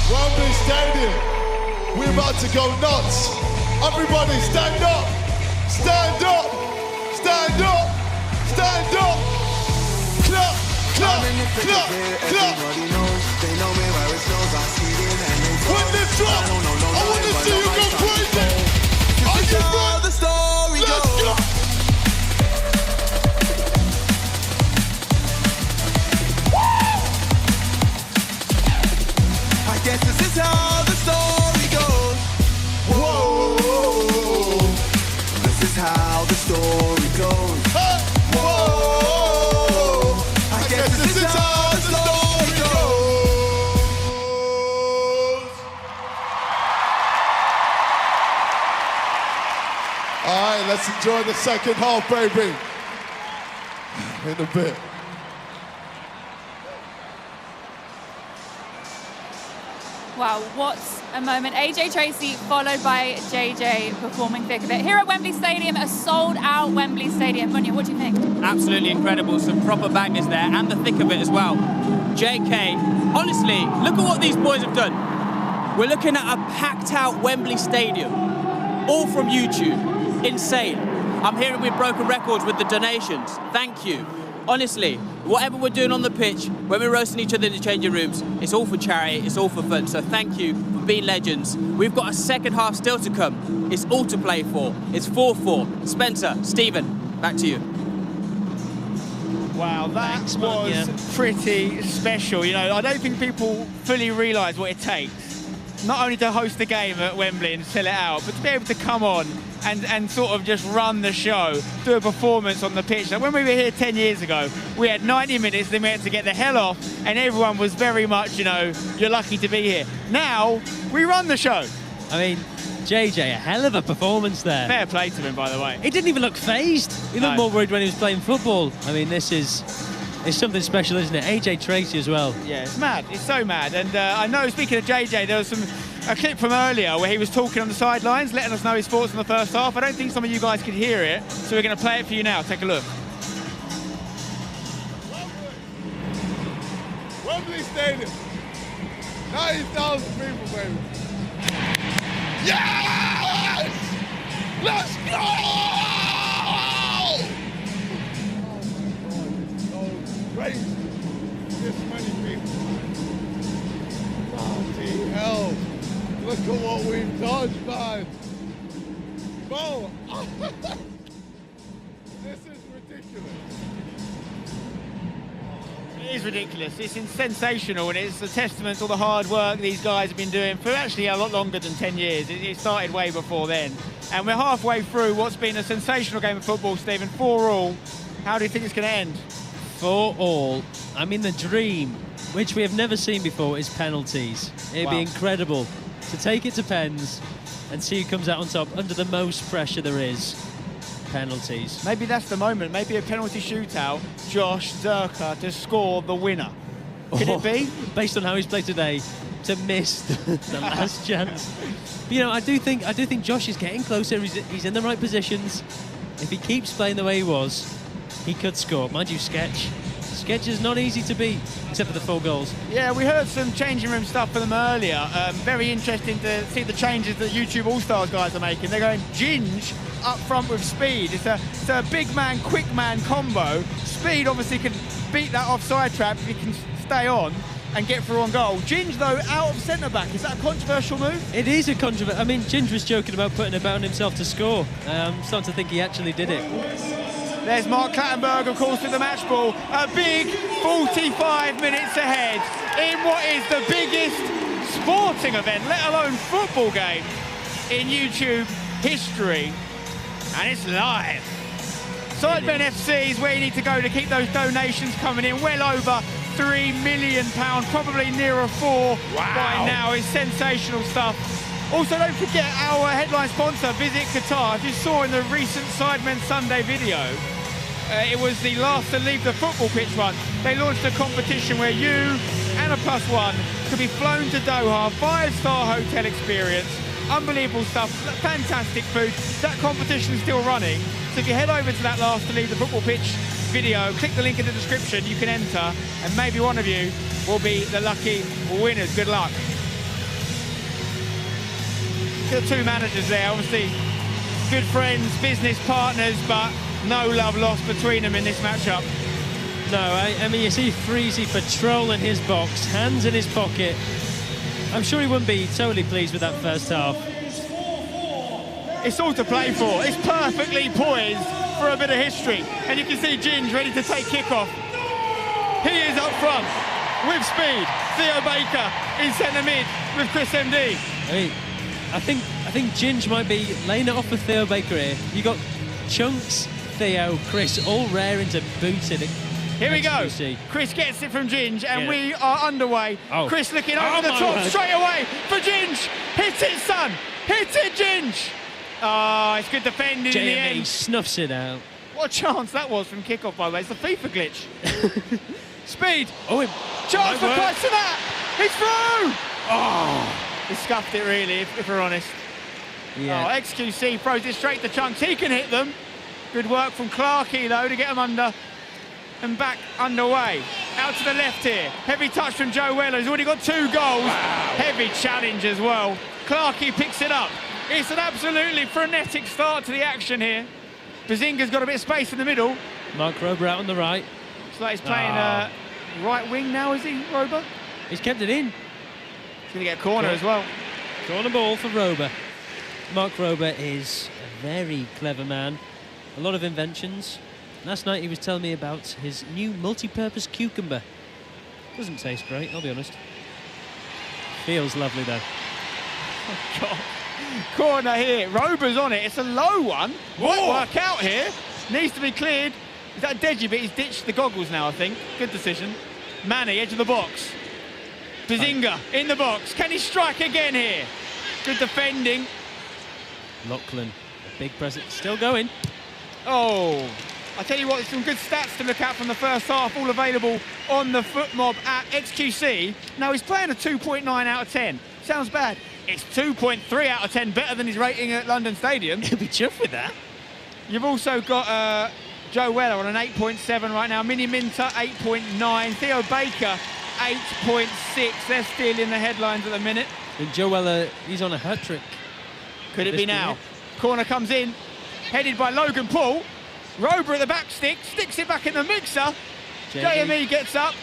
Wembley Stadium. We're about to go nuts. Everybody stand up. Stand up. Stand up. Stand up. Clap, clap, clap, clap. Everybody knows, they know me where it snows, I ski in and they froze. When this drop, I want to see you go crazy. Are you ready? The story Let's goes. go. I guess this is how the story goes. Whoa, this is how the story goes. Whoa, I guess this is how the story goes. All right, let's enjoy the second half, baby. In a bit. Wow, what a moment. AJ Tracy followed by JJ performing thick of it. Here at Wembley Stadium, a sold-out Wembley Stadium. Munya, what do you think? Absolutely incredible. Some proper bangers there, and the thick of it as well. JK, honestly, look at what these boys have done. We're looking at a packed-out Wembley Stadium, all from YouTube. Insane. I'm hearing we've broken records with the donations. Thank you. Honestly, whatever we're doing on the pitch, when we're roasting each other in the changing rooms, it's all for charity, it's all for fun. So thank you for being legends. We've got a second half still to come. It's all to play for. It's 4-4. Spencer, Stephen, back to you. Wow, that was pretty special. You know, I don't think people fully realise what it takes, not only to host a game at Wembley and sell it out, but to be able to come on and sort of just run the show, do a performance on the pitch. Like when we were here 10 years ago, we had 90 minutes, then we had to get the hell off, and everyone was very much, you know, you're lucky to be here. Now, we run the show. I mean, JJ, a hell of a performance there. Fair play to him, by the way. He didn't even look phased. He looked more worried when he was playing football. I mean, it's something special, isn't it? AJ Tracy as well. Yeah, it's mad. It's so mad. And I know, speaking of JJ, there was a clip from earlier where he was talking on the sidelines, letting us know his thoughts in the first half. I don't think some of you guys could hear it, so we're going to play it for you now. Take a look. Wembley Stadium. 90,000 people, baby. Yes! Let's go! Crazy. This many people. Bloody hell. Look at what we've done, man. Bro. This is ridiculous. It is ridiculous. It's sensational, and it's a testament to all the hard work these guys have been doing for actually a lot longer than 10 years. It started way before then. And we're halfway through what's been a sensational game of football, Stephen. 4-4. How do you think it's going to end? 4-4. I mean, the dream, which we have never seen before, is penalties. It'd be incredible to take it to pens and see who comes out on top under the most pressure there is. Penalties. Maybe that's the moment. Maybe a penalty shootout. Josh Zerka to score the winner. Could it be? Based on how he's played today, to miss the last chance. But, you know, I do think Josh is getting closer. He's in the right positions. If he keeps playing the way he was, he could score. Mind you, Sketch is not easy to beat, except for the 4 goals. Yeah, we heard some changing room stuff for them earlier. Very interesting to see the changes that YouTube All-Stars guys are making. They're going Ginge up front with Speed. It's a big man, quick man combo. Speed obviously can beat that offside trap if he can stay on and get through on goal. Ginge, though, out of centre-back. Is that a controversial move? It is a controversial. I mean, Ginge was joking about putting it on himself to score. I'm starting to think he actually did it. There's Mark Clattenburg, of course, with the match ball. A big 45 minutes ahead in what is the biggest sporting event, let alone football game, in YouTube history. And it's live. Sidemen FC is where you need to go to keep those donations coming in. Well over £3 million, probably nearer 4 by now. It's sensational stuff. Also, don't forget our headline sponsor, Visit Qatar. As you saw in the recent Sidemen Sunday video, it was the last to leave the football pitch one. They launched a competition where you and a +1 could be flown to Doha, 5-star hotel experience, unbelievable stuff, fantastic food. That competition is still running. So if you head over to that last to leave the football pitch video, click the link in the description, you can enter, and maybe one of you will be the lucky winners. Good luck. The two managers there, obviously good friends, business partners, but no love lost between them in this matchup. No, I mean, you see Freezy patrolling his box, hands in his pocket. I'm sure he wouldn't be totally pleased with that first half. It's all to play for. It's perfectly poised for a bit of history. And you can see Ginge ready to take kickoff. He is up front with speed. Theo Baker in centre mid with Chris MD. Hey, I think Ginge might be laying it off with Theo Baker here. You got Chunks, Theo, Chris all raring to boot it. Here we go. Chris gets it from Ginge, and we are underway. Oh. Chris looking over the top straight away for Ginge. Hit it, son. Hit it, Ginge. Oh, it's good defending in the JME end. snuffs it out. What a chance that was from kickoff, by the way. It's the FIFA glitch. Speed. Oh, chance for Koitsanat. He's through. Oh, he scuffed it, really, if we're honest. Yeah. Oh, xQc throws it straight to Chunks. He can hit them. Good work from Clarkey, though, to get them under and back underway. Out to the left here. Heavy touch from Joe Weller. He's already got 2 goals. Wow. Heavy challenge as well. Clarkey picks it up. It's an absolutely frenetic start to the action here. Bazinga's got a bit of space in the middle. Mark Rober out on the right. Looks like he's playing right wing now, is he, Rober? He's kept it in. He's going to get a corner as well. Corner ball for Rober. Mark Rober is a very clever man. A lot of inventions. Last night he was telling me about his new multi-purpose cucumber. Doesn't taste great, I'll be honest. Feels lovely though. Oh, God. Corner here. Rober's on it. It's a low one. Might work out here. Needs to be cleared. Is that Deji? But he's ditched the goggles now, I think. Good decision. Manny, edge of the box. Bazinga in the box. Can he strike again here? Good defending. Lachlan, a big present. Still going. Oh, I tell you what, there's some good stats to look at from the first half, all available on the Foot Mob at xQc. Now, he's playing a 2.9 out of 10. Sounds bad. It's 2.3 out of 10, better than his rating at London Stadium. He'll be chuffed with that. You've also got Joe Weller on an 8.7 right now. Mini Minter, 8.9. Theo Baker, 8.6. They're still in the headlines at the minute. And Joe Weller, he's on a hat-trick. Could it be now? Corner comes in, headed by Logan Paul. Rober at the back stick, sticks it back in the mixer. JME gets up,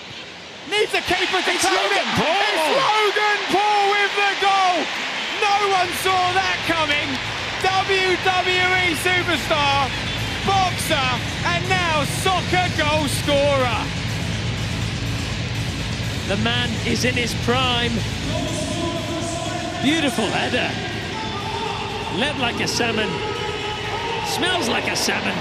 needs a keeper to claim it. It's Logan Paul with the goal. No one saw that coming. WWE superstar, boxer, and now soccer goal scorer. The man is in his prime. Beautiful header. Leapt like a salmon. Smells like a salmon.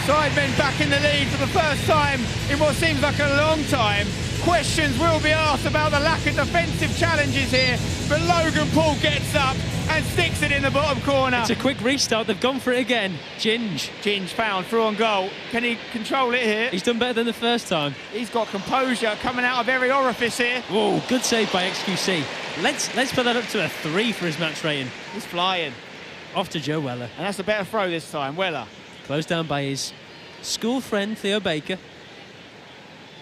Sidemen back in the lead for the first time in what seems like a long time. Questions will be asked about the lack of defensive challenges here, but Logan Paul gets up and sticks it in the bottom corner. It's a quick restart. They've gone for it again. Ginge found through on goal. Can he control it here? He's done better than the first time. He's got composure coming out of every orifice here. Whoa, good save by xQc. Let's put that up to a 3 for his match rating. He's flying. Off to Joe Weller. And that's a better throw this time. Weller. Closed down by his school friend, Theo Baker.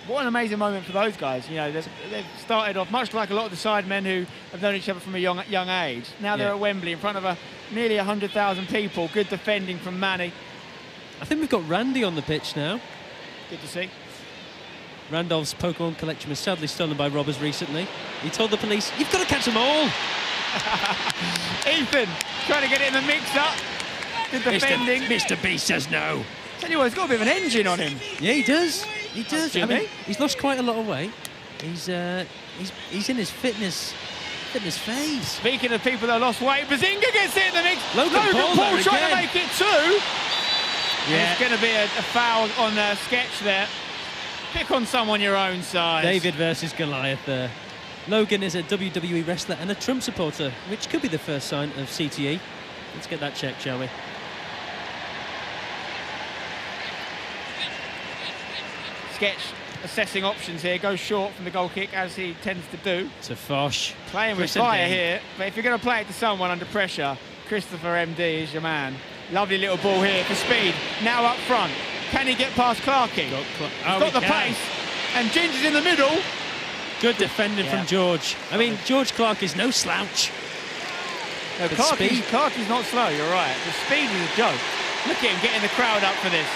What an amazing moment for those guys. You know, they've started off much like a lot of the Sidemen who have known each other from a young age. Now they're at Wembley in front of nearly 100,000 people. Good defending from Manny. I think we've got Randy on the pitch now. Good to see. Randolph's Pokemon collection was sadly stolen by robbers recently. He told the police, "You've got to catch them all." Ethan trying to get it in the mix-up. Good defending. Mr. B says no. Tell you what, he's got a bit of an engine on him. Yeah, he does. He does. I mean, he's lost quite a lot of weight. He's in his fitness phase. Speaking of people that lost weight, Bazinga gets it in the mix. Logan Paul trying to make it 2. Yeah. It's going to be a foul on Sketch there. Pick on someone your own size. David versus Goliath there. Logan is a WWE wrestler and a Trump supporter, which could be the first sign of CTE. Let's get that checked, shall we? Sketch assessing options here, goes short from the goal kick as he tends to do. To Fosh. Playing with fire here, but if you're going to play it to someone under pressure, Christopher MD is your man. Lovely little ball here for speed. Now up front. Can he get past Clarkey? Got the pace, and Ginger's in the middle. Good defending from George. I mean, George Clark is no slouch. No, Clarkey's not slow, you're right. The speed is a joke. Look at him getting the crowd up for this.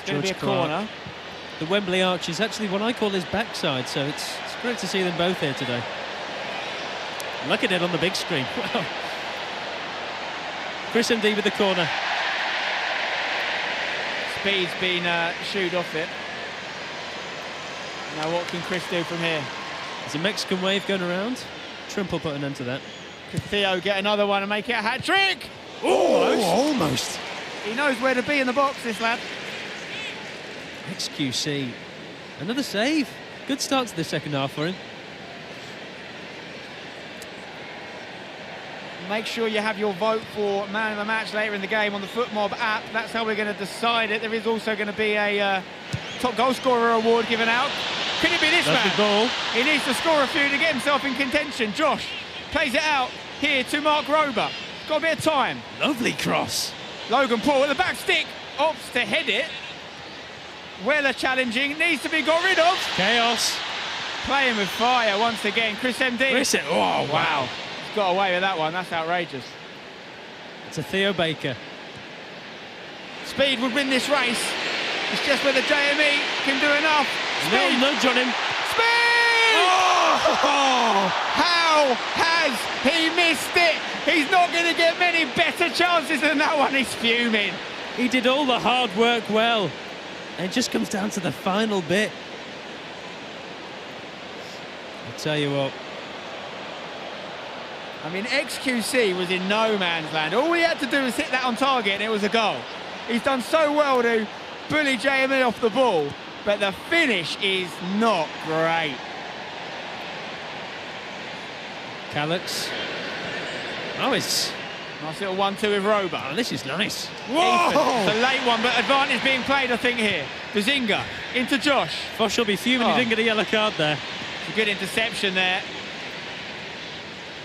It's going to be a corner. The Wembley Arch is actually what I call his backside, so it's great to see them both here today. Look at it on the big screen. Wow. Chris MD with the corner. Speed's been shooed off it. Now what can Chris do from here? There's a Mexican wave going around. Trump will put an end to that. Could Theo get another one and make it a hat-trick? Almost. He knows where to be in the box, this lad. xQc. Another save. Good start to the second half for him. Make sure you have your vote for man of the match later in the game on the FootMob app. That's how we're going to decide it. There is also going to be a top goal scorer award given out. Could it be this man? Goal. He needs to score a few to get himself in contention. Josh plays it out here to Mark Rober. Got a bit of time. Lovely cross. Logan Paul with the back stick. Opts to head it. Weller challenging. Needs to be got rid of. Chaos. Playing with fire once again. Chris MD. Oh, wow. Got away with that one. That's outrageous. It's a Theo Baker. Speed would win this race. It's just whether JME can do enough. Speed. No nudge on him. Speed! Oh! How has he missed it? He's not going to get many better chances than that one. He's fuming. He did all the hard work well. And it just comes down to the final bit. I'll tell you what. I mean, xQc was in no man's land. All he had to do was hit that on target and it was a goal. He's done so well to bully JME off the ball, but the finish is not great. Calyx. Oh, it's... Nice little 1-2 with Rober. Oh, this is nice. Whoa! It's a late one, but advantage being played, I think, here. Bazinga into Josh. Fosh will be fuming he didn't get a yellow card there. It's a good interception there.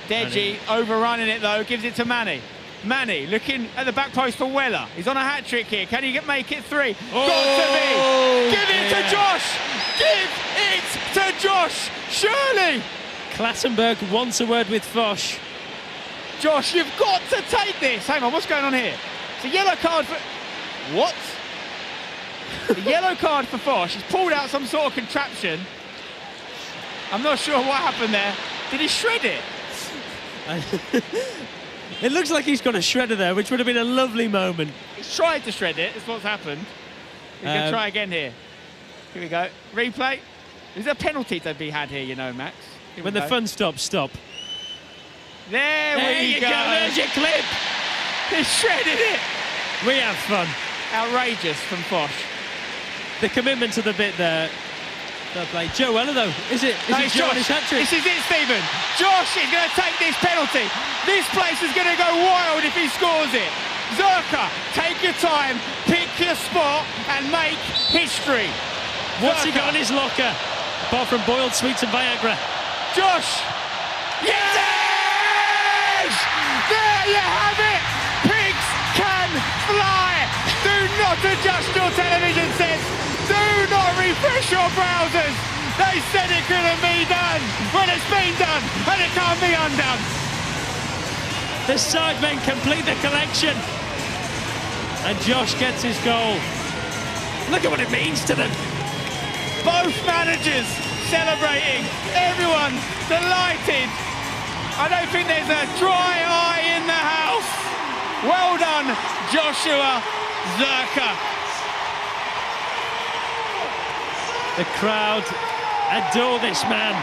Deji overrunning it though, gives it to Manny. Manny looking at the back post for Weller. He's on a hat-trick here. Can he make it three? Oh, got to be! Give it to Josh! Give it to Josh! Surely! Clattenburg wants a word with Fosh. Josh, you've got to take this. Hang on, what's going on here? It's a yellow card for... What? A yellow card for Fosh. He's pulled out some sort of contraption. I'm not sure what happened there. Did he shred it? It looks like he's got a shredder there, which would have been a lovely moment. He's tried to shred it, that's what's happened. He's going to try again here. Here we go. Replay. Is there a penalty to be had here, you know, Max? When the fun stops, stop. There we go. There's your clip. He shredded it. We have fun. Outrageous from Fosh. The commitment to the bit there. Fair play. Joe Weller, though. Is it Joe on his hat-trick? This is it, Stephen. Josh is going to take this penalty. This place is going to go wild if he scores it. Zerka, take your time, pick your spot, and make history. What's he got in his locker? Apart from boiled sweets and Viagra. Josh. Yes! There you have it. Pigs can fly. Do not adjust your television sets. Do not refresh your browsers. They said it couldn't be done. Well, it's been done, and it can't be undone. The Sidemen complete the collection. And Josh gets his goal. Look at what it means to them. Both managers celebrating. Everyone delighted. I don't think there's a dry eye in the house. Well done, Joshua Zerka. The crowd adore this man.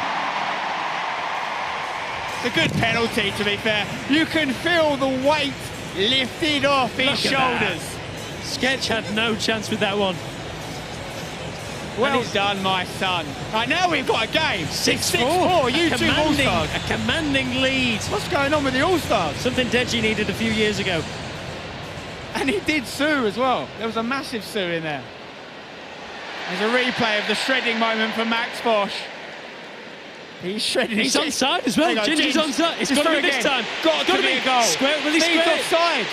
It's a good penalty, to be fair. You can feel the weight lifted off his shoulders. Sketch had no chance with that one. Well done, my son. Right, now we've got a game. 6-4. YouTube All-Stars. A commanding lead. What's going on with the All-Stars? Something Deji needed a few years ago. And he did sue as well. There was a massive sue in there. There's a replay of the shredding moment for Max Bosch. He's shredding. He's onside as well. Ginger's onside. It's got to be this time. Got to be a goal. Square, will he Speed's square it? offside.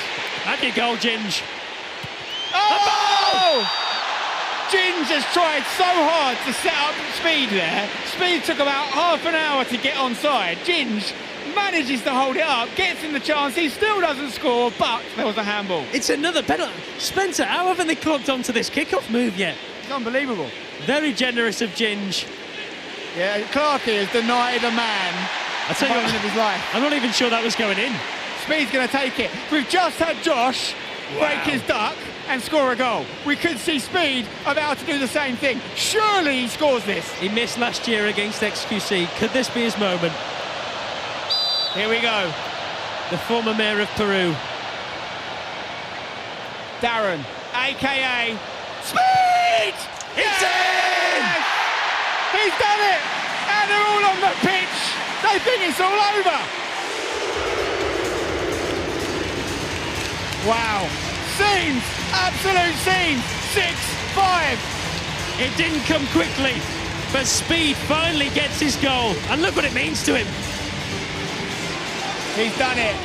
Have your goal, Ginge. Oh! Ginge has tried so hard to set up Speed there. Speed took about half an hour to get onside. Ginge manages to hold it up, gets in the chance, he still doesn't score, but there was a handball. It's another penalty. Spencer, how haven't they clocked onto this kickoff move yet? It's unbelievable. Very generous of Ginge. Yeah, Clarkey has denied a man I tell you what, of his life. I'm not even sure that was going in. Speed's going to take it. We've just had Josh break his duck and score a goal. We could see Speed about to do the same thing. Surely he scores this. He missed last year against xQc. Could this be his moment? Here we go. The former mayor of Peru. Darren, a.k.a. Speed! It's in! He's done it! And they're all on the pitch. They think it's all over. Wow. Scenes, absolute scenes. 6-5. It didn't come quickly, but Speed finally gets his goal. And look what it means to him. He's done it.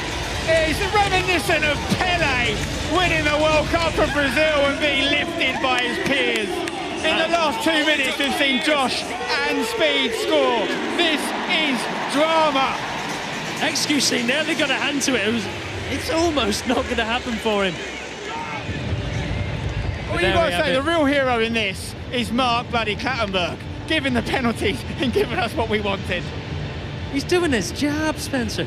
It's reminiscent of Pele winning the World Cup for Brazil and being lifted by his peers. In the last 2 minutes, we've seen Josh and Speed score. This is drama. xQc nearly got a hand to it. It's almost not going to happen for him. Well, you've got to say, the real hero in this is Mark bloody Clattenburg, giving the penalties and giving us what we wanted. He's doing his job, Spencer.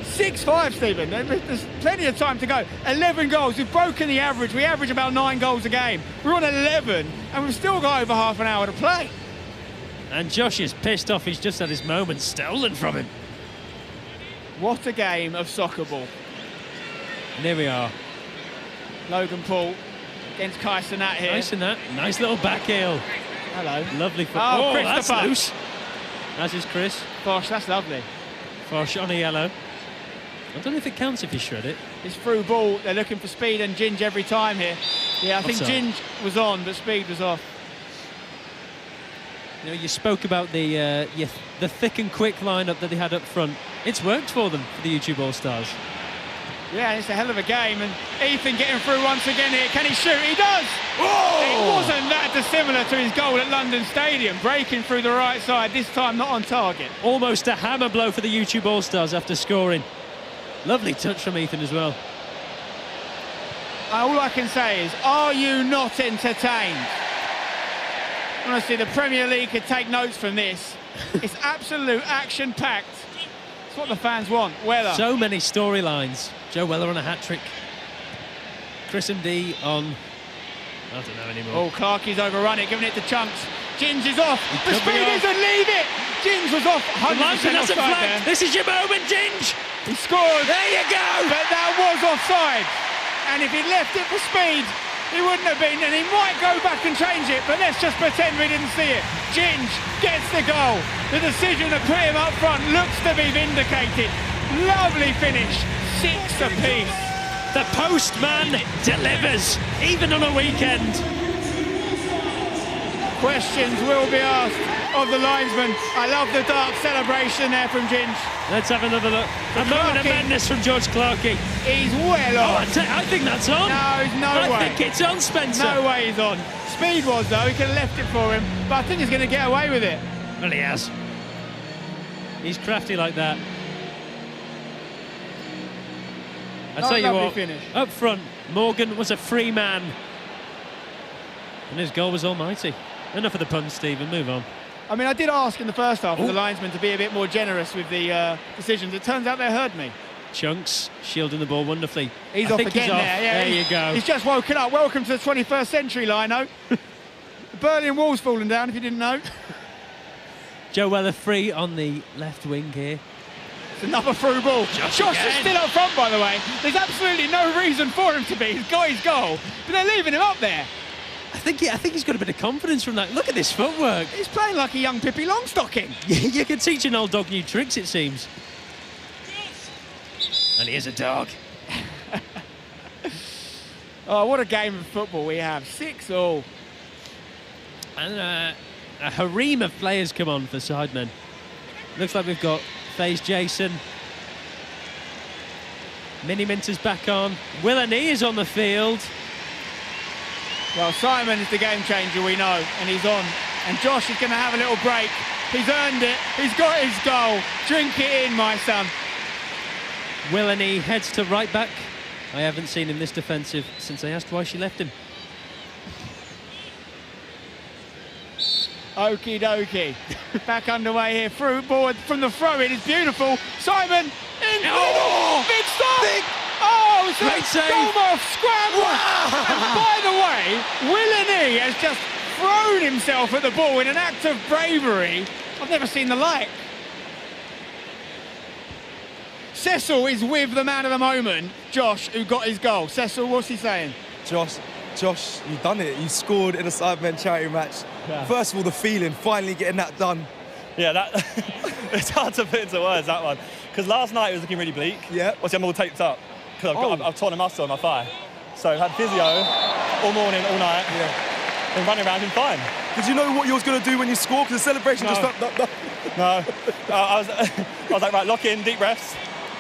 6-5, Stephen. There's plenty of time to go. 11 goals. We've broken the average. We average about 9 goals a game. We're on 11, and we've still got over half an hour to play. And Josh is pissed off. He's just had his moment stolen from him. What a game of soccer ball. And here we are. Logan Paul against Kai Cenat here. Nice Cenat. Nice little back heel. Hello. Lovely foot. Oh, that's loose. As is Chris. Bosh, that's lovely. Bosh on a yellow. I don't know if it counts if you shred it. It's through ball. They're looking for Speed and Ginge every time here. Yeah, I think Ginge was on, but Speed was off. You know, you spoke about the thick and quick lineup that they had up front. It's worked for them, for the YouTube All-Stars. Yeah, it's a hell of a game, and Ethan getting through once again here. Can he shoot? He does! Whoa! It wasn't that dissimilar to his goal at London Stadium, breaking through the right side, this time not on target. Almost a hammer blow for the YouTube All-Stars after scoring. Lovely touch from Ethan as well. All I can say is, are you not entertained? Honestly, the Premier League could take notes from this. It's absolute action-packed. It's what the fans want. Weller. So many storylines. Joe Weller on a hat-trick. Chris MD on... I don't know anymore. Oh, Clarkey's overrun it, giving it to Chunks. Ginge is off. The speed isn't leave it. Ginge was off 100% offside there. This is your moment, Ginge. He scored. There you go. But that was offside. And if he'd left it for Speed, he wouldn't have been. And he might go back and change it, but let's just pretend we didn't see it. Ginge gets the goal. The decision to put him up front looks to be vindicated. Lovely finish. 6 apiece. The postman delivers, even on a weekend. Questions will be asked of the linesman. I love the dark celebration there from Ginge. Let's have another look. A moment of madness from George Clarkey. He's well on. I think that's on. No, there's no way. I think it's on, Spencer. No way he's on. Speed was, though. He could have left it for him. But I think he's going to get away with it. Well, he has. He's crafty like that. I tell you what, up front, Morgan was a free man. And his goal was almighty. Enough of the puns, Stephen. Move on. I mean, I did ask in the first half for the linesman to be a bit more generous with the decisions. It turns out they heard me. Chunks shielding the ball wonderfully. He's off again there. Yeah, there you go. He's just woken up. Welcome to the 21st century, Lino. The Berlin Wall's fallen down, if you didn't know. Joe Weller free on the left wing here. It's another through ball. Josh is still up front, by the way. There's absolutely no reason for him to be. He's got his goal, but they're leaving him up there. I think he's got a bit of confidence from that. Look at this footwork. He's playing like a young Pippi Longstocking. You can teach an old dog new tricks, it seems. And he is a dog. Oh, what a game of football we have. 6-6. And a harem of players come on for Sidemen. Looks like we've got FaZe Jason. Mini Minter's back on. Willeney is on the field. Well, Simon is the game changer, we know, and he's on. And Josh is going to have a little break. He's earned it. He's got his goal. Drink it in, my son. Willeney heads to right back. I haven't seen him this defensive since I asked why she left him. Okie dokie. Back underway here. Through board from the throw-in is beautiful. Simon in. Oh! Big stop! Oh, it's great save. Goalmouth scramble. And by the way, Willeney has just thrown himself at the ball in an act of bravery. I've never seen the like. Cecil is with the man of the moment, Josh, who got his goal. Cecil, what's he saying? Josh, you've done it. You scored in a Sidemen Charity Match. Yeah. First of all, the feeling, finally getting that done. Yeah, it's hard to put into words, that one. Because last night it was looking really bleak. Yeah. Obviously, I'm all taped up because I've torn a muscle on my thigh. So I've had physio all morning, all night. Yeah. Been running around, been fine. Did you know what you was going to do when you scored? Because the celebration just... No. I was like, right, lock in, deep breaths.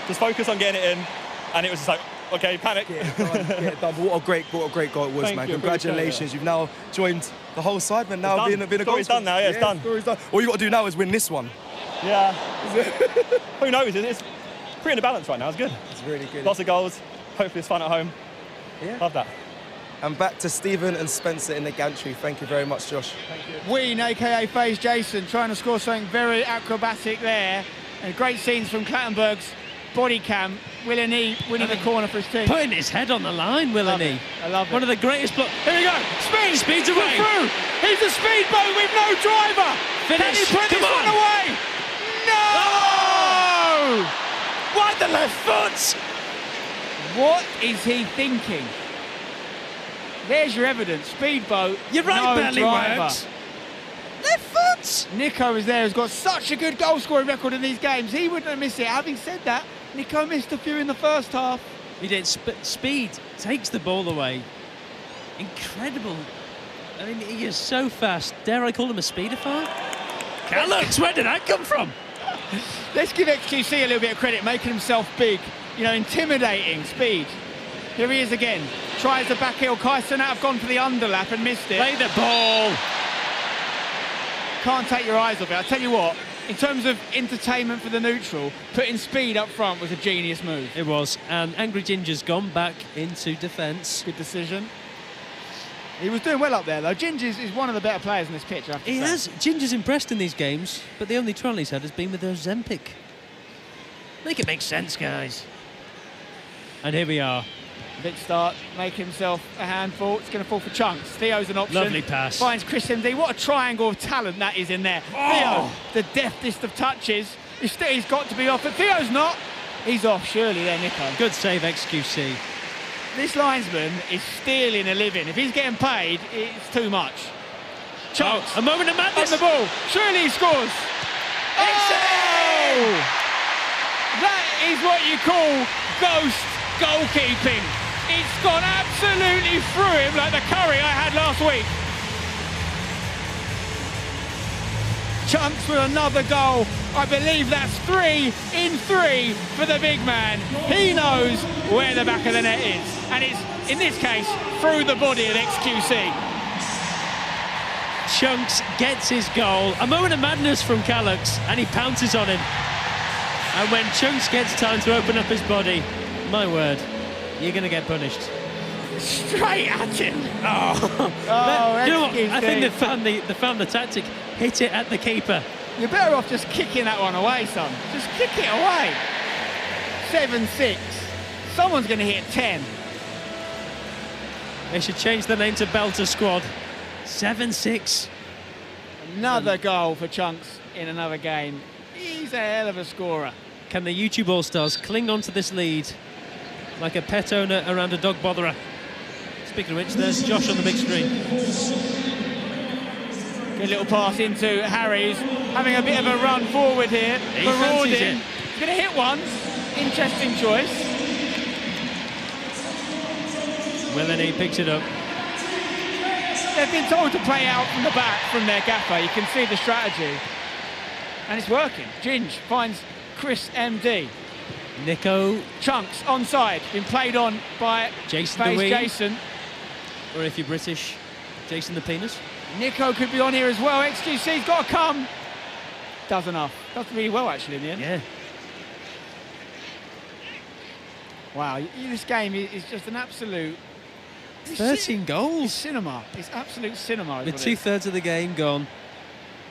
Just focus on getting it in. And it was just like, okay, panic. Get it done. But what a great goal it was, man. Congratulations. You've now joined the whole Sidemen now being a goal. Story's done now, it's done. Story's done. All you got to do now is win this one. Yeah. Who knows? It's pretty in the balance right now. It's good. It's really good. Lots of goals. Hopefully it's fun at home. Yeah. Love that. And back to Stephen and Spencer in the gantry. Thank you very much, Josh. Thank you. Ween, a.k.a. FaZe Jason, trying to score something very acrobatic there. And great scenes from Clattenburg's body cam. Willeney winning the corner for his team. Putting his head on the line, Willeney. I love it. One of the greatest blocks. Here we go. Speed. Speed's away. Through. He's a speedboat with no driver. Finish. Can he put this one away? No! Oh! Why the left foot? What is he thinking? There's your evidence. Speedboat. You're right, no barely driver. works. Left foot. Nico is there, who's got such a good goal scoring record in these games. He wouldn't have missed it. Having said that, Nico missed a few in the first half. He did. Speed takes the ball away. Incredible. I mean, he is so fast. Dare I call him a speedophile? Callux, where did that come from? Let's give xQc a little bit of credit, making himself big. You know, intimidating speed. Here he is again. Tries the back heel. Kyson have gone for the underlap and missed it. Play the ball. Can't take your eyes off it. I'll tell you what, in terms of entertainment for the neutral, putting speed up front was a genius move. It was. And Angry Ginger's gone back into defence. Good decision. He was doing well up there, though. Ginger's is one of the better players in this pitch, I have to He say. has. Ginger's impressed in these games, but the only trial he's had has been with Ozempic. Make it make sense, guys. And here we are. Big start, make himself a handful. It's going to fall for Chunks. Theo's an option. Lovely pass. Finds Chris MD. What a triangle of talent that is in there. Oh. Theo, the deftest of touches. He's got to be off, but Theo's not. He's off, surely there, Nico. Good save, xQc. This linesman is stealing a living. If he's getting paid, it's too much. Chunks. Oh, a moment of madness. On the ball. Surely he scores. Oh! That is what you call ghost goalkeeping. It's gone absolutely through him like the curry I had last week. Chunks with another goal. I believe that's 3 in 3 for the big man. He knows where the back of the net is. And it's, in this case, through the body of xQc. Chunks gets his goal. A moment of madness from Callux, and he pounces on him. And when Chunks gets time to open up his body, my word, you're going to get punished. Straight at him. Oh, you know what? I think they found the tactic. Hit it at the keeper. You're better off just kicking that one away, son. Just kick it away. 7-6. Someone's going to hit 10. They should change the name to Belter Squad. 7-6. Another goal for Chunks in another game. He's a hell of a scorer. Can the YouTube All-Stars cling on to this lead like a pet owner around a dog botherer? Speaking of which, there's Josh on the big screen. Good little pass into Harry, who's having a bit of a run forward here. He fancies it. He's going to hit one. Interesting choice. Willany picks it up. They've been told to play out from the back from their gaffer. You can see the strategy. And it's working. Ginge finds Chris MD. Nico. Chunks onside. Been played on by Jason Face DeWee. Jason. Or if you're British, Jason the Penis. Nico could be on here as well. xQc's got to come. Does enough. Does really well, actually, in the end. Yeah. Wow, this game is just an absolute... 13 goals. It's cinema. It's absolute cinema. With 2/3 of the game gone.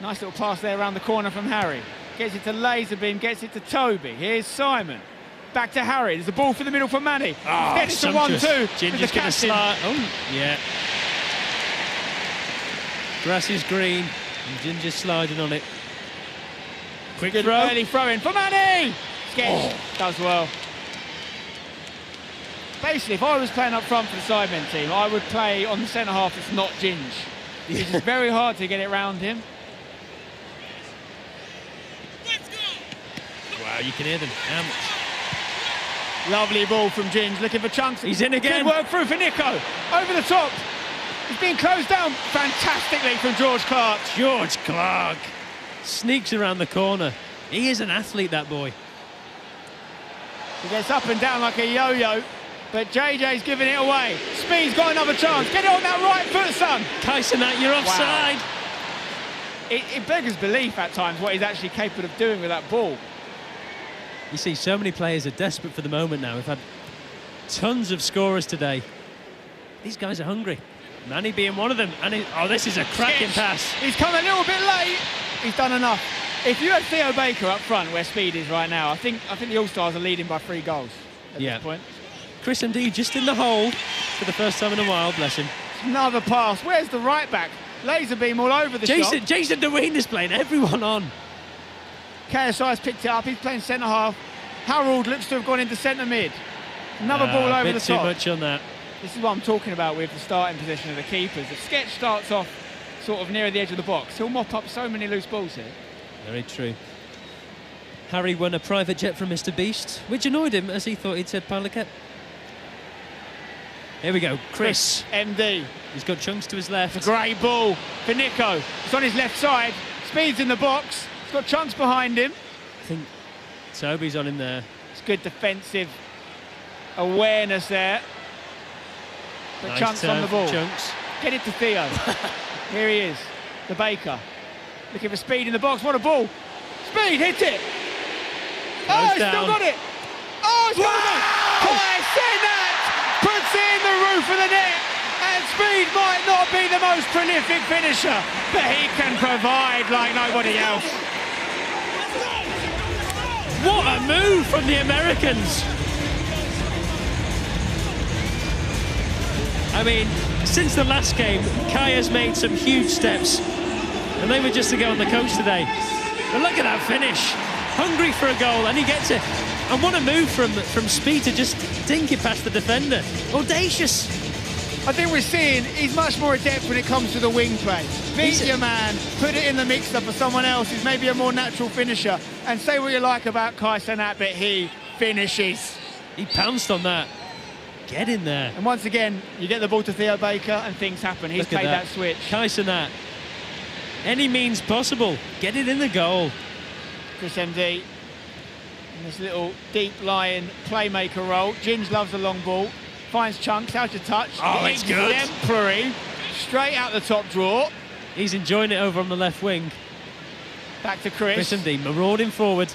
Nice little pass there around the corner from Harry. Gets it to Laserbeam, gets it to Toby. Here's Simon. Back to Harry. There's a ball for the middle for Manny. Oh, Gets it to 1-2. Ginger's going to slide. Oh, yeah. Grass is green, and Ginger's sliding on it. Quick Good throw. early throw in for Manny. Sketch does well. Basically, if I was playing up front for the Sidemen team, I would play on the centre half that's not Ginge. It's just very hard to get it round him. Wow, you can hear them. Lovely ball from Ginge, looking for Chunks. He's in again. Good work through for Nico. Over the top. He's being closed down fantastically from George Clark. George Clark sneaks around the corner. He is an athlete, that boy. He gets up and down like a yo-yo, but JJ's giving it away. Speed's got another chance. Get it on that right foot, son. Kaisenat, you're offside. Wow. It beggars belief at times what he's actually capable of doing with that ball. You see, so many players are desperate for the moment now. We've had tons of scorers today. These guys are hungry. Manny being one of them. And oh, this is a cracking pass. He's come a little bit late. He's done enough. If you had Theo Baker up front, where Speed is right now, I think the All-Stars are leading by 3 goals at this point. Chris MD just in the hole for the first time in a while, bless him. Another pass. Where's the right back? Laserbeam all over the shop. Jason DeWeen is playing everyone on. KSI's picked it up. He's playing centre half. Harold looks to have gone into centre mid. Another ball over the top. Too much on that. This is what I'm talking about with the starting position of the keepers. If Sketch starts off sort of near the edge of the box, he'll mop up so many loose balls here. Very true. Harry won a private jet from Mr. Beast, which annoyed him as he thought he'd said Palaket. Here we go, Chris. MD. He's got Chunks to his left. It's a great ball for Nico. It's on his left side. Speed's in the box. He's got Chunks behind him. I think Toby's on him there. It's good defensive awareness there. But Nice Chunks on the ball. Chunks. Get it to Theo. Here he is, the Baker. Looking for Speed in the box. What a ball. Speed, hit it. Oh, he's still got it. Oh, it's got it. Kaisenat puts it in the roof of the net. And Speed might not be the most prolific finisher, but he can provide like nobody else. What a move from the Americans. I mean, since the last game, Kai has made some huge steps. And they were just to go on the coach today. But look at that finish. Hungry for a goal, and he gets it. And what a move from Speed to just dink it past the defender. Audacious. I think we're seeing he's much more adept when it comes to the wing play. Beat your man, put it in the mixer for someone else who's maybe a more natural finisher. And say what you like about Kaisenat, but he finishes. He pounced on that. Get in there. And once again, you get the ball to Theo Baker and things happen. He's played that switch. Kaisenat. Any means possible. Get it in the goal. Chris MD in this little deep lying playmaker role. Ginge loves the long ball. Finds Chunks out of touch. Oh, it's good. Exemplary. Straight out the top drawer. He's enjoying it over on the left wing. Back to Chris. Chris MD marauding forward.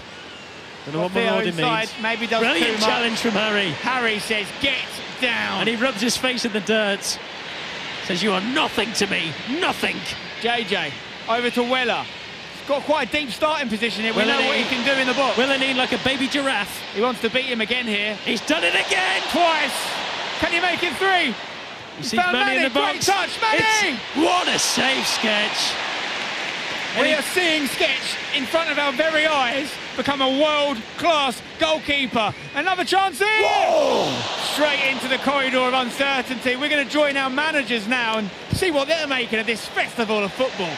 Don't know what marauding means. Maybe does Brilliant too much. challenge from Harry. Harry says, get down. And he rubs his face in the dirt. Says, you are nothing to me. Nothing. JJ, over to Weller. He's got quite a deep starting position here. We know what he can do in the box. Willany like a baby giraffe. He wants to beat him again here. He's done it again. Twice. Can he make it 3? You see Manny in the box. Great touch, Manny! What a save, Sketch. We are seeing Sketch in front of our very eyes become a world-class goalkeeper. Another chance here! Whoa! Straight into the corridor of uncertainty. We're going to join our managers now and see what they're making of this festival of football.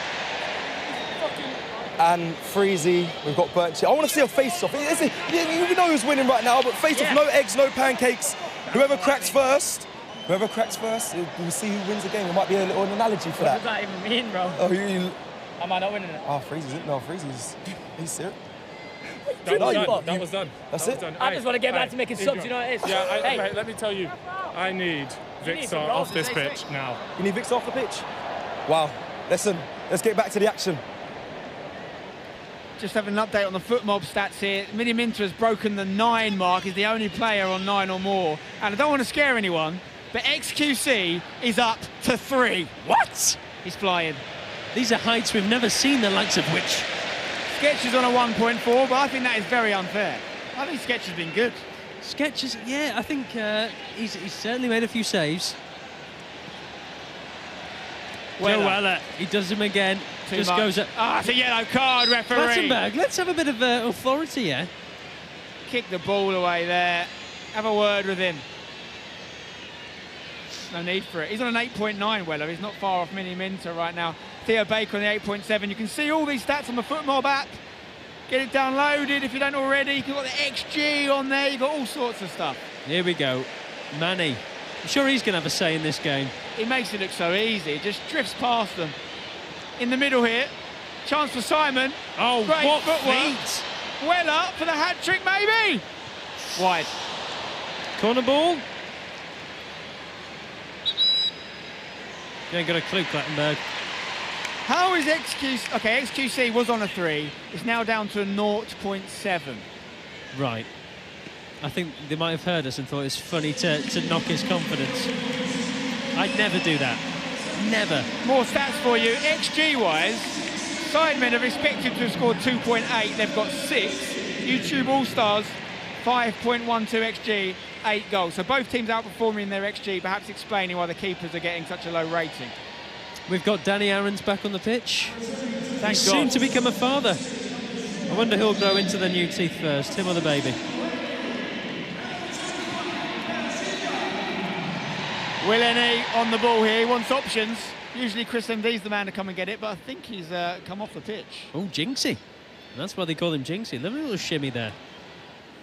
And Freezy, we've got Birchie. I want to see a face-off. You know who's winning right now, but face-off, no eggs, no pancakes. Whoever cracks first, we'll see who wins the game. There might be a little analogy for that. What does that even mean, bro? Oh, Am I not winning it? Oh, Freezy's he's serious. That was done. That's it? I just want to get back to making subs, you know what it is? Yeah, hey. let me tell you, I need Victor off this pitch now. You need Victor off the pitch? Wow. Listen, let's get back to the action. Just having an update on the foot mob stats here. Mini Minter has broken the 9 mark. He's the only player on 9 or more. And I don't want to scare anyone, but xQc is up to 3. What? He's flying. These are heights we've never seen the likes of which. Sketch is on a 1.4, but I think that is very unfair. I think Sketch has been good. Sketch is, yeah, I think he's certainly made a few saves. Weller, he does him again. Just goes up. It's a yellow card, referee. Plattenberg, let's have a bit of authority here. Kick the ball away there. Have a word with him. No need for it. He's on an 8.9, Weller. He's not far off Mini Minter right now. Theo Baker on the 8.7. You can see all these stats on the FootMob app. Get it downloaded if you don't already. You've got the XG on there. You've got all sorts of stuff. Here we go. Manny. I'm sure he's going to have a say in this game. He makes it look so easy. It just drifts past them. In the middle here. Chance for Simon. Oh, great what footwork. feet. Weller for the hat-trick, maybe. Wide. Corner ball. You ain't got a clue, Plattenberg. How is xQc... OK, xQc was on a 3. It's now down to a 0.7. Right. I think they might have heard us and thought it was funny to knock his confidence. I'd never do that. Never. More stats for you. XG-wise, Sidemen are expected to have scored 2.8. They've got 6. YouTube All-Stars, 5.12 XG, 8 goals. So both teams outperforming their XG, perhaps explaining why the keepers are getting such a low rating. We've got Danny Aarons back on the pitch. Thank He's God. soon to become a father. I wonder who'll grow into the new teeth first, him or the baby. Willeny on the ball here. He wants options. Usually Chris MD's the man to come and get it, but I think he's come off the pitch. Oh, Jinxie. That's why they call him Jinxie. Look at a little shimmy there.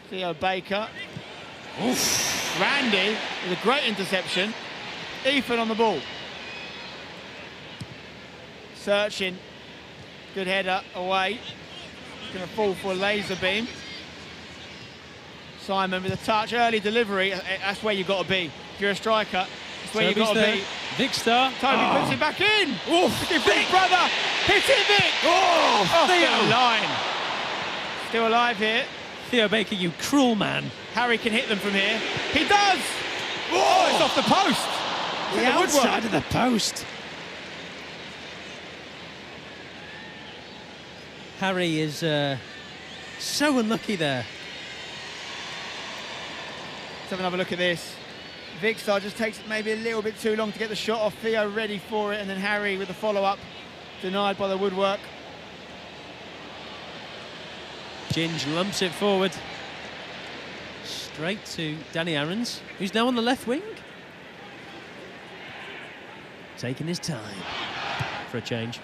Theo Baker. Oof. Randy with a great interception. Ethan on the ball. Searching. Good header away. Going to fall for a laser beam. Simon with a touch, early delivery. That's where you've got to be. If you're a striker, that's where you've got to be. Vic Star. Toby puts it back in. Looking for his brother. Hit it, Vic. Off the line. Still alive here. Theo Baker, you cruel man. Harry can hit them from here. He does. Oh, it's off the post. The outside of the post. Harry is so unlucky there. Let's have another look at this. Vicstar just takes it maybe a little bit too long to get the shot off. Theo ready for it, and then Harry with the follow-up, denied by the woodwork. Ginge lumps it forward. Straight to Danny Aarons, who's now on the left wing. Taking his time for a change.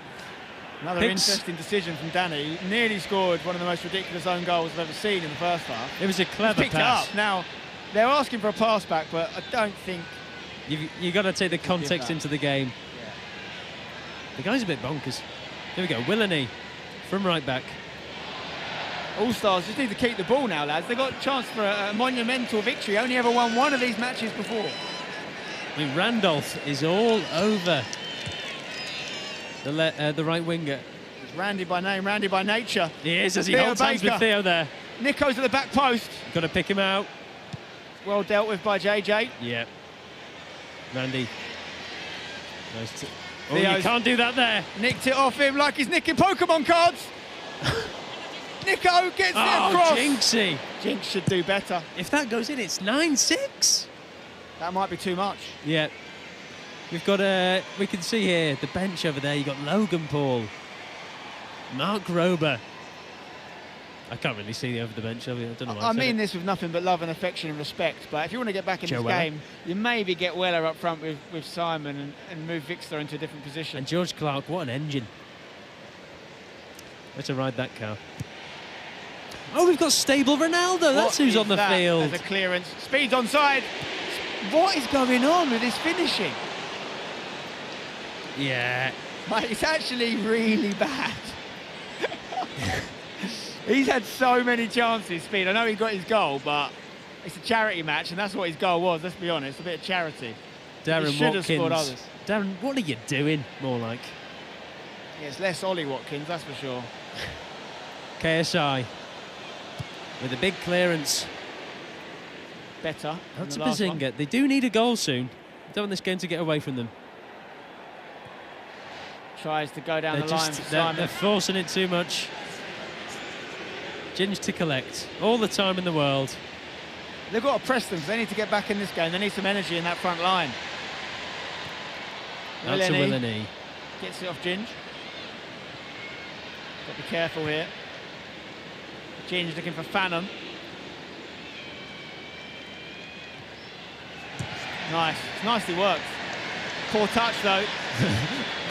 Another interesting decision from Danny. He nearly scored one of the most ridiculous own goals I've ever seen in the first half. It was a clever Picked pass. It up. Now, they're asking for a pass back, but I don't think... You've got to take the context into the game. Yeah. The guy's a bit bonkers. Here we go, Willany from right back. All-Stars just need to keep the ball now, lads. They've got a chance for a monumental victory. Only ever won one of these matches before. I mean, Randolph is all over the right winger. It's Randy by name, Randy by nature. He is, as he holds hands with Theo there. Nico's at the back post. Got to pick him out. Well dealt with by JJ. Yeah. Randy. Nice oh, Theo's you can't do that there. Nicked it off him like he's nicking Pokemon cards. Nico gets it across. Jinxie. Jinx should do better. If that goes in, it's 9-6. That might be too much. Yeah. We've got we can see here the bench over there. You've got Logan Paul. Mark Grober. I can't really see over the bench. I don't know why I mean this with nothing but love and affection and respect, but if you want to get back in Joe this Weller. game, you maybe get Weller up front with Simon and move Vixter into a different position. And George Clark, what an engine. Let's ride that car. Oh, we've got Stable Ronaldo. That's who's on the field. As a clearance. Speed's onside. What is going on with this finishing? Yeah. Mate, it's actually really bad. He's had so many chances, Speed. I know he got his goal, but it's a charity match, and that's what his goal was, let's be honest, a bit of charity. Darren he should have scored Watkins. others. Darren, what are you doing? More like. Yeah, it's less Ollie Watkins, that's for sure. KSI with a big clearance. Better. That's a than the last one. Bazinga. They do need a goal soon. Don't want this game to get away from them. Tries to go down They're the line just for they're Simon. forcing it too much. Ginge to collect all the time in the world. They've got to press them, 'cause they need to get back in this game. They need some energy in that front line. That's a Willeney. Gets it off Ginge. Got to be careful here. Ginge looking for Phantom. Nice. It's nicely worked. Poor touch though.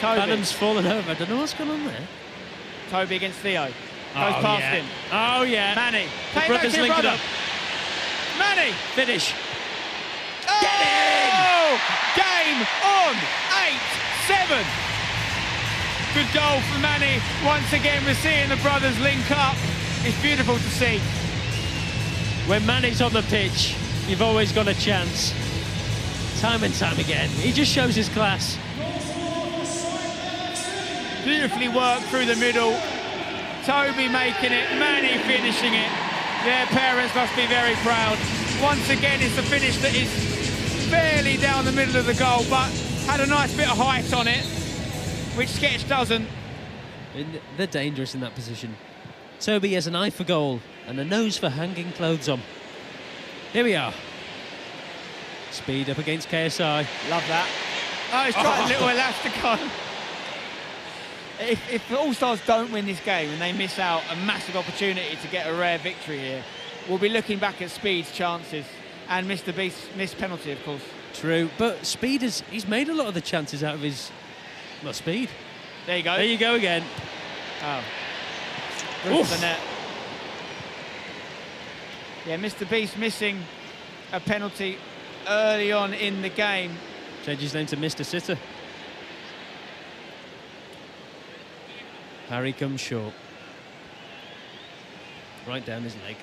Toby. Phantom's fallen over. I don't know what's going on there. Toby against Theo. Goes Oh, past yeah. him. Oh, yeah. Manny. The Take it back brothers to your link it brother. up. Manny. Finish. Oh! Game on. 8-7. Good goal for Manny. Once again, we're seeing the brothers link up. It's beautiful to see. When Manny's on the pitch, you've always got a chance. Time and time again. He just shows his class. Beautifully worked through the middle. Toby making it, Manny finishing it. Their parents must be very proud. Once again, it's a finish that is barely down the middle of the goal, but had a nice bit of height on it, which Sketch doesn't. And they're dangerous in that position. Toby has an eye for goal and a nose for hanging clothes on. Here we are. Speed up against KSI. Love that. Oh, he's trying a little elasticon. If the All-Stars don't win this game and they miss out a massive opportunity to get a rare victory here, we'll be looking back at Speed's chances and Mr. Beast's missed penalty, of course. True, but Speed he's made a lot of the chances out of his Speed. There you go. There you go again. Oh. Roof of the net. Yeah, Mr. Beast missing a penalty early on in the game. Change his name to Mr. Sitter. Harry comes short. Right down his leg.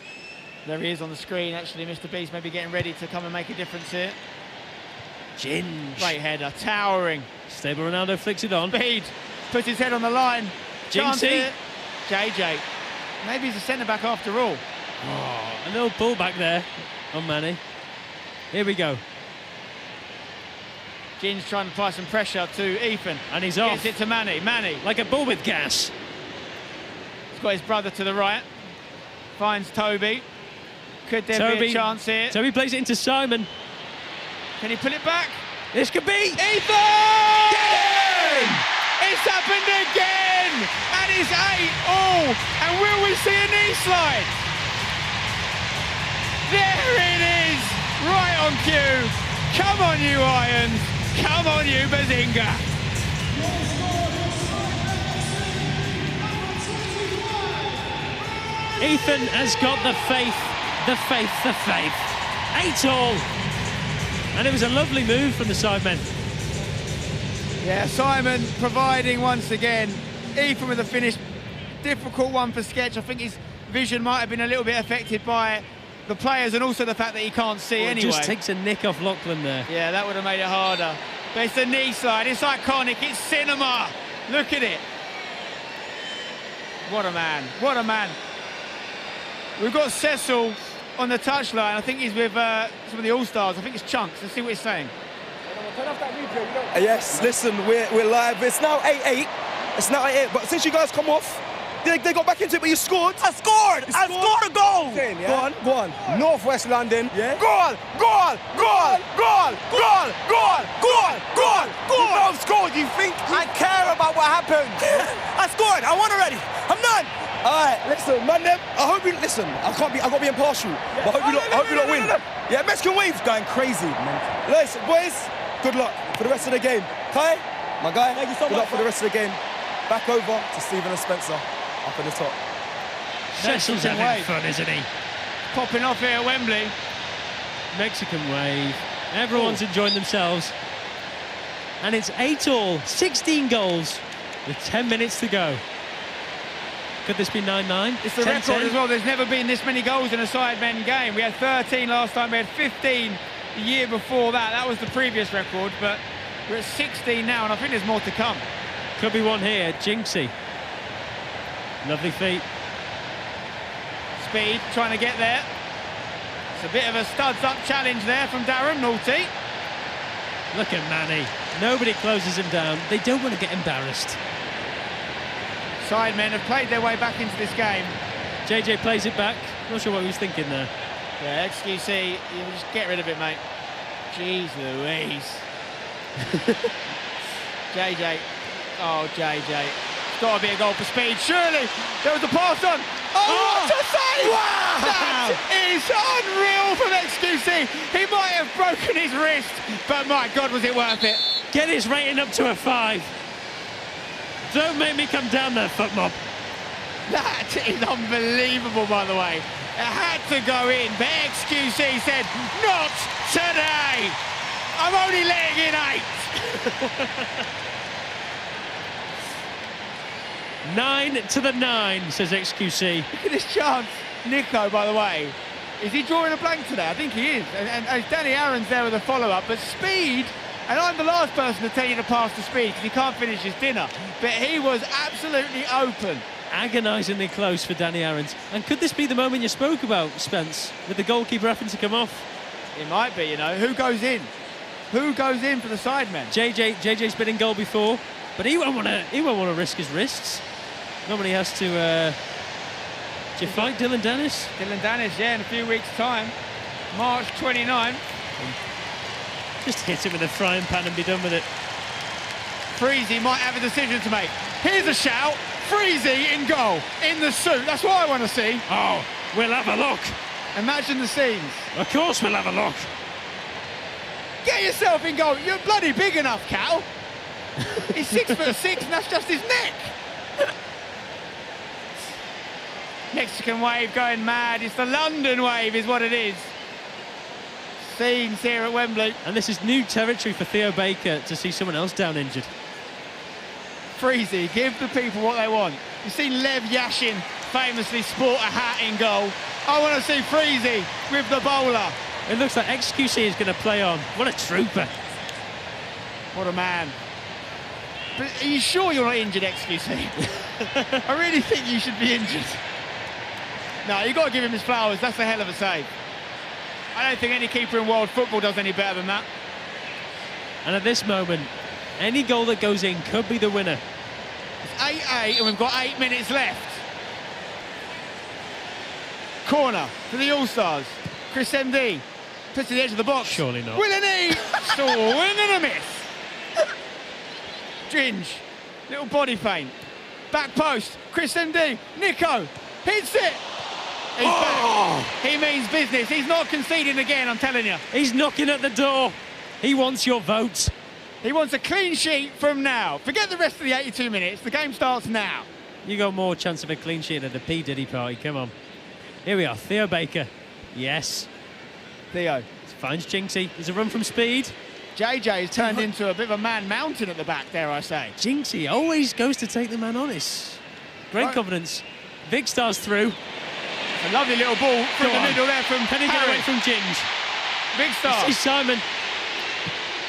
There he is on the screen, actually. Mr. Beast maybe getting ready to come and make a difference here. Ginge. Great header, towering. Stable Ronaldo flicks it on. Speed, puts his head on the line. Chance Jinxie. here. JJ. Maybe he's a centre-back after all. Oh, a little pull back there on Manny. Here we go. Ginge trying to apply some pressure to Ethan. And he's off. Gets it to Manny. Manny. Like a bull with gas. He's got his brother to the right. Finds Toby. Could there be a chance here? Toby plays it into Simon. Can he pull it back? This could be. Ethan! Get in! It's happened again! And it's 8-8. And will we see a knee slide? There it is! Right on cue. Come on, you Irons. Come on, you Bazinga. Ethan has got the faith, the faith, the faith. 8-8. And it was a lovely move from the Sidemen. Yeah, Simon providing once again. Ethan with a finish. Difficult one for Sketch. I think his vision might have been a little bit affected by the players and also the fact that he can't see Well, anyway. Just takes a nick off Lachlan there. Yeah, that would have made it harder. But it's the knee slide. It's iconic. It's cinema. Look at it. What a man. What a man. We've got Cecil on the touchline. I think he's with some of the All-Stars. I think it's Chunks. Let's see what he's saying. Yes, listen, we're live. It's now 8-8. It's now 8-8. But since you guys come off, They got back into it, but you scored. I scored a goal. Yeah? Go on. Northwest London. Yeah. Goal. You both scored. You think I care about what happened? I scored. I won already. I'm done. All right, listen, man. I hope you listen. I gotta be impartial. But I hope you lot win. Yeah, Mexican Wave's going crazy, man. Listen, boys, good luck for the rest of the game. Kai, my guy, thank you so much. Good luck for the rest of the game. Back over to Stephen and Spencer up in the top. Cecil's having fun, isn't he? Popping off here at Wembley. Mexican Wave. Everyone's enjoying themselves. And it's 8-all, 16 goals with 10 minutes to go. Could this be 9-9? It's the record as well. There's never been this many goals in a Sidemen game. We had 13 last time. We had 15 the year before that. That was the previous record, but we're at 16 now, and I think there's more to come. Could be one here. Jinxie. Lovely feet. Speed, trying to get there. It's a bit of a studs-up challenge there from Darren. Naughty. Look at Manny. Nobody closes him down. They don't want to get embarrassed. Sidemen have played their way back into this game. JJ plays it back. Not sure what he was thinking there. Yeah, xQc, you just get rid of it, mate. Jeez Louise. JJ. Oh, JJ. It's got to be a goal for Speed. Surely there was a pass on. Oh, what a save! Wow! That is unreal from xQc. He might have broken his wrist, but my God, was it worth it? Get his rating up to a 5. Don't make me come down there, foot mob. That is unbelievable, by the way. It had to go in, but xQc said, not today. I'm only letting in 8. 9-9, says xQc. Look at this chance. Nico, by the way, is he drawing a blank today? I think he is. And Danny Aaron's there with a follow-up, but Speed, and I'm the last person to tell you to pass to Speed because he can't finish his dinner, but he was absolutely open. Agonisingly close for Danny Aaron's. And could this be the moment you spoke about, Spence, with the goalkeeper having to come off? It might be, you know. Who goes in? Who goes in for the Sidemen? JJ's been in goal before, but he won't want to risk his wrists. Nobody has to. Do you fight Dylan Dennis? Dylan Dennis, yeah, in a few weeks' time, March 29. Just hit him with a frying pan and be done with it. Freezy might have a decision to make. Here's a shout. Freezy in goal, in the suit. That's what I want to see. Oh, we'll have a look. Imagine the scenes. Of course we'll have a look. Get yourself in goal. You're bloody big enough, Cal. He's 6'6", and that's just his neck. Mexican Wave going mad. It's the London Wave is what it is. Scenes here at Wembley. And this is new territory for Theo Baker to see someone else down injured. Freezy, give the people what they want. You've seen Lev Yashin famously sport a hat in goal. I want to see Freezy with the bowler. It looks like xQc is going to play on. What a trooper. What a man. But are you sure you're not injured, xQc? I really think you should be injured. No, you've got to give him his flowers. That's a hell of a save. I don't think any keeper in world football does any better than that. And at this moment, any goal that goes in could be the winner. It's 8-8 and we've got 8 minutes left. Corner for the All-Stars. Chris MD puts to the edge of the box. Surely not. Will and E. Swing and a miss. Ginge. Little body feint. Back post. Chris MD. Nico. Hits it. He's back. He means business. He's not conceding again, I'm telling you. He's knocking at the door. He wants your vote. He wants a clean sheet from now. Forget the rest of the 82 minutes. The game starts now. You got more chance of a clean sheet at the P. Diddy party. Come on. Here we are. Theo Baker. Yes. Theo. Finds Jinxie. There's a run from Speed. JJ has turned into a bit of a man mountain at the back, dare I say. Jinxie always goes to take the man on. It's great confidence. Big Star's through. A lovely little ball through the middle there from Can he get away from Ginge? Big Star. It's Simon.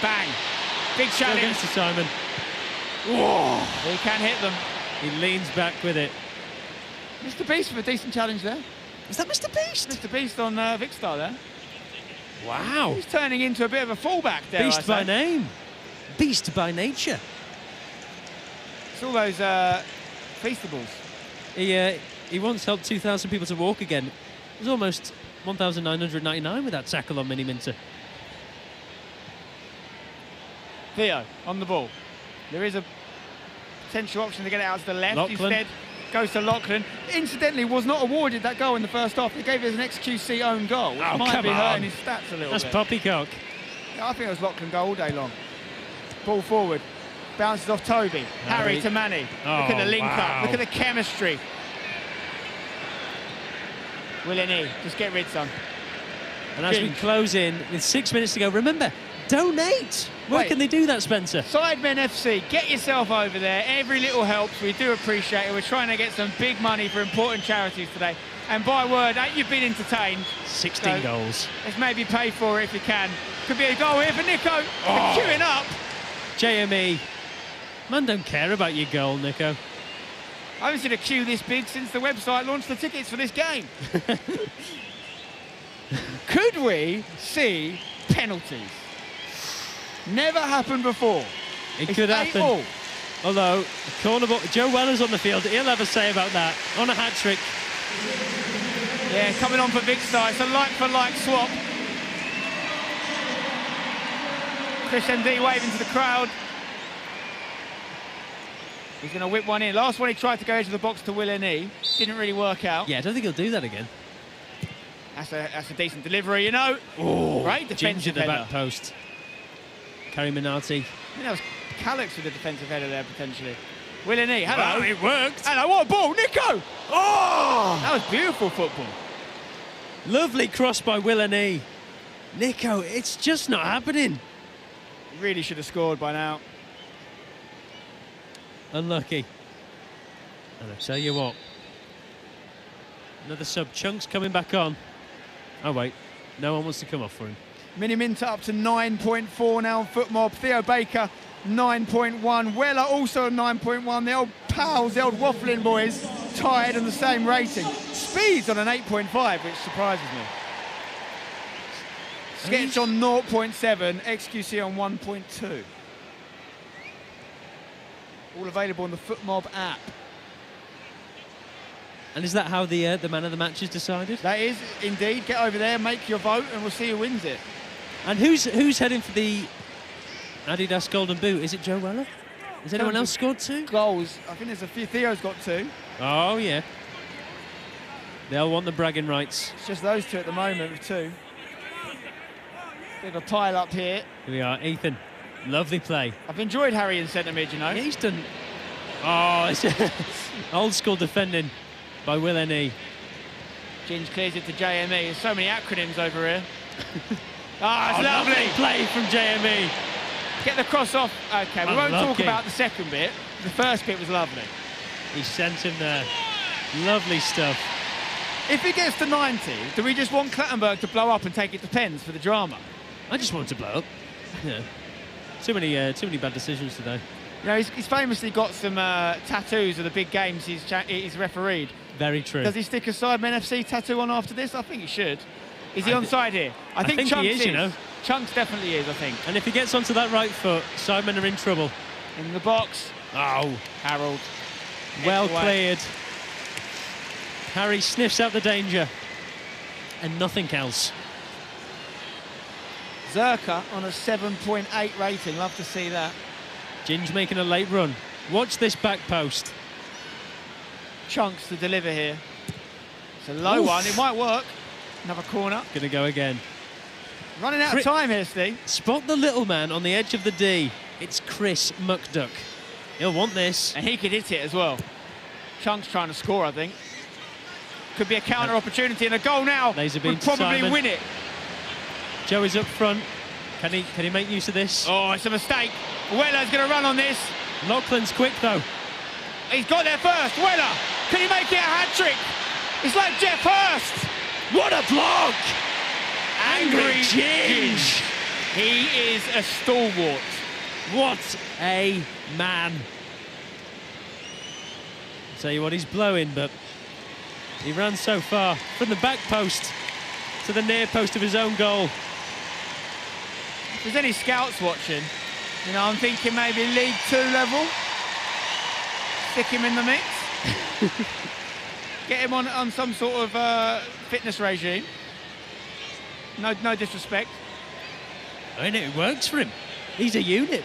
Bang. Big challenge. Against to Simon. Whoa. He can hit them. He leans back with it. Mr. Beast with a decent challenge there. Is that Mr. Beast? Mr. Beast on Big Star there. Wow. He's turning into a bit of a fullback there. Beast by name. Beast by nature. It's all those Feastables. He once helped 2,000 people to walk again. It was almost 1,999 with that tackle on Mini Minter. Theo on the ball. There is a potential option to get it out to the left. Lachlan. Instead, goes to Lachlan. Incidentally, was not awarded that goal in the first half. They gave it as an XQC own goal, which might come be on. hurting his stats a little That's bit. poppycock. Yeah, I think it was Lachlan goal all day long. Ball forward. Bounces off Toby. Harry to Manny. Look at the link up. Look at the chemistry. Willini, just get rid some. And as we close in with 6 minutes to go, remember, donate. Where can they do that, Spencer? Sidemen FC, get yourself over there. Every little helps. We do appreciate it. We're trying to get some big money for important charities today. And by word, you've been entertained. 16 goals. Let's maybe pay for it if you can. Could be a goal here for Nico. They're queuing up. JME. Man, don't care about your goal, Nico. I haven't seen a queue this big since the website launched the tickets for this game. Could we see penalties? Never happened before. It could happen. Although, corner ball, Joe Weller's on the field. He'll have a say about that. On a hat-trick. Yeah, coming on for Vicstar. It's a like-for-like swap. Chris MD waving to the crowd. He's going to whip one in. Last one he tried to go into the box to Willini. Didn't really work out. Yeah, I don't think he'll do that again. That's a decent delivery, you know. Oh, right, defensive the header. back post. Kerry Minardi. I think that was Calix with the defensive header there, potentially. Willini, hello. Well, it worked. Hello, what a ball, Nico! Oh! That was beautiful football. Lovely cross by Willini. Nico, it's just not happening. Really should have scored by now. Unlucky. And I tell you what. Another sub. Chunks coming back on. Oh, wait. No one wants to come off for him. Mini Minter up to 9.4 now on Footmob. Theo Baker, 9.1. Weller also 9.1. The old pals, the old waffling boys, tied on the same rating. Speed's on an 8.5, which surprises me. Sketch on 0.7, XQC on 1.2. All available on the Footmob app. And is that how the man of the match is decided? That is, indeed. Get over there, make your vote, and we'll see who wins it. And who's heading for the Adidas Golden Boot? Is it Joe Weller? Has anyone else scored 2 goals? I think there's a few. Theo's got 2. Oh, yeah. They'll want the bragging rights. It's just those 2 at the moment with 2. Bit of a pile up here. Here we are, Ethan. Lovely play. I've enjoyed Harry in centre mid, you know. Yeah, he's done. Oh, it's old school defending by Willini. Ginge clears it to JME. There's so many acronyms over here. It's lovely play from JME. Get the cross off. Okay, we won't talk about the second bit. The first bit was lovely. He sent him there. Lovely stuff. If he gets to 90, do we just want Clattenburg to blow up and take it to pens for the drama? I just want to blow up. Yeah. Too many bad decisions today. You know, he's famously got some tattoos of the big games he's refereed. Very true. Does he stick a Sidemen FC tattoo on after this? I think he should. Is he onside here? I think Chunks he is, you know. Chunks definitely is, I think. And if he gets onto that right foot, Sidemen are in trouble. In the box. Oh. Harold. Well cleared. Harry sniffs out the danger. And nothing else. Zerka on a 7.8 rating. Love to see that. Ginge making a late run. Watch this back post. Chunks to deliver here. It's a low one. It might work. Another corner. Gonna go again. Running out of time here, Steve. Spot the little man on the edge of the D. It's Chris Muckduck. He'll want this. And he could hit it as well. Chunks trying to score, I think. Could be a counter opportunity and a goal now. Laser beam would probably Simon. win it. Joe is up front. Can he make use of this? Oh, it's a mistake. Weller's going to run on this. Lachlan's quick, though. He's got there first. Weller, can he make it a hat-trick? It's like Jeff Hurst. What a block! Angry Ginge. He is a stalwart. What a man. I'll tell you what, he's blowing, but he ran so far from the back post to the near post of his own goal. If there's any scouts watching, you know, I'm thinking maybe League 2 level. Stick him in the mix. Get him on some sort of fitness regime. No disrespect. I mean, it works for him. He's a unit.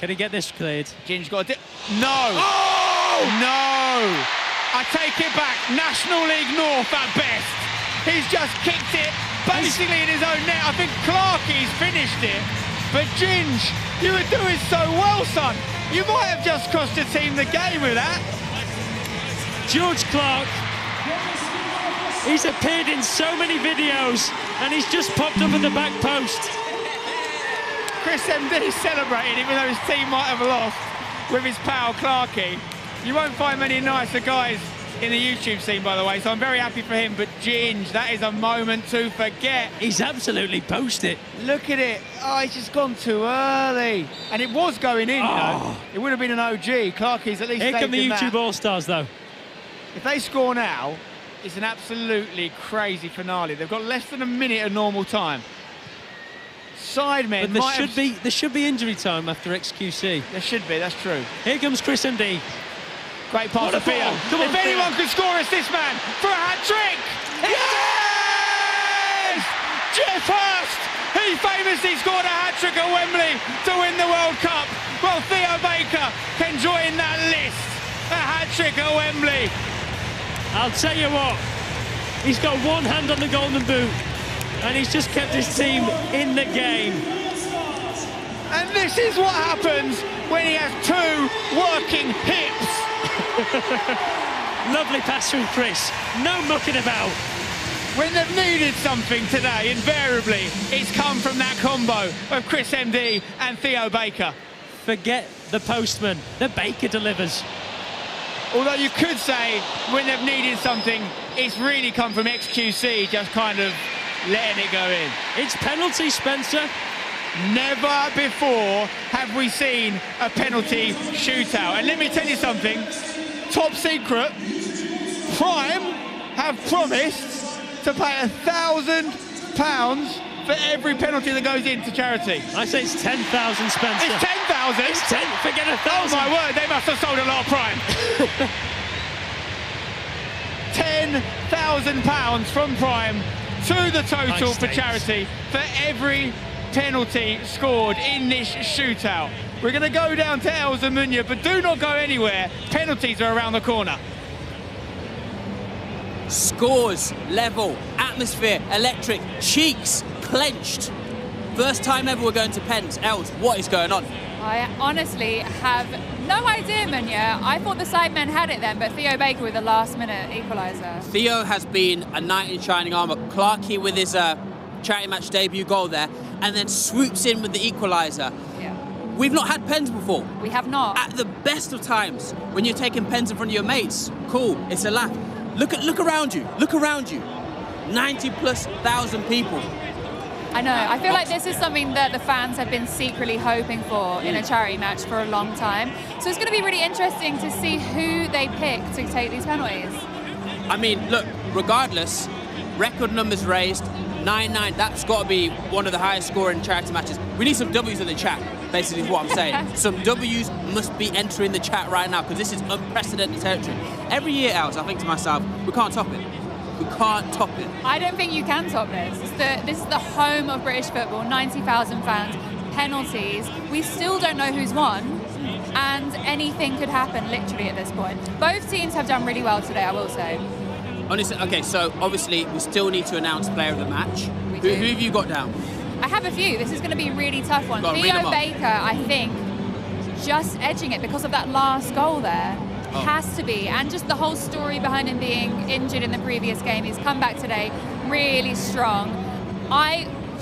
Can he get this cleared? Ginge got a No! Oh! No! I take it back. National League North at best. He's just kicked it basically in his own net. I think Clarkie's finished it. But Ginge, you were doing so well, son. You might have just cost your team the game with that. George Clark. He's appeared in so many videos and he's just popped up at the back post. Chris MD celebrating even though his team might have lost with his pal Clarkie. You won't find many nicer guys in the YouTube scene, by the way, so I'm very happy for him. But Ginge, that is a moment to forget. He's absolutely posted. Look at it. Oh, he's just gone too early. And it was going in, you know. It would have been an OG. Clarkie's at least Here come the saved in YouTube that. All-Stars, though. If they score now, it's an absolutely crazy finale. They've got less than a minute of normal time. Sidemen But there should be injury time after xQc. There should be, that's true. Here comes Chris MD. Great pass to Theo. Come on, if anyone could score, it's this man for a hat-trick! Yes! Jeff Hurst! He famously scored a hat-trick at Wembley to win the World Cup. Well, Theo Baker can join that list. A hat-trick at Wembley. I'll tell you what, he's got one hand on the golden boot and he's just kept his team in the game. And this is what happens when he has two working hips. Lovely pass from Chris, no mucking about. When they've needed something today, invariably, it's come from that combo of Chris MD and Theo Baker. Forget the postman, the Baker delivers. Although you could say, when they've needed something, it's really come from xQc, just kind of letting it go in. It's penalty, Spencer. Never before have we seen a penalty shootout. And let me tell you something, top secret, Prime have promised to pay £1,000 for every penalty that goes into charity. I say it's 10,000, Spencer. It's 10,000? It's 10, forget 1,000. Oh my word, they must have sold a lot of Prime. £10,000 from Prime to the total Nice for stakes. charity for every penalty scored in this shootout. We're going to go down to El Zamunya, but do not go anywhere. Penalties are around the corner. Scores, level, atmosphere, electric, cheeks clenched. First time ever we're going to pens. Els, what is going on? I honestly have no idea, Munya. I thought the Sidemen had it then, but Theo Baker with the last-minute equaliser. Theo has been a knight in shining armour. Clarkey with his charity match debut goal there, and then swoops in with the equaliser. Yeah. We've not had pens before. We have not. At the best of times, when you're taking pens in front of your mates, cool, it's a laugh. Look around you. Look around you. 90,000+ people. I know. I feel like this is something that the fans have been secretly hoping for in a charity match for a long time. So it's going to be really interesting to see who they pick to take these penalties. I mean, look, regardless, record numbers raised, 9-9, that's got to be one of the highest scoring charity matches. We need some W's in the chat, basically is what I'm saying. Some W's must be entering the chat right now, because this is unprecedented territory. Every year, Els, I think to myself, we can't top it. We can't top it. I don't think you can top this. This is the home of British football, 90,000 fans, penalties. We still don't know who's won, and anything could happen literally at this point. Both teams have done really well today, I will say. Honestly, okay, so obviously we still need to announce player of the match. Who have you got down? I have a few. This is going to be a really tough one. Go on, read them Theo off. Baker, I think, just edging it because of that last goal there. Oh. Has to be. And just the whole story behind him being injured in the previous game. He's come back today really strong.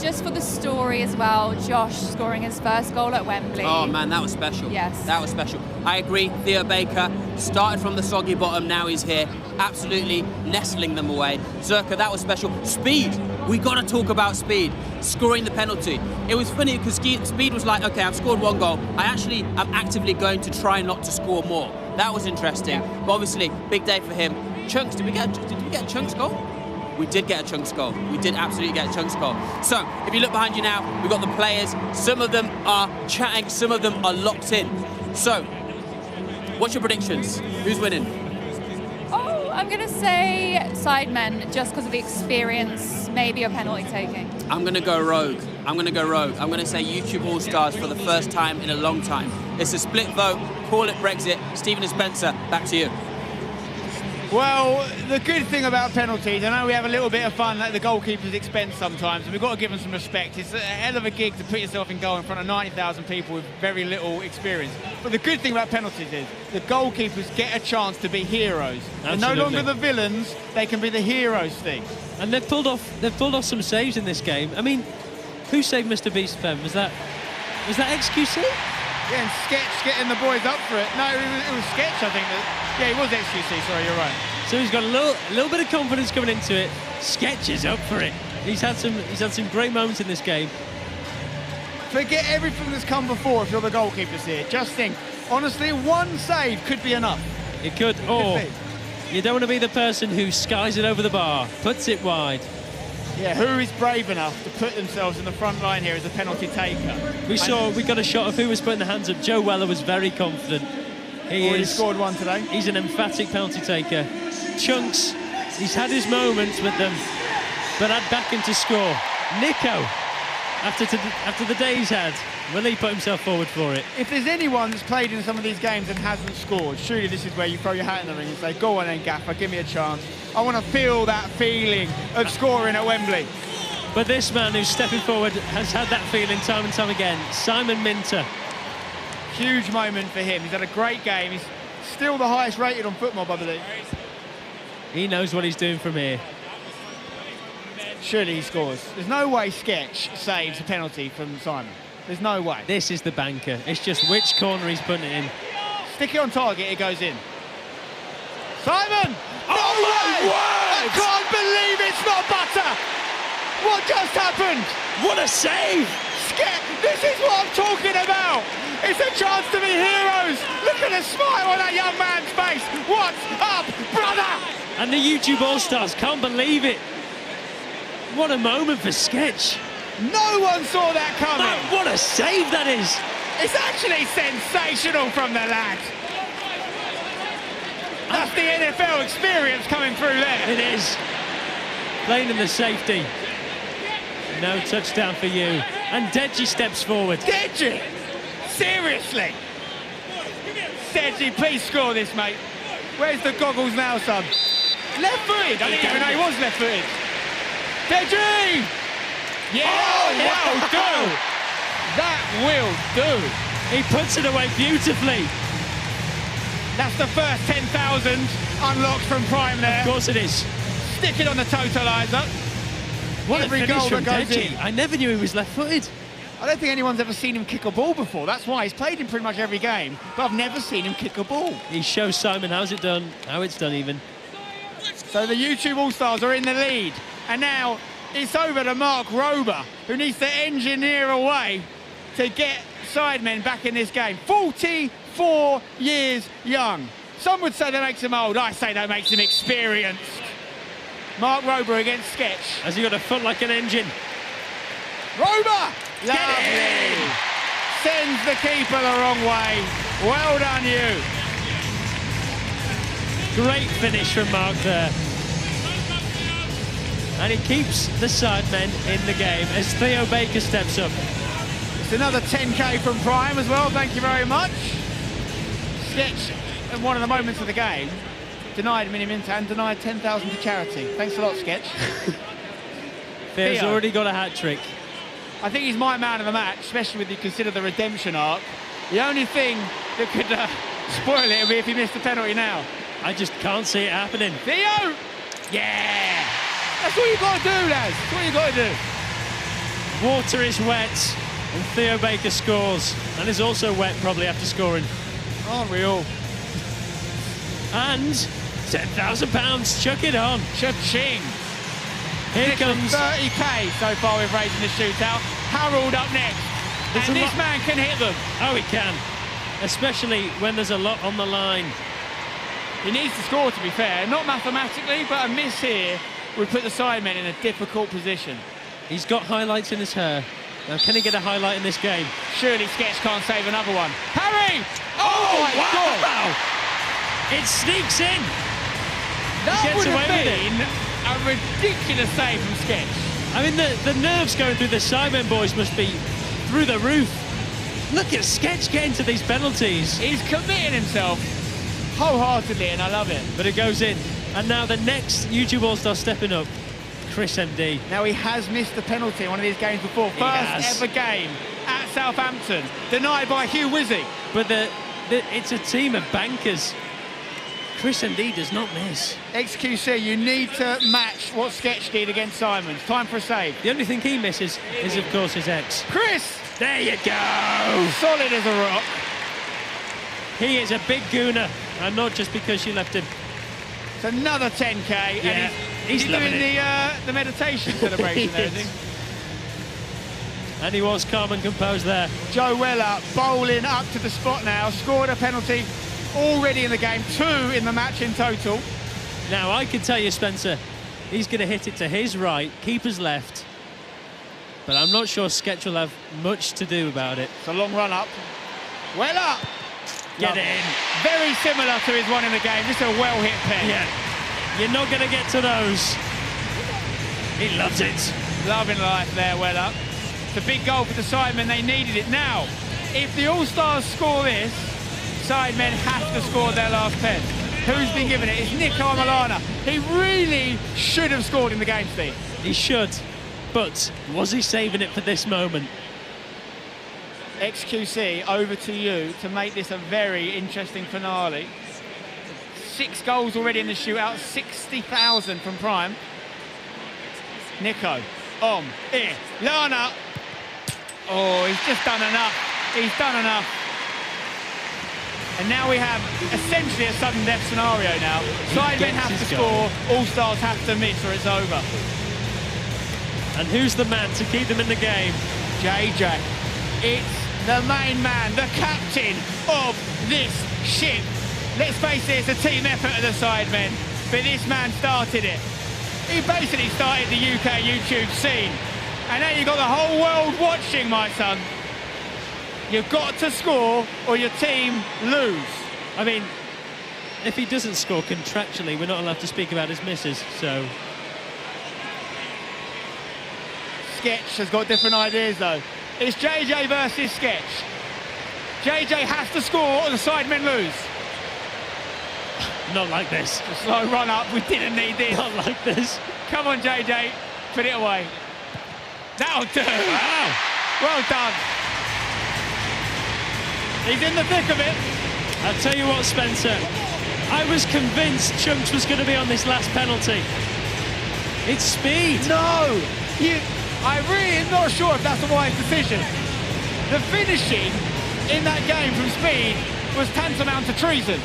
Just for the story as well, Josh scoring his first goal at Wembley. Oh man, that was special. Yes. That was special. I agree, Theo Baker started from the soggy bottom, now he's here, absolutely nestling them away. Zerka, that was special. Speed, we got to talk about Speed, scoring the penalty. It was funny because Speed was like, okay, I've scored one goal. I'm actively going to try not to score more. That was interesting. Yeah. But obviously, big day for him. Chunks, did we get a Chunks goal? We did get a Chunks goal. We did absolutely get a Chunks goal. So, if you look behind you now, we've got the players. Some of them are chatting, some of them are locked in. So, what's your predictions? Who's winning? Oh, I'm going to say Sidemen just because of the experience, maybe a penalty taking. I'm going to go rogue. I'm going to say YouTube All-Stars for the first time in a long time. It's a split vote. Call it Brexit. Stephen and Spencer, back to you. Well, the good thing about penalties, I know we have a little bit of fun at the goalkeeper's expense sometimes, and we've got to give them some respect. It's a hell of a gig to put yourself in goal in front of 90,000 people with very little experience. But the good thing about penalties is the goalkeepers get a chance to be heroes. They're no longer the villains, they can be the heroes, Steve. And they've pulled off some saves in this game. I mean, who saved Mr. Beast, Fem? Was that xQc? Yeah, and Sketch getting the boys up for it. No, it was Sketch, I think. Yeah, it was xQc, sorry, you're right. So he's got a little bit of confidence coming into it. Sketch is up for it. He's had some great moments in this game. Forget everything that's come before if you're the goalkeepers here. Just think, honestly, one save could be enough. It could, or you don't want to be the person who skies it over the bar, puts it wide. Yeah, who is brave enough to put themselves in the front line here as a penalty taker? We got a shot of who was putting the hands up. Joe Weller was very confident. He scored one today. He's an emphatic penalty taker. Chunks, he's had his moments with them, but I'd back him to score. Nico, after the day he's had, will he put himself forward for it? If there's anyone that's played in some of these games and hasn't scored, surely this is where you throw your hat in the ring and say, go on then, Gaffer, give me a chance. I want to feel that feeling of scoring at Wembley. But this man who's stepping forward has had that feeling time and time again. Simon Minter. Huge moment for him. He's had a great game. He's still the highest rated on Footmob, I believe. He knows what he's doing from here. Surely he scores. There's no way Sketch saves a penalty from Simon. There's no way. This is the banker. It's just which corner he's putting it in. Stick it on target, it goes in. Simon! Oh my word! I can't believe it's not butter! What just happened? What a save! This is what I'm talking about! It's a chance to be heroes! Look at the smile on that young man's face! What's up, brother? And the YouTube All-Stars can't believe it. What a moment for Sketch. No one saw that coming. What a save that is. It's actually sensational from the lad. That's the NFL experience coming through there. It is. Playing in the safety. No touchdown for you. And Deji steps forward. Deji? Seriously? Deji, please score this, mate. Where's the goggles now, son? Left-footed. I didn't even know he was left-footed. Deji! Yeah, that'll do. That will do. He puts it away beautifully. That's the first 10,000 unlocked from Prime there. Of course it is. Stick it on the totaliser. What Every a finish goal from that goes Deji. in. I never knew he was left-footed. I don't think anyone's ever seen him kick a ball before. That's why he's played in pretty much every game, but I've never seen him kick a ball. He shows Simon how it's done even. So the YouTube All-Stars are in the lead, and now it's over to Mark Rober, who needs to engineer a way to get Sidemen back in this game. 44 years young. Some would say that makes him old. I say that makes him experienced. Mark Rober against Sketch. Has he got a foot like an engine? Rober! Lovely! Sends the keeper the wrong way. Well done, you. Great finish from Mark there. And he keeps the Sidemen in the game as Theo Baker steps up. It's another 10k from Prime as well, thank you very much. Sketch, in one of the moments of the game, denied Miniminta and denied 10,000 to charity. Thanks a lot, Sketch. Theo's Theo. already got a hat-trick. I think he's my man of the match, especially when you consider the redemption arc. The only thing that could spoil it would be if he missed the penalty now. I just can't see it happening. Theo! Yeah! That's what you got to do, lads. That's what you got to do. Water is wet, and Theo Baker scores, and is also wet probably after scoring. Unreal. And £10,000, chuck it on. Cha-ching. Here comes 30k so far we've raised in the shootout. Harold up next. And this man can hit them. Oh, he can. Especially when there's a lot on the line. He needs to score, to be fair. Not mathematically, but a miss here would put the Sidemen in a difficult position. He's got highlights in his hair. Now, can he get a highlight in this game? Surely Sketch can't save another one. Harry! Oh, my God! wow! It sneaks in. That gets would away have with it. been a ridiculous save from Sketch. I mean, the nerves going through the Sidemen boys must be through the roof. Look at Sketch getting to these penalties. He's committing himself wholeheartedly, and I love it. But it goes in. And now the next YouTube All-Star stepping up, Chris MD. Now, he has missed a penalty in one of these games before. First ever game at Southampton, denied by Hugh Wizzy. But it's a team of bankers. Chris MD does not miss. xQc, you need to match what Sketch did against Simons. Time for a save. The only thing he misses is, of course, his ex. Chris! There you go! Solid as a rock. He is a big gooner, and not just because she left him. It's another 10K. Yeah, and he's doing loving the meditation celebration there, isn't he? And he was calm and composed there. Joe Weller bowling up to the spot now, scored a penalty already in the game, 2 in the match in total. Now, I can tell you, Spencer, he's going to hit it to his right, keeper's left. But I'm not sure Sketch will have much to do about it. It's a long run up. Weller! Get it in. Very similar to his one in the game, just a well-hit pen. Yeah. You're not going to get to those. He loves it. Loving life there, Weller. It's a big goal for the Sidemen, they needed it. Now, if the All-Stars score this, Sidemen have to score their last pen. Who's been given it? It's Nico Milana. He really should have scored in the game, Steve. He should, but was he saving it for this moment? xQc, over to you to make this a very interesting finale. 6 goals already in the shootout, 60,000 from Prime. Nico, here, Lana. Oh, he's just done enough. He's done enough. And now we have essentially a sudden death scenario now. Sidemen have to score, All-Stars have to miss or it's over. And who's the man to keep them in the game? JJ. It's the main man, the captain of this ship. Let's face it, it's a team effort of the Sidemen, but this man started it. He basically started the UK YouTube scene. And now you've got the whole world watching, my son. You've got to score or your team lose. I mean, if he doesn't score contractually, we're not allowed to speak about his misses, so... Sketch has got different ideas, though. It's JJ versus Sketch. JJ has to score or the Sidemen lose. Not like this. A slow run up, we didn't need this. Not like this. Come on, JJ, put it away. That'll do. Wow. Well done. He's in the thick of it. I'll tell you what, Spencer, I was convinced Chunks was going to be on this last penalty. It's speed. No, I really am not sure if that's a wise decision. The finishing in that game from speed was tantamount to treason.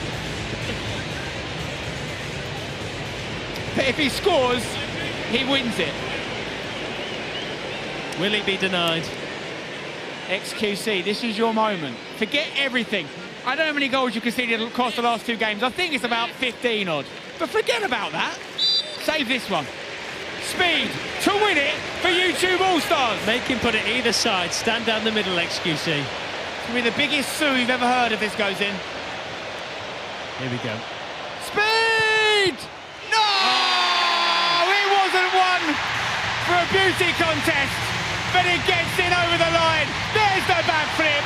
But if he scores, he wins it. Will he be denied? xQc, this is your moment. Forget everything. I don't know how many goals you conceded across the last 2 games. I think it's about 15 odd. But forget about that. Save this one. Speed to win it for YouTube All-Stars. Make him put it either side. Stand down the middle, xQc. It's going to be the biggest sue you've ever heard if this goes in. Here we go. Speed! No! It wasn't one for a beauty contest, but it gets in over the line. There's the backflip.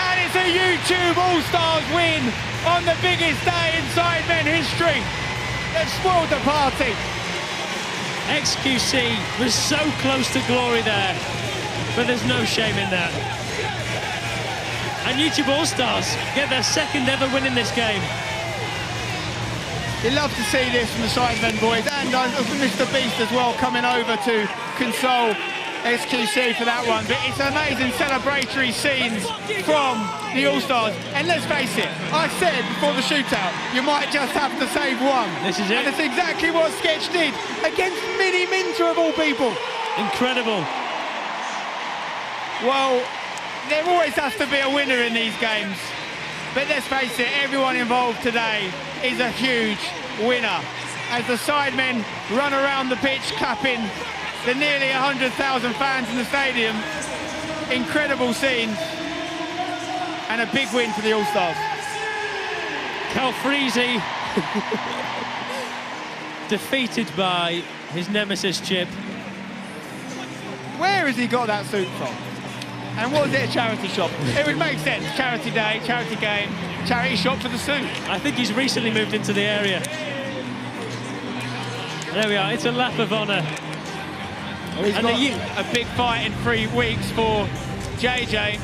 And it's a YouTube All-Stars win on the biggest day in Sidemen history. They've spoiled the party. xQc was so close to glory there, but there's no shame in that. And YouTube All-Stars get their 2nd ever win in this game. You love to see this from the Sidemen boys, and Mr. Beast as well coming over to console xQc for that one. But it's amazing celebratory scenes from the All-Stars. And let's face it, I said before the shootout, you might just have to save one. This is it. And it's exactly what Sketch did against Mini Minter of all people. Incredible. Well, there always has to be a winner in these games. But let's face it, everyone involved today is a huge winner. As the Sidemen run around the pitch clapping the nearly 100,000 fans in the stadium. Incredible scenes. And a big win for the All-Stars. Calfreezy. defeated by his nemesis Chip. Where has he got that suit from? And was it a charity shop? It would make sense. Charity day, charity game, charity shop for the suit. I think he's recently moved into the area. There we are, it's a lap of honour. He's got a big fight in 3 weeks for JJ.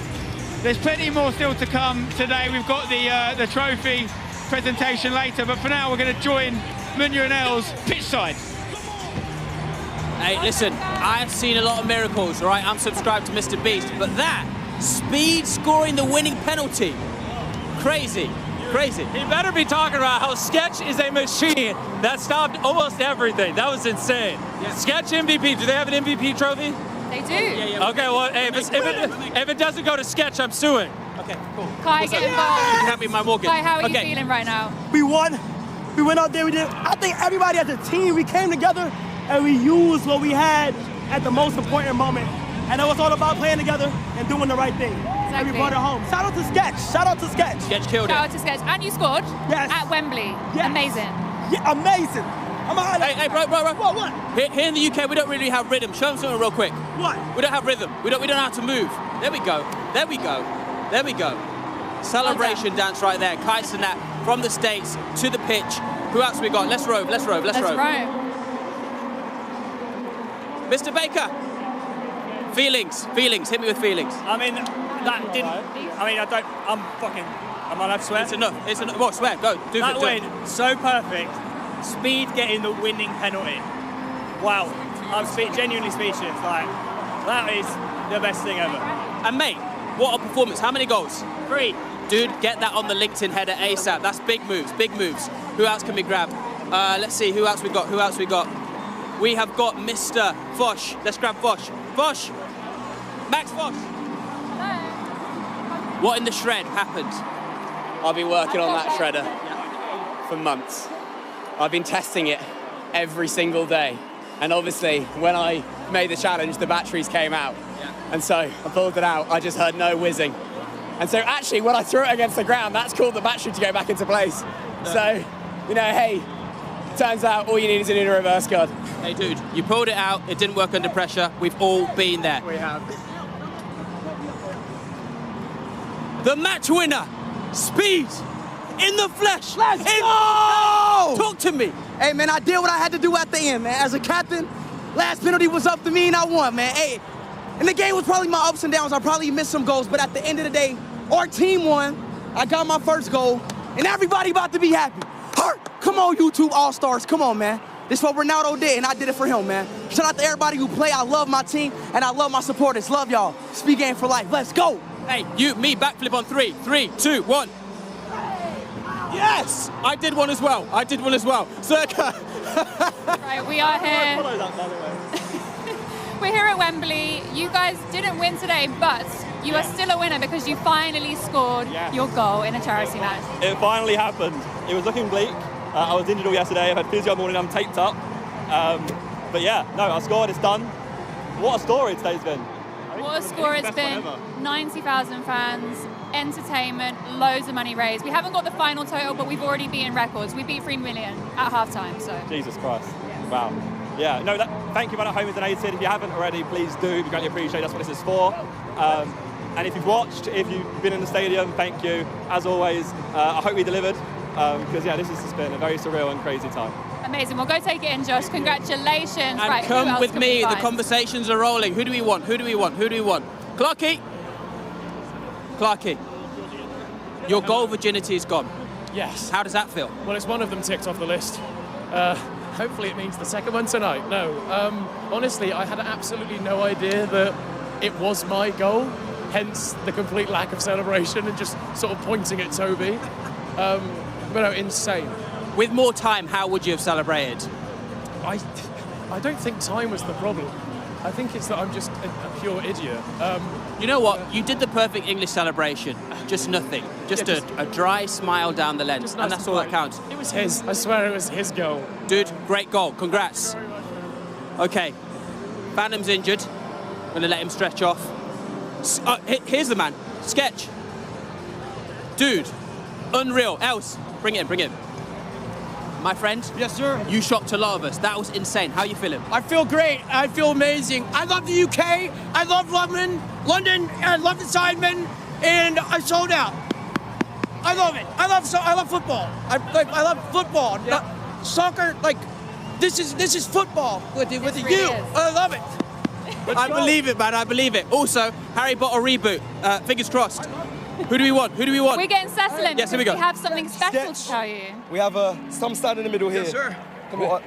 There's plenty more still to come today. We've got the trophy presentation later, but for now we're going to join Munya and Els pitch side. Hey, listen, I've seen a lot of miracles, all right? I'm subscribed to Mr. Beast, but that, Speed scoring the winning penalty, crazy, crazy. He better be talking about how Sketch is a machine that stopped almost everything. That was insane. Yeah. Sketch MVP, do they have an MVP trophy? They do. Okay, well, hey, if it doesn't go to Sketch, I'm suing. Okay, cool. Kai, get involved. You can have me in my Morgan. Kai, how are you feeling right now? We won. We went out there, we did. I think everybody as a team, we came together and we used what we had at the most important moment. And it was all about playing together and doing the right thing. Exactly. And we brought it home. Shout out to Sketch. Shout out to Sketch. Sketch killed it. Shout out to Sketch. And you scored at Wembley. Yes. Amazing. Yeah, amazing. Hey, bro. What? Here in the UK, we don't really have rhythm. Show them something real quick. What? We don't have rhythm. We don't know how to move. There we go. There we go. There we go. Celebration dance right there. Kai Cenat from the States to the pitch. Who else we got? Let's rove. Let's rove. Let's rove. Mr. Baker. Feelings. Hit me with feelings. I mean, that didn't. I mean, am I allowed to swear? It's enough. What? Swear. Go. Do that it. win, so perfect. Speed getting the winning penalty. Wow. I'm genuinely speechless. Like, that is the best thing ever. And mate, what a performance. How many goals? 3. Dude, get that on the LinkedIn header ASAP. That's big moves. Who else can we grab? Let's see, who else we got? We have got Mr. Fosh. Let's grab Fosh. Fosh! Max Fosh! What in the shred happened? I've been working on that shredder for months. I've been testing it every single day. And obviously, when I made the challenge, the batteries came out. And so I pulled it out. I just heard no whizzing. And so actually, when I threw it against the ground, that's caused the battery to go back into place. So, you know, hey, turns out all you need is a new reverse guard. Hey, dude, you pulled it out. It didn't work under pressure. We've all been there. We have. The match winner, Speed, in the flesh. Let's go! Talk to me. Hey, man, I did what I had to do at the end, man. As a captain, last penalty was up to me and I won, man. Hey, and the game was probably my ups and downs. I probably missed some goals, but at the end of the day, our team won. I got my first goal, and everybody about to be happy. Come on, YouTube All-Stars. Come on, man. This is what Ronaldo did, and I did it for him, man. Shout out to everybody who play. I love my team, and I love my supporters. Love y'all. Speed game for life. Let's go. Hey, me, backflip on 3. 3, 2, 1. Yes! I did one as well. Circa. Right, we are here. We're here at Wembley. You guys didn't win today, but you are still a winner because you finally scored your goal in a charity match. It finally happened. It was looking bleak. I was injured all yesterday. I've had physio all morning. I'm taped up. But yeah, no, I scored. It's done. What a story today's been. What a score it's been. 90,000 fans, entertainment, loads of money raised. We haven't got the final total, but we've already beaten records. We beat 3 million at halftime. So. Jesus Christ. Wow. Yeah, no, thank you, man, at home is donated. If you haven't already, please do. We greatly appreciate it. That's what this is for. And if you've watched, if you've been in the stadium, thank you. As always, I hope we delivered. Because, yeah, this has just been a very surreal and crazy time. Amazing. Well, go take it in, Josh. Congratulations. And right, come with me. The conversations are rolling. Who do we want? Clarky, your goal virginity is gone. Yes. How does that feel? Well, it's one of them ticked off the list. Hopefully it means the second one tonight. No, honestly, I had absolutely no idea that it was my goal, hence the complete lack of celebration and just sort of pointing at Toby. But no, insane. With more time, how would you have celebrated? I don't think time was the problem. I think it's that I'm just a pure idiot. You know what? You did the perfect English celebration. Just nothing. Just a dry smile down the lens. Nice, and that's all that counts. It was his. I swear it was his goal. Dude, great goal. Congrats. Okay. Phantom's injured. I'm going to let him stretch off. Here's the man. Sketch. Dude. Unreal. Else. Bring it in. My friend? Yes, sir. You shocked a lot of us. That was insane. How are you feeling? I feel great. I feel amazing. I love the UK. I love London. I love the Sidemen, and I sold out. I love it. I love football. I love football. Yeah. Soccer, this is football with the really U. is. I love it. I believe it, man. I believe it. Also, Harry Potter reboot. Fingers crossed. Who do we want? We're getting Cecilin. Yes, here we go. We have something special to tell you. We have some stand in the middle here. Yes, sir.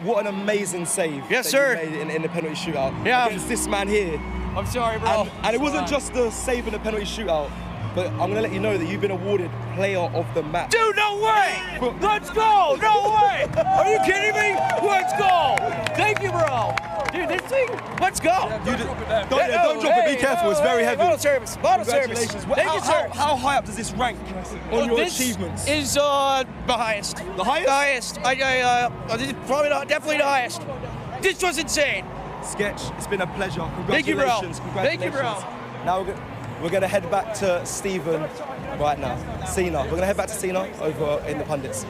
What an amazing save. Yes, that sir. You made in the penalty shootout. Yeah. Against this man here. I'm sorry, bro. And it wasn't just the save in the penalty shootout, but I'm going to let you know that you've been awarded player of the match. Dude, no way! Let's go! No way! Are you kidding me? Let's go! Thank you, bro. Dude, this thing, let's go. Don't drop it. Be careful. It's very heavy. Bottle service. Congratulations. Thank you, sir. How high up does this rank on your achievements? This is the highest. The highest? The highest. This is probably definitely the highest. This was insane. Sketch, it's been a pleasure. Thank you, bro. Congratulations. Thank you, bro. Now we're going to head back to Stephen right now. Cena. We're going to head back to Cena over in the pundits.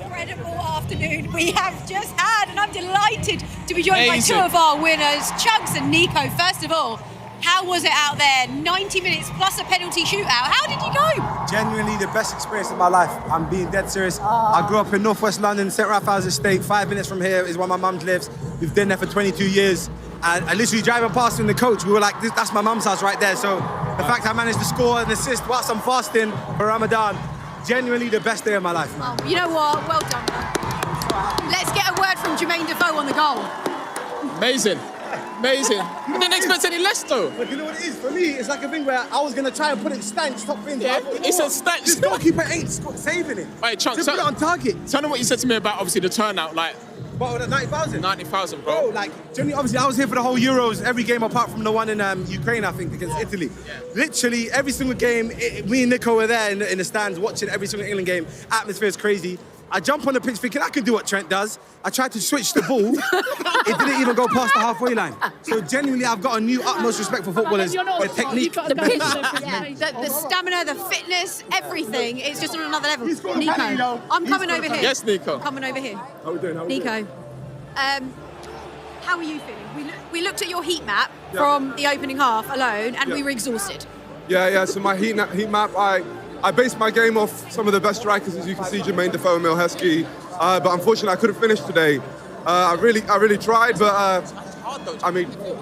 Incredible afternoon we have just had, and I'm delighted to be joined by two of our winners, Chugs and Nico. First of all, how was it out there? 90 minutes plus a penalty shootout. How did you go? Genuinely the best experience of my life. I'm being dead serious. I grew up in Northwest London, St. Raphael's Estate. 5 minutes from here is where my mum lives. We've been there for 22 years. And I literally driving past in the coach, we were like, that's my mum's house right there. So the fact I managed to score an assist whilst I'm fasting for Ramadan, genuinely the best day of my life, man. You know what? Well done, man. Let's get a word from Jermaine Defoe on the goal. Amazing. Amazing. I didn't expect any less though. But you know what it is? For me, it's like a thing where I was going to try and put it stanch, top things. Yeah, it's a stanch. This goalkeeper ain't saving it. Hey, Chunk, just put it on target. Tell them what you said to me about obviously the turnout, like. What, the 90,000? 90,000, bro. Generally, obviously, I was here for the whole Euros, every game apart from the one in Ukraine, I think, against Italy. Yeah. Literally, every single game, me and Nico were there in the stands watching every single England game. Atmosphere is crazy. I jump on the pitch thinking I can do what Trent does. I tried to switch the ball. It didn't even go past the halfway line. So genuinely, I've got a new utmost respect for footballers. The technique. The pitch, the stamina, the fitness, everything. It's just on another level. Nico, I'm coming over here. Yes, Nico. I'm coming over here. How we doing? Nico, how are you feeling? We looked at your heat map from the opening half alone, and we were exhausted. Yeah. So my heat map, I based my game off some of the best strikers, as you can see, Jermaine Defoe and Emile Heskey. But unfortunately, I couldn't finish today. I really tried, but I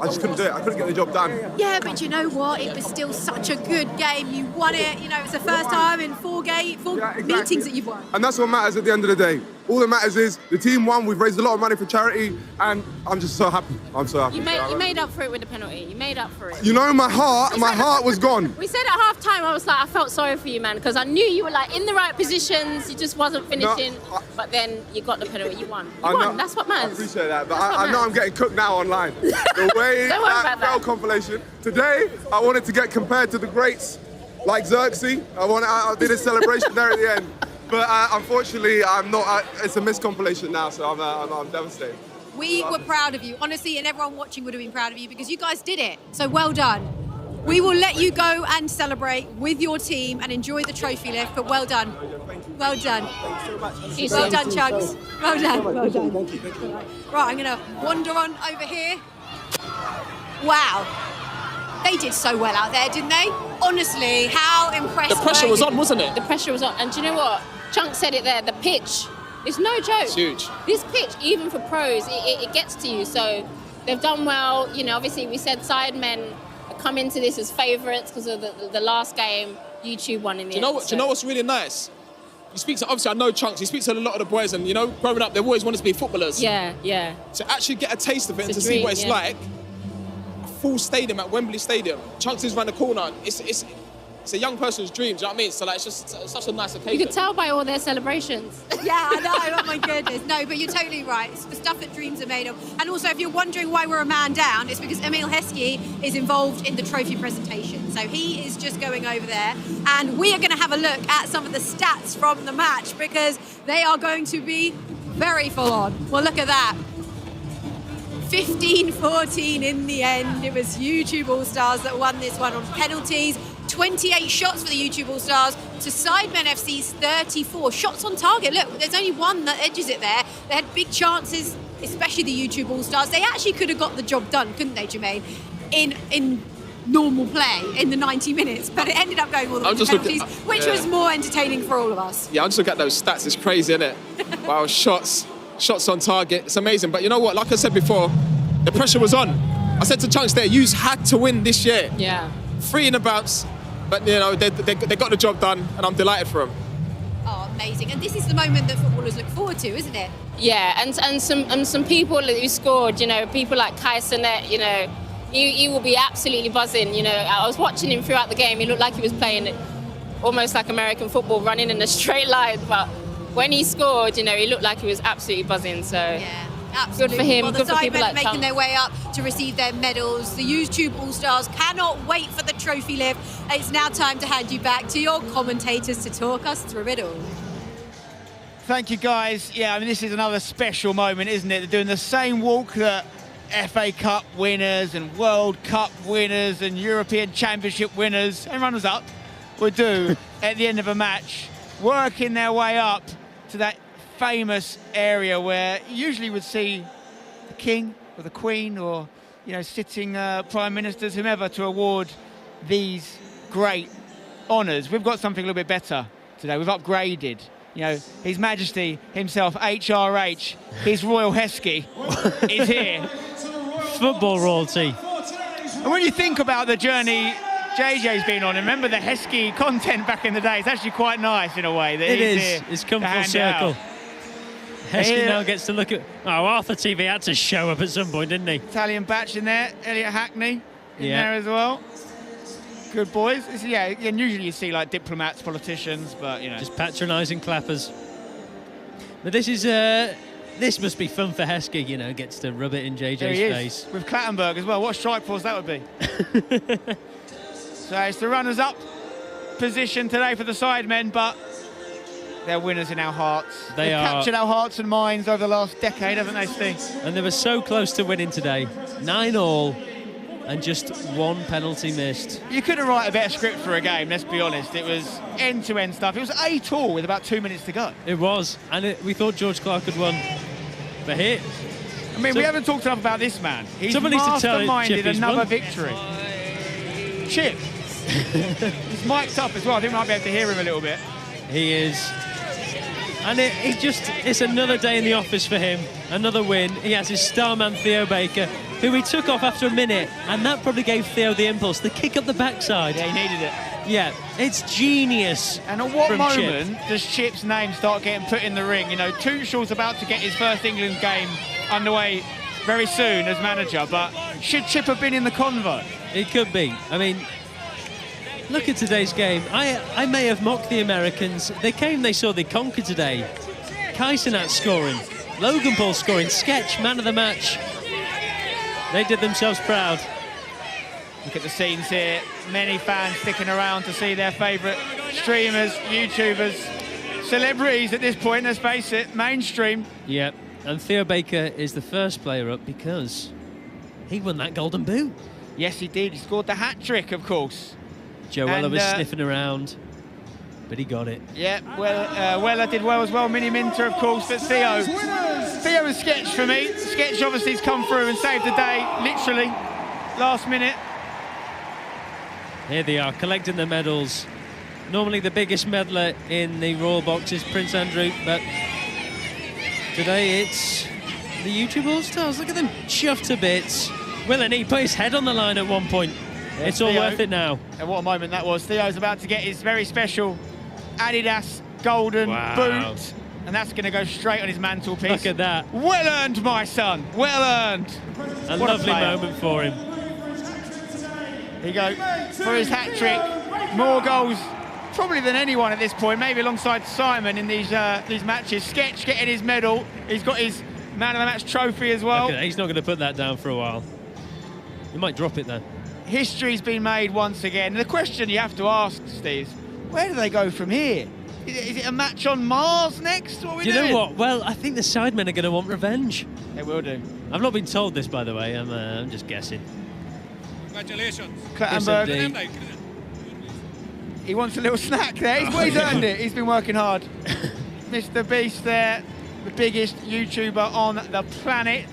just couldn't do it. I couldn't get the job done. Yeah, but you know what? It was still such a good game. You won it. You know, it's the first time in four meetings that you've won. And that's what matters at the end of the day. All that matters is the team won. We've raised a lot of money for charity, and I'm just so happy. I'm so happy. You made up for it with the penalty. You made up for it. You know, my heart was gone. We said at half time, I was like, I felt sorry for you, man, because I knew you were like in the right positions. You just wasn't finishing. But then you got the penalty. You won. You won. That's what matters. I appreciate that, but I know I'm getting cooked now online. The way that compilation today, I wanted to get compared to the greats like Xerxes. I did a celebration there at the end. But unfortunately, I'm not. It's a missed compilation now, so I'm devastated. We were proud of you, honestly, and everyone watching would have been proud of you because you guys did it. So well done. We will let you go and celebrate with your team and enjoy the trophy lift, but well done. Well done. Well done, Chugs. Well done. Well done. Right, I'm going to wander on over here. Wow. They did so well out there, didn't they? Honestly, how impressed The pressure was on, wasn't it? The pressure was on. And do you know what? Chunk said it there, the pitch. It's no joke. It's huge. This pitch, even for pros, it gets to you. So they've done well. You know, obviously we said Sidemen come into this as favourites because of the last game. YouTube won in the end. Do you know what's really nice? You speak to, obviously I know Chunks, he speaks to a lot of the boys and, you know, growing up, they've always wanted to be footballers. Yeah. To actually get a taste of it and to dream, see what it's like, a full stadium at Wembley Stadium, Chunks is around the corner, it's a young person's dream, do you know what I mean? So like, it's just such a nice occasion. You could tell by all their celebrations. Yeah, I know, oh my goodness. No, but you're totally right. It's the stuff that dreams are made of. And also, if you're wondering why we're a man down, it's because Emile Heskey is involved in the trophy presentation. So he is just going over there. And we are going to have a look at some of the stats from the match because they are going to be very full on. Well, look at that. 15-14 in the end. It was YouTube All-Stars that won this one on penalties. 28 shots for the YouTube All-Stars to Sidemen FC's 34. Shots on target. Look, there's only one that edges it there. They had big chances, especially the YouTube All-Stars. They actually could have got the job done, couldn't they, Jermaine? In normal play in the 90 minutes, but it ended up going all the way to penalties, which was more entertaining for all of us. Yeah, I'll just look at those stats. It's crazy, isn't it? Wow, shots on target. It's amazing. But you know what? Like I said before, the pressure was on. I said to Chunks there, you had to win this year. Yeah. 3 in the bounce, but you know they got the job done, and I'm delighted for them. Oh, amazing! And this is the moment that footballers look forward to, isn't it? Yeah, and some people who scored, you know, people like Kai Sinet, you know, he will be absolutely buzzing. You know, I was watching him throughout the game. He looked like he was playing almost like American football, running in a straight line. But when he scored, you know, he looked like he was absolutely buzzing. So yeah, absolutely. Good for him. Well, the good for people Sidemen like making Chunk. their way up to receive their medals. The YouTube All-Stars cannot wait for the trophy lift. It's now time to hand you back to your commentators to talk us through it all. Thank you, guys. Yeah, I mean, this is another special moment, isn't it? They're doing the same walk that FA Cup winners and World Cup winners and European Championship winners and runners-up would do at the end of a match, working their way up to that famous area where you usually would see the King or the Queen or, you know, sitting Prime Ministers, whomever, to award these great honours. We've got something a little bit better today. We've upgraded. You know, His Majesty himself, HRH, His Royal Heskey, is here. Football royalty. And when you think about the journey JJ's been on, remember the Heskey content back in the day, it's actually quite nice in a way. That It he's is. here It's come to full hand circle. out. Heskey now gets to look at... Oh, Arthur TV had to show up at some point, didn't he? Italian batch in there, Elliot Hackney in Yeah. there as well. Good boys. Yeah, and usually you see like diplomats, politicians, but you know. Just patronising clappers. But this is... this must be fun for Heskey, you know, gets to rub it in There JJ's he is, face. with Clattenburg as well. What strike force that would be. So it's the runners-up position today for the Sidemen, but they're winners in our hearts. They've captured our hearts and minds over the last decade, haven't they, Steve? And they were so close to winning today. 9-all, and just one penalty missed. You couldn't write a better script for a game, let's be honest. It was end-to-end stuff. It was 8-all with about 2 minutes to go. It was, and we thought George Clark had won. But here... I mean, we haven't talked enough about this man. He's Someone needs to tell masterminded Chip he's another won. victory. Chip. He's mic'd up as well. I think we might be able to hear him a little bit. He is. And it's another day in the office for him. Another win. He has his star man, Theo Baker, who he took off after a minute. And that probably gave Theo the impulse, the kick up the backside. Yeah, he needed it. Yeah, it's genius. And at what from moment Chip. does Chip's name start getting put in the ring? You know, Tuchel's about to get his first England game underway very soon as manager, but should Chip have been in the convo? It could be. I mean, look at today's game. I may have mocked the Americans. They came, they saw, they conquered today. Kaisenat scoring. Logan Paul scoring. Sketch, man of the match. They did themselves proud. Look at the scenes here. Many fans sticking around to see their favourite streamers, YouTubers, celebrities at this point, let's face it, mainstream. Yep. And Theo Baker is the first player up because he won that golden boot. Yes, he did. He scored the hat-trick, of course. Joella And, was sniffing around, but he got it. Yeah, well, Weller did well as well. Mini Minter, of course, but Theo and Sketch for me. Sketch obviously has come through and saved the day, literally, last minute. Here they are, collecting the medals. Normally the biggest medaler in the Royal Box is Prince Andrew, but today it's the YouTube All-Stars. Look at them, chuffed to bits. Will and he put his head on the line at one point. There's It's all Theo. worth it now. And what a moment that was. Theo's about to get his very special Adidas golden boot, and that's going to go straight on his mantelpiece. Look at that. Well earned, my son. Well earned. A What lovely player. moment for him. Here you go for his hat-trick. More goals probably than anyone at this point, maybe alongside Simon in these matches. Sketch getting his medal. He's got his man of the match trophy as well. Look at that. He's not going to put that down for a while. He might drop it though. History's been made once again. The question you have to ask, Steve, where do they go from here? Is it a match on Mars next? What are we Do you doing? know what? Well, I think the Sidemen are going to want revenge. They will do. I've not been told this, by the way. I'm just guessing. Congratulations. Clattenburg. Yes, indeed. He wants a little snack there. He's earned it. He's been working hard. Mr. Beast there, the biggest YouTuber on the planet.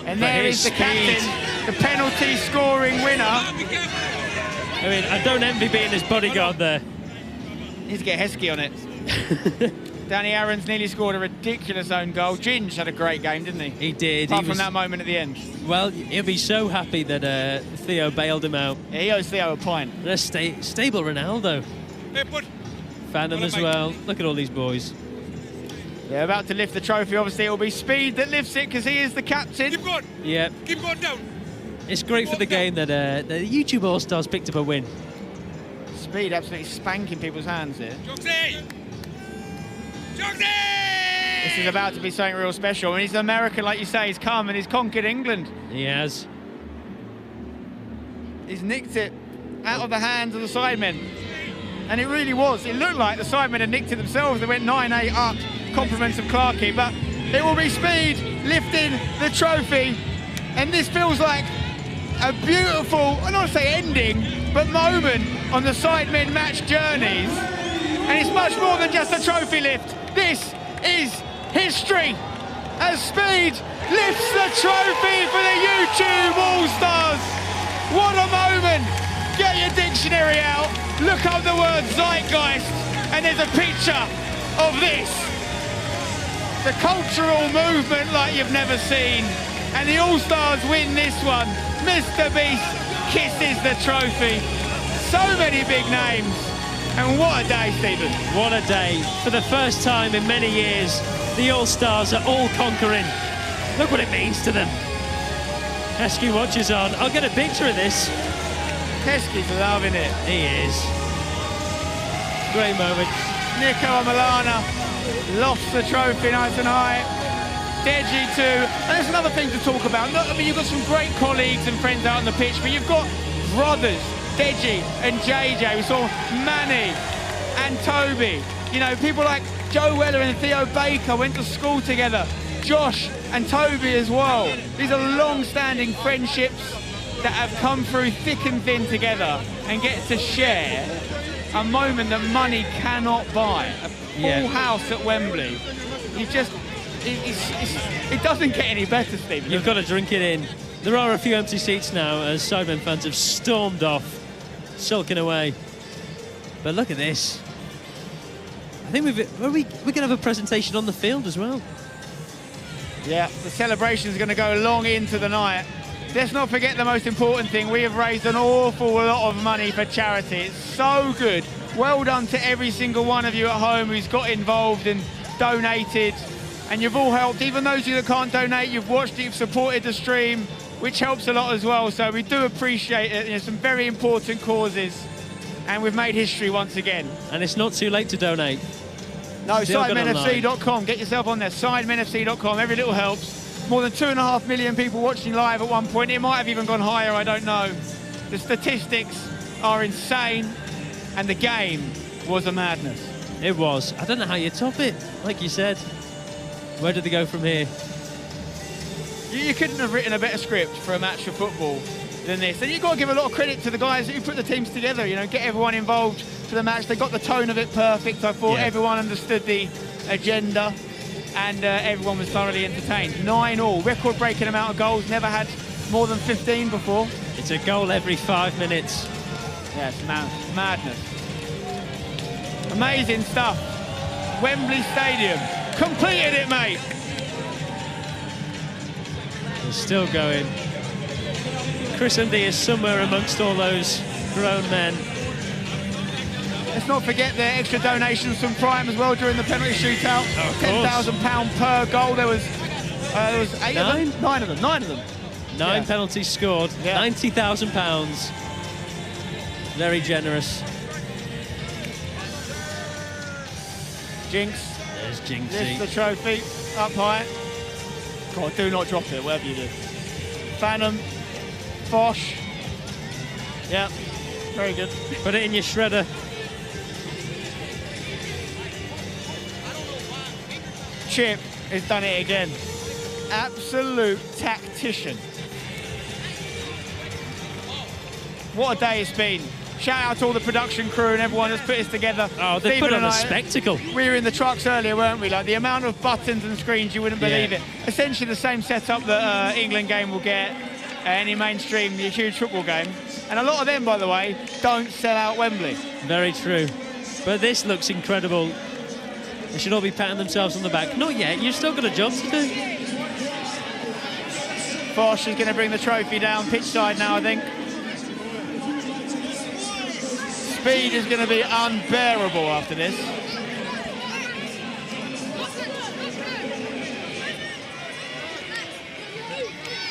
And there is the captain, the penalty scoring winner. I mean, I don't envy being his bodyguard there. Needs to get Heskey on it. Danny Aaron's nearly scored a ridiculous own goal. Ginge had a great game, didn't he? He did. Apart from that moment at the end. Well, he'll be so happy that Theo bailed him out. Yeah, he owes Theo a pint. A stable Ronaldo. Phantom as well. Look at all these boys. Yeah, about to lift the trophy. Obviously, it will be Speed that lifts it because he is the captain. Keep going. Yeah. Keep going down. It's great for the game that the YouTube All-Stars picked up a win. Speed absolutely spanking people's hands here. This is about to be something real special. And he's American, like you say. He's come and he's conquered England. He has. He's nicked it out of the hands of the Sidemen. And it really was. It looked like the Sidemen had nicked it themselves. They went 9-8 up. Compliments of Clarkey. But it will be Speed lifting the trophy. And this feels like a beautiful, I don't want to say ending, but moment on the Sidemen match journeys. And it's much more than just a trophy lift. This is history as Speed lifts the trophy for the YouTube All-Stars. What a moment. Get your dictionary out, look up the word zeitgeist, and there's a picture of this. The cultural movement like you've never seen. And the All-Stars win this one. Mr. Beast kisses the trophy. So many big names. And what a day, Stephen. What a day. For the first time in many years, the All-Stars are all conquering. Look what it means to them. Heskey watches on. I'll get a picture of this. Heskey's loving it. He is. Great moment. Nico Amalana lofts the trophy nice and high. Deji too. And there's another thing to talk about. Look, I mean, you've got some great colleagues and friends out on the pitch, but you've got brothers, Deji and JJ. We saw Manny and Toby. You know, people like Joe Weller and Theo Baker went to school together. Josh and Toby as well. These are long-standing friendships that have come through thick and thin together and get to share a moment that money cannot buy. A full house at Wembley. You just... It doesn't get any better, Steve. You've got to drink it in. There are a few empty seats now as Sidemen fans have stormed off, sulking away. But look at this. I think we're going to have a presentation on the field as well. Yeah, the celebration is going to go long into the night. Let's not forget the most important thing. We have raised an awful lot of money for charity. It's so good. Well done to every single one of you at home who's got involved and donated. And you've all helped. Even those of you that can't donate, you've watched it, you've supported the stream, which helps a lot as well. So we do appreciate it. Some very important causes. And we've made history once again. And it's not too late to donate. No, SidemenFC.com. Get yourself on there. SidemenFC.com. Every little helps. More than 2.5 million people watching live at one point. It might have even gone higher, I don't know. The statistics are insane. And the game was a madness. It was. I don't know how you top it, like you said. Where did they go from here? You couldn't have written a better script for a match of football than this. And you've got to give a lot of credit to the guys who put the teams together, you know, get everyone involved for the match. They got the tone of it perfect. I thought everyone understood the agenda and everyone was thoroughly entertained. 9-9, record-breaking amount of goals, never had more than 15 before. It's a goal every 5 minutes. Yeah, it's madness. Amazing stuff. Wembley Stadium. Completed it, mate. It's still going. Chris Undy is somewhere amongst all those grown men. Let's not forget the extra donations from Prime as well during the penalty shootout. £10,000 per goal. There was 8 of them? 9 of them. 9 of them. 9 penalties scored. Yeah. £90,000. Very generous. Jinx. There's Jinxie. This is the trophy up high. God, do not drop it, whatever you do. Phantom, Bosch. Yeah, very good. Put it in your shredder. Chip has done it again. Absolute tactician. What a day it's been. Shout out to all the production crew and everyone that's put this together. Oh, they put on a spectacle. We were in the trucks earlier, weren't we? Like the amount of buttons and screens, you wouldn't believe Yeah. it. Essentially the same setup that England game will get, any mainstream, huge football game. And a lot of them, by the way, don't sell out Wembley. Very true. But this looks incredible. They should all be patting themselves on the back. Not yet, you've still got a job to do. Fosh is going to bring the trophy down pitch side now, I think. Speed is going to be unbearable after this.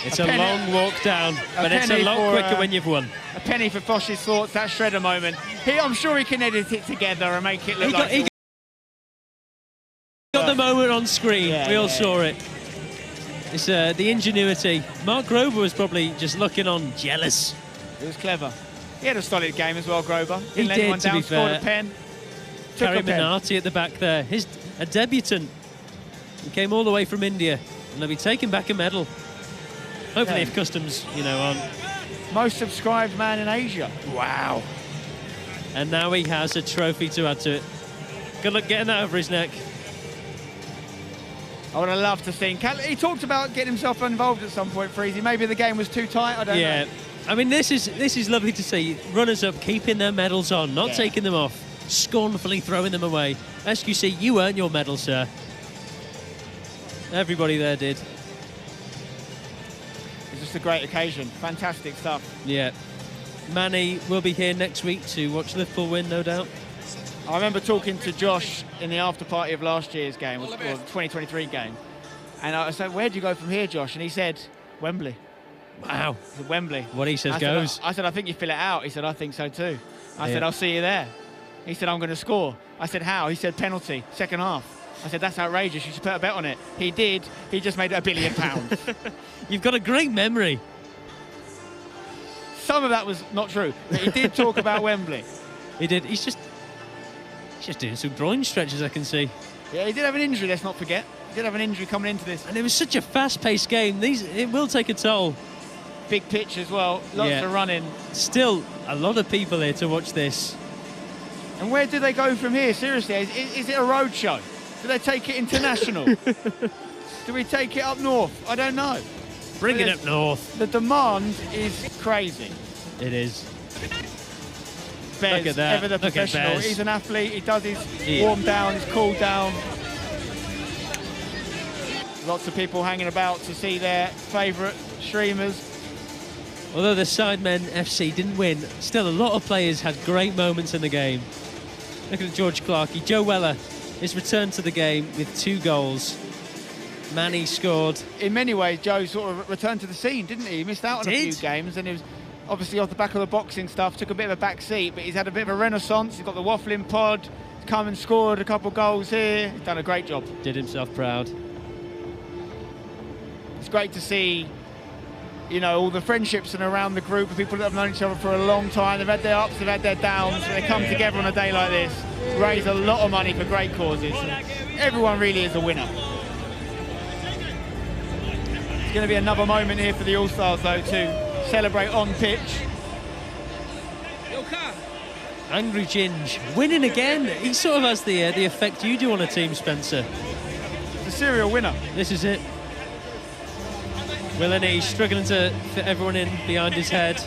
It's a long walk down, but it's a lot quicker when you've won. A penny for Fosh's thoughts, that shredder moment. I'm sure he can edit it together and make it look He got the moment on screen. We all saw it. It's the ingenuity. Mark Grover was probably just looking on, jealous. It was clever. He had a solid game as well, Grover. He Didn't let did, anyone to be down, scored fair. a pen. Took Harry a pen. Minardi at the back there. A debutant. He came all the way from India, and they'll be taking back a medal. Hopefully, Yeah. if customs, aren't. Most subscribed man in Asia. Wow. And now he has a trophy to add to it. Good luck getting that over his neck. I would have loved to see him. He talked about getting himself involved at some point, Freezy. Maybe the game was too tight, I don't know. I mean, this is lovely to see. Runners-up keeping their medals on, not taking them off, scornfully throwing them away. xQc, you earned your medal, sir. Everybody there did. It's just a great occasion. Fantastic stuff. Yeah. Manny will be here next week to watch Liverpool win, no doubt. I remember talking to Josh in the after party of last year's game, or the 2023 game. And I said, where do you go from here, Josh? And he said, Wembley. Wow. He said, Wembley. What he says I goes. I said, I think you fill it out. He said, I think so too. I Yeah. said, I'll see you there. He said, I'm going to score. I said, how? He said, penalty, second half. I said, that's outrageous. You should put a bet on it. He did. He just made it £1 billion. You've got a great memory. Some of that was not true, but he did talk about Wembley. He did. He's just doing some groin stretches, I can see. Yeah, he did have an injury, let's not forget. He did have an injury coming into this. And it was such a fast-paced game. It will take a toll. Big pitch as well. Lots of running. Still, a lot of people here to watch this. And where do they go from here? Seriously, is it a road show? Do they take it international? Do we take it up north? I don't know. Bring it up north. The demand is crazy. It is. Bez, Look at that. ever the Look at professional. Bez. He's an athlete. He does his Yeah. warm down, his cool down. Lots of people hanging about to see their favourite streamers. Although the Sidemen FC didn't win, still a lot of players had great moments in the game. Look at George Clarkey. Joe Weller is returned to the game with 2 goals. Manny scored. In many ways, Joe sort of returned to the scene, didn't he? He missed out on a few games, and he was obviously off the back of the boxing stuff, took a bit of a back seat, but he's had a bit of a renaissance. He's got the waffling pod, he's come and scored a couple of goals here. He's done a great job. Did himself proud. It's great to see, all the friendships and around the group of people that have known each other for a long time. They've had their ups, they've had their downs, but they come together on a day like this, raise a lot of money for great causes. Everyone really is a winner. It's going to be another moment here for the All-Stars, though, to celebrate on pitch. Angry Ginge winning again. He sort of has the effect you do on a team, Spencer. The serial winner. This is it. Willany struggling to fit everyone in behind his head.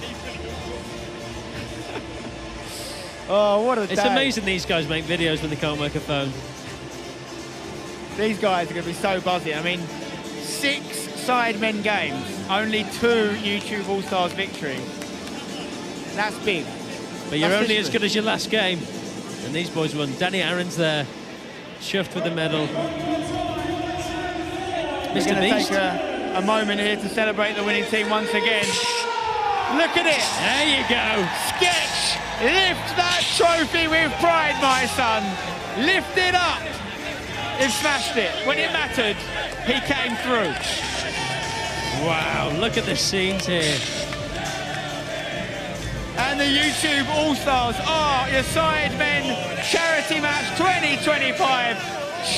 Oh, what a day. It's amazing these guys make videos when they can't work a phone. These guys are going to be so buzzing. I mean, 6 Sidemen games, only 2 YouTube All-Stars victories. That's big. But you're That's only as history. good as your last game. And these boys won. Danny Aaron's there, chuffed with the medal. We're Mr. going to Beast. take a moment here to celebrate the winning team once again. Look at it. There you go. Sketch, lift that trophy with pride, my son. Lift it up. He smashed it. When it mattered, he came through. Wow, look at the scenes here. And the YouTube All-Stars are your Sidemen Charity Match 2025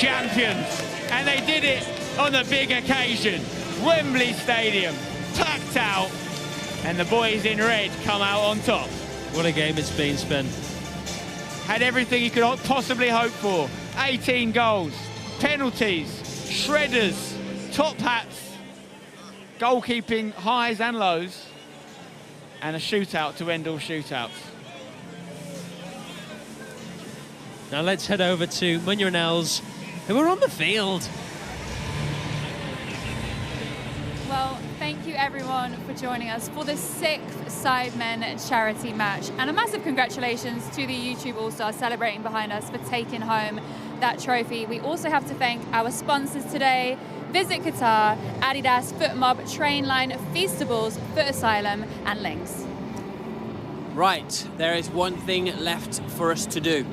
champions. And they did it on the big occasion. Wembley Stadium, packed out. And the boys in red come out on top. What a game it's been, Spen. Had everything you could possibly hope for. 18 goals, penalties, shredders, top hats, goalkeeping highs and lows, and a shootout to end all shootouts. Now let's head over to Munya and Els, who are on the field. Well, thank you everyone for joining us for the 6th Sidemen Charity Match. And a massive congratulations to the YouTube All-Stars celebrating behind us for taking home that trophy. We also have to thank our sponsors today: Visit Qatar, Adidas, FootMob, Trainline, Feastables, Foot Asylum, and Links. Right, there is one thing left for us to do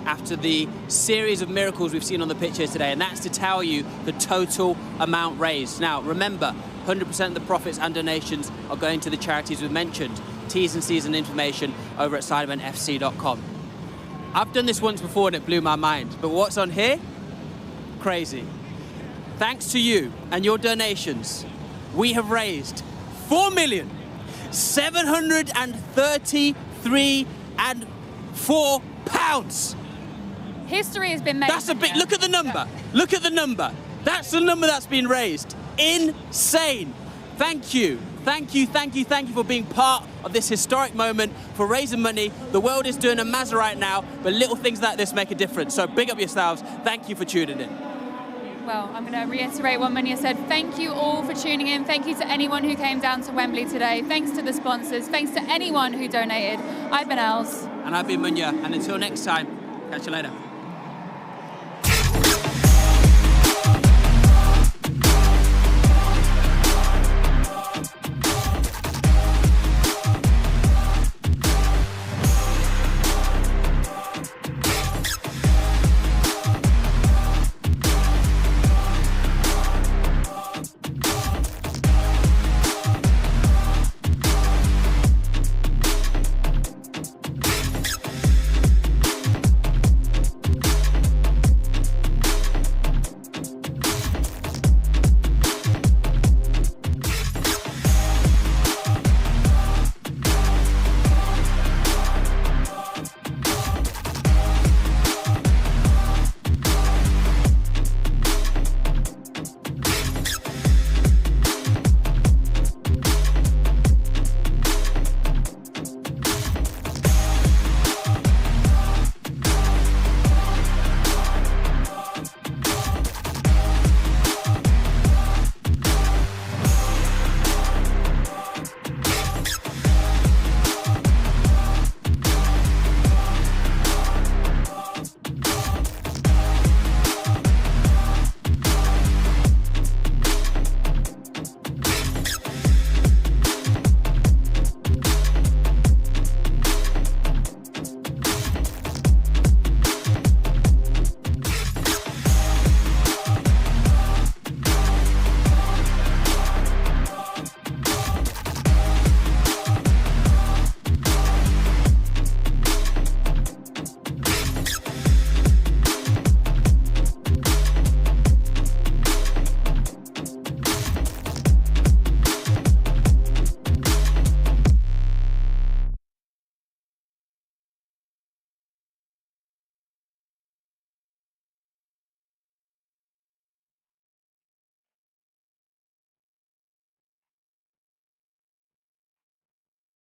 after the series of miracles we've seen on the pitch here today, and that's to tell you the total amount raised. Now, remember, 100% of the profits and donations are going to the charities we've mentioned. T's and C's and information over at sidemenfc.com. I've done this once before and it blew my mind, but what's on here? Crazy. Thanks to you and your donations, we have raised £4,733,400. History has been made. That's a big, look at the number. Look at the number. That's the number that's been raised. Insane. Thank you. Thank you, thank you, thank you for being part of this historic moment, for raising money. The world is doing a mazza right now, but little things like this make a difference. So big up yourselves. Thank you for tuning in. Well, I'm going to reiterate what Munya said. Thank you all for tuning in. Thank you to anyone who came down to Wembley today. Thanks to the sponsors. Thanks to anyone who donated. I've been Els. And I've been Munya. And until next time, catch you later.